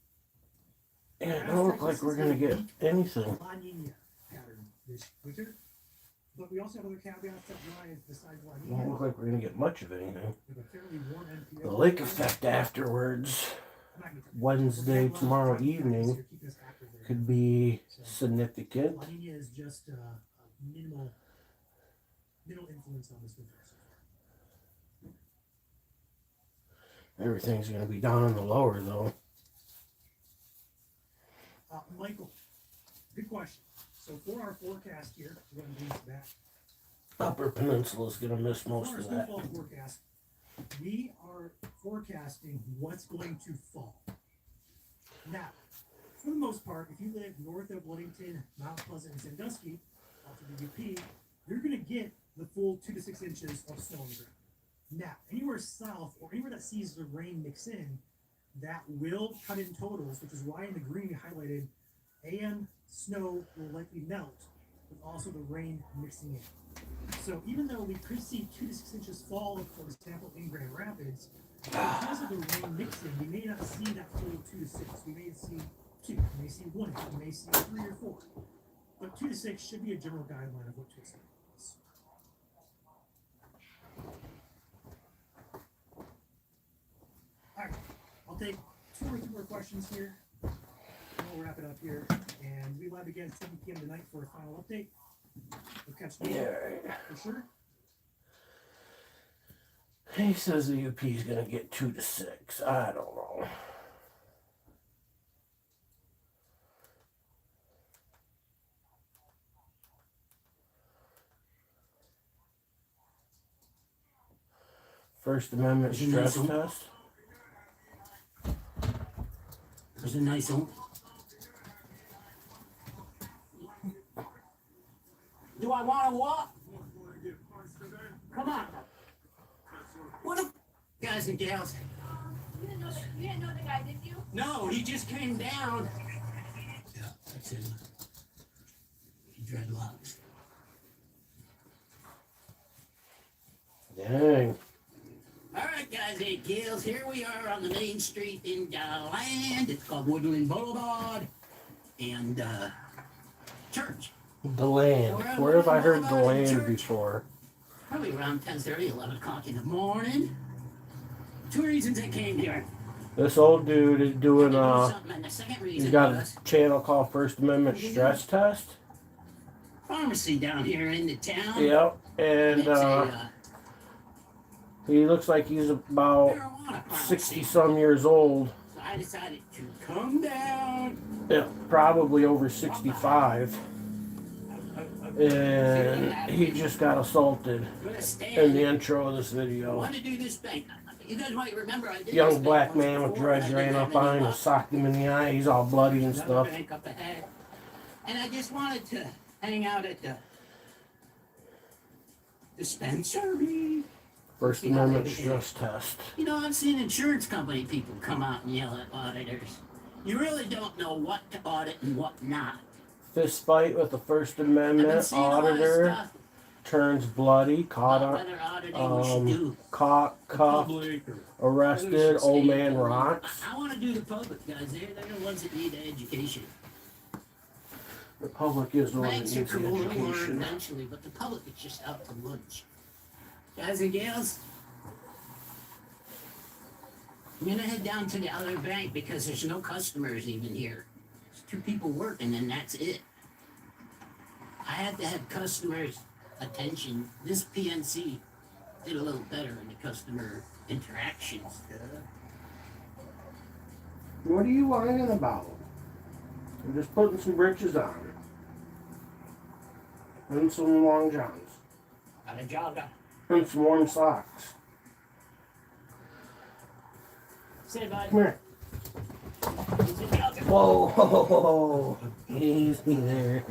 Yeah, it don't look like we're gonna get anything. La Nina pattern this winter. But we also have other caveats that July is besides La It Nina. don't look like we're gonna get much of anything. With a fairly warm NPO. The lake effect afterwards, Wednesday, tomorrow evening, could be significant. La Nina is just a minimal influence on this winter so far. Everything's gonna be down in the lower though. Michael, good question. So for our forecast here, we're going to do that. Upper Peninsula's gonna miss most For our of that. snowfall forecast, we are forecasting what's going to fall. Now, for the most part, if you live north of Ludington, Mount Pleasant, and Sandusky, out to the UP, you're going to get the full 2 to 6 inches of snow on the ground. Now, anywhere south or anywhere that sees the rain mix in, that will cut in totals, which is why in the green we highlighted AM snow will likely melt, with also the rain mixing in. So even though we could see 2 to 6 inches fall, for example, in Grand Rapids, because of the rain mixing, we may not see that full 2 to 6. We may see 2, we may see 1 inch, we may see 3 or 4. But 2 to 6 should be a general guideline of what to expect. Alright, I'll take 2 or 3 more questions here, and we'll wrap it up here. And we live again at 7 p.m. tonight for a final update. We'll catch you for sure. He says the UP is gonna get 2 to 6. I don't know. First Amendment stress test. There's a nice one. Do I want to walk? Come on. What up, guys and gals? You didn't know the guy, did you? No, he just came down. Yeah, that's him. Dreadlocks. Dang. All right, guys and gals, here we are on the main street in DeLand. It's called Woodland Boulevard. And, church. DeLand. Where have I heard DeLand before? Probably around 10:30, 11 o'clock in the morning. 2 reasons I came here. This old dude is doing And the second he's reason got was a channel called First Amendment stress test. pharmacy down here in the town. Yep, and he looks like he's about 60 some years old. So I decided to come down. Yeah, probably over 65. And he just got assaulted in the intro of this I video. want to do this thing. You guys might remember I did this Young thing black once man with before. dreads I didn't ran have up on any him and luck. socked him in the eye. He's all bloody and Another stuff. bank up ahead. And I just wanted to hang out at the dispensary. First See how they Amendment behave. stress test. You know, I've seen insurance company people come out and yell at auditors. You really don't know what to audit and what not. Fist fight with the First I've been Amendment seeing a lot of auditor. stuff. Turns bloody, caught About whether auditing we should do. caught, cuffed, arrested, old man rocks. I want to do the public, guys. They're the ones that need the education. The public is the one that Banks are needs the cool, they'll learn education. eventually, but the public is just out to lunch. Guys and gals, I'm gonna head down to the other bank because there's no customers even here. There's 2 people working and that's it. I had to have customers' attention. This PNC did a little better in the customer interaction stuff. What are you whining about? I'm just putting some britches on. And some long johns. Got a jogger. And some warm socks. Say bud. Come here. Whoa, whoa, whoa, whoa. Easy there.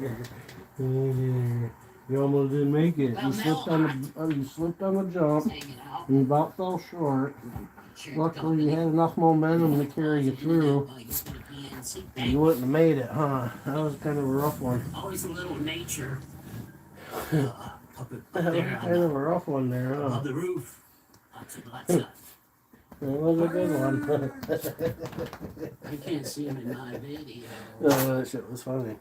You almost didn't make it. Well, You slipped on the jump. Hanging out. And you about fell short. Luckily, you had enough momentum to carry you through. You wouldn't have made it, huh? That was kind of a rough one. Always a little nature. Up That was there kind of a rough one there, huh? on the roof. Lots of. It was a good one. I can't see him in my video. Oh, that shit was funny. There's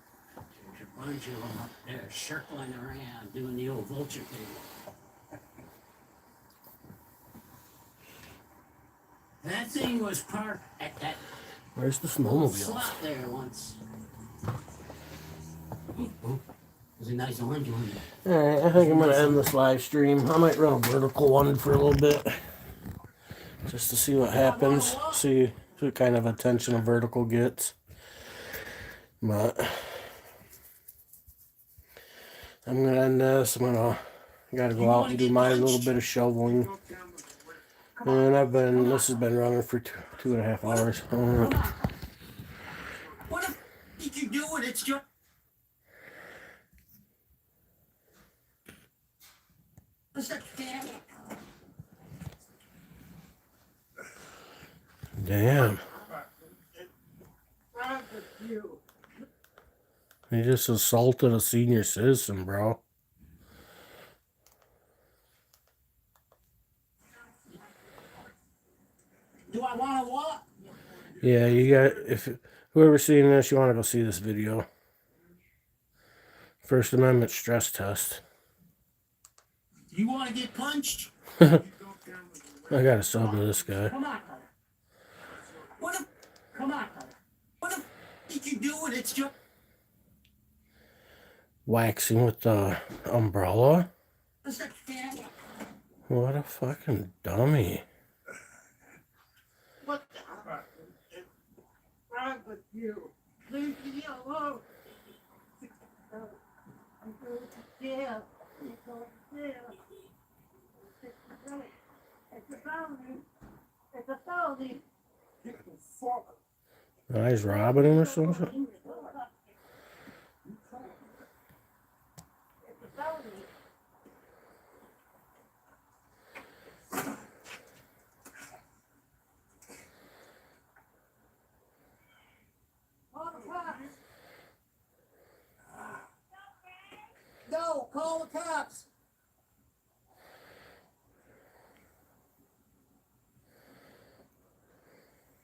a bunch of them up there circling around doing the old vulture thing. That thing was parked at that Where's the little snowmobile? slot there once. There's a nice orange one. Alright, I think I'm gonna end this live stream. I might run a vertical one for a little bit. Just to see what happens. See what kind of attention a vertical gets. But I'm gonna end this. I gotta go out and do my little bit of shoveling. And this has been running for two and a half hours. What did you do it? It's just. Damn. He just assaulted a senior citizen, bro. Do I want to walk? Yeah, you got, if whoever's seeing this, you want to go see this video. First Amendment stress test. Do you want to get punched? I got a sub to this guy. Come on, Carter. Come on, Carter. What the did you do it? It's just. Waxing with the umbrella? What a fucking dummy. What the is wrong with you? Leave me alone. I'm going to jail. I'm going to jail. It's a felony. It's a felony. He's robbing him or something? It's a felony. Call the cops. No, call the cops.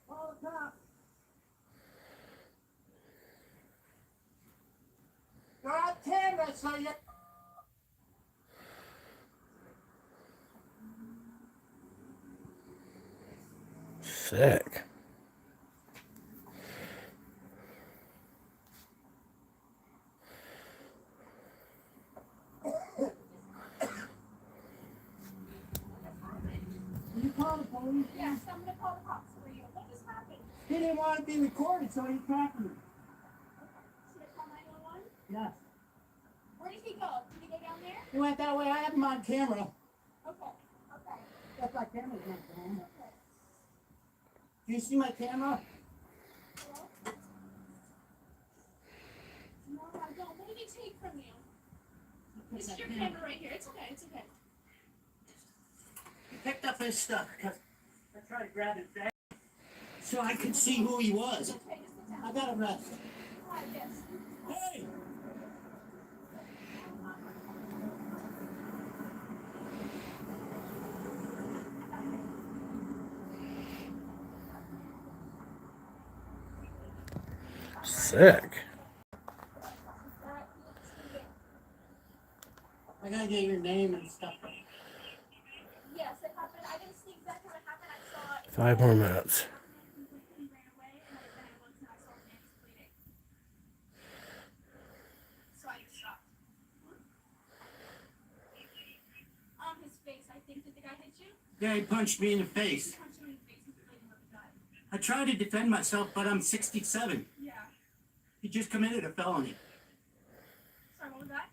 Call the cops. You're on camera, so you. Sick. You call the police? Yes, I'm gonna call the cops for you. What just happened? He didn't want to be recorded, so he trapped me. Should I call 911? Yes. Where did he go? Did he go down there? He went that way. I have him on camera. Okay. Okay. That's my camera's not on. Do you see my camera? No, I don't. What did he take from you? This is your camera right here. It's okay. It's okay. He picked up his stuff because I tried to grab his bag so I could see who he was. I got arrested. Hey! Sick. I gotta get your name and stuff. Yes, it happened. I didn't see exactly what happened. I saw it. 5 more minutes. He ran away, and then I looked and I saw his hands bleeding. So I just stopped. On his face, I think. Did the guy hit you? Yeah, he punched me in the face. He punched you in the face. He's bleeding with the gun. I tried to defend myself, but I'm 67. Yeah. He just committed a felony. Sorry, what was that?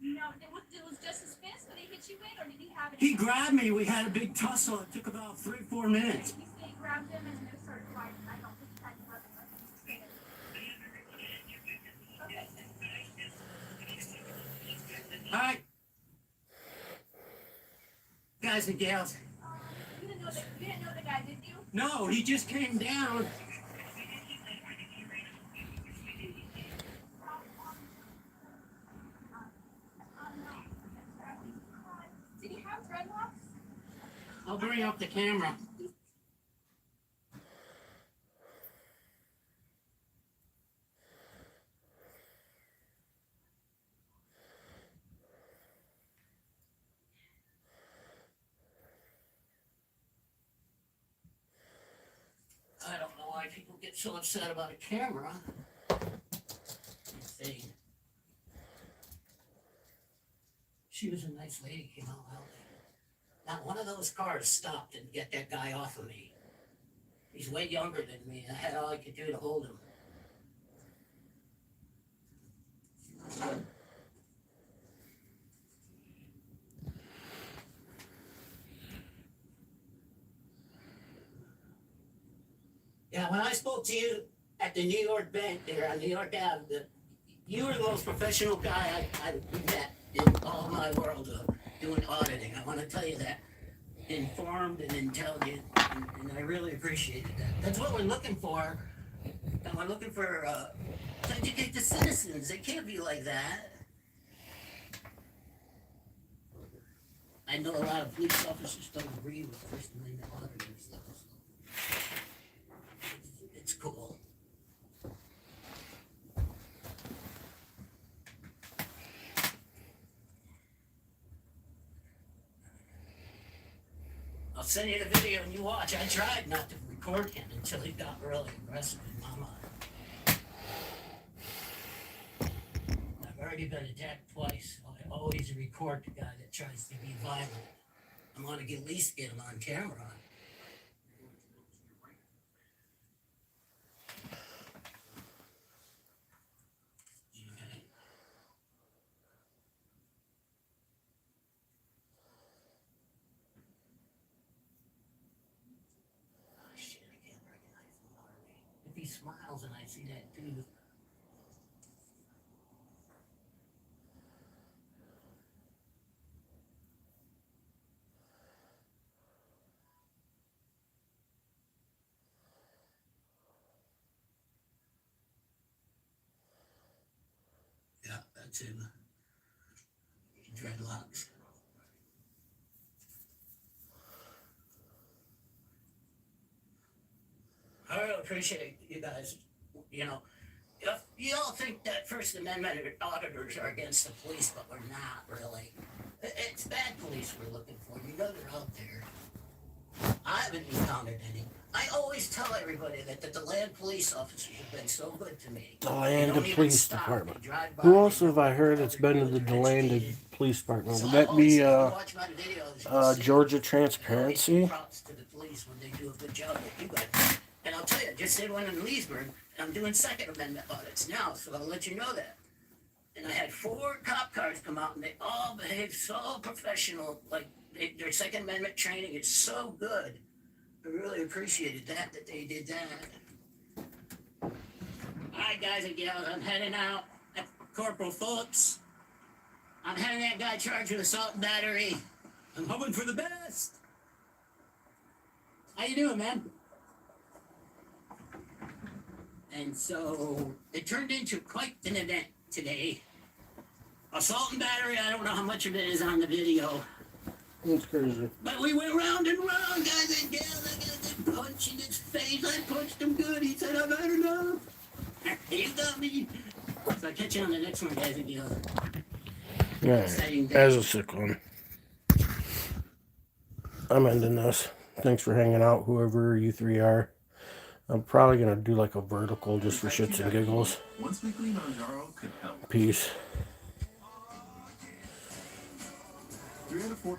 No, it was just his fist that he hit you with, or did he have it? He grabbed me. We had a big tussle. It took about 3-4 minutes. He said he grabbed him and they started fighting. I don't think he had a weapon. I think he just did it. Okay. All right. guys and gals. You didn't know the guy, did you? No, he just came down. Did he have dreadlocks? I'll bring up the camera. I don't know why people get so upset about a camera. Let's see. She was a nice lady, came out healthy. Not one of those cars stopped and get that guy off of me. He's way younger than me. I had all I could do to hold him. Yeah, when I spoke to you at the New York bank there on New York Ave, you were the most professional guy I've met in all my world of doing auditing. I want to tell you that. Informed and intelligent, and I really appreciated that. That's what we're looking for. And we're looking for to educate the citizens. They can't be like that. I know a lot of police officers don't agree with First Amendment auditors, though. So it's cool. I'll send you the video and you watch. I tried not to record him until he got really aggressive in my mind. I've already been attacked twice. So I always record the guy that tries to be violent. I want to at least get him on camera. If he smiles and I see that too. Yeah, that's him. Dreadlocks. I really appreciate you guys, you know, if you all think that First Amendment auditors are against the police, but we're not really. It's bad police we're looking for. You know they're out there. I haven't encountered any. I always tell everybody that the DeLand police officers have been so good to me. DeLand They don't even Police stop. Department. They drive by, Who they else do have I heard that's been to the DeLand Police Department? So Would I that always be say, watch my videos, you'll see Georgia I always Transparency? give props to the police when they do a good job with you guys. And I'll tell you, just did one in Leesburg, and I'm doing Second Amendment audits now, so I'll let you know that. And I had 4 cop cars come out, and they all behaved so professional. Like, their Second Amendment training is so good. I really appreciated that they did that. All right, guys and gals, I'm heading out. Corporal Phillips. I'm having that guy charged with assault and battery. I'm hoping for the best. How you doing, man? And so it turned into quite an event today. Assault and battery, I don't know how much of it is on the video. That's crazy. But we went round and round, guys and gals. I got a good punch in his face. I punched him good. He said, I've had enough. You got me. So I'll catch you on the next one, guys and gals. Alright, as a sick one. I'm ending this. Thanks for hanging out, whoever you three are. I'm probably going to do like a vertical just for shits and giggles. Once weekly Manjaro could help. Peace. 3 out of 4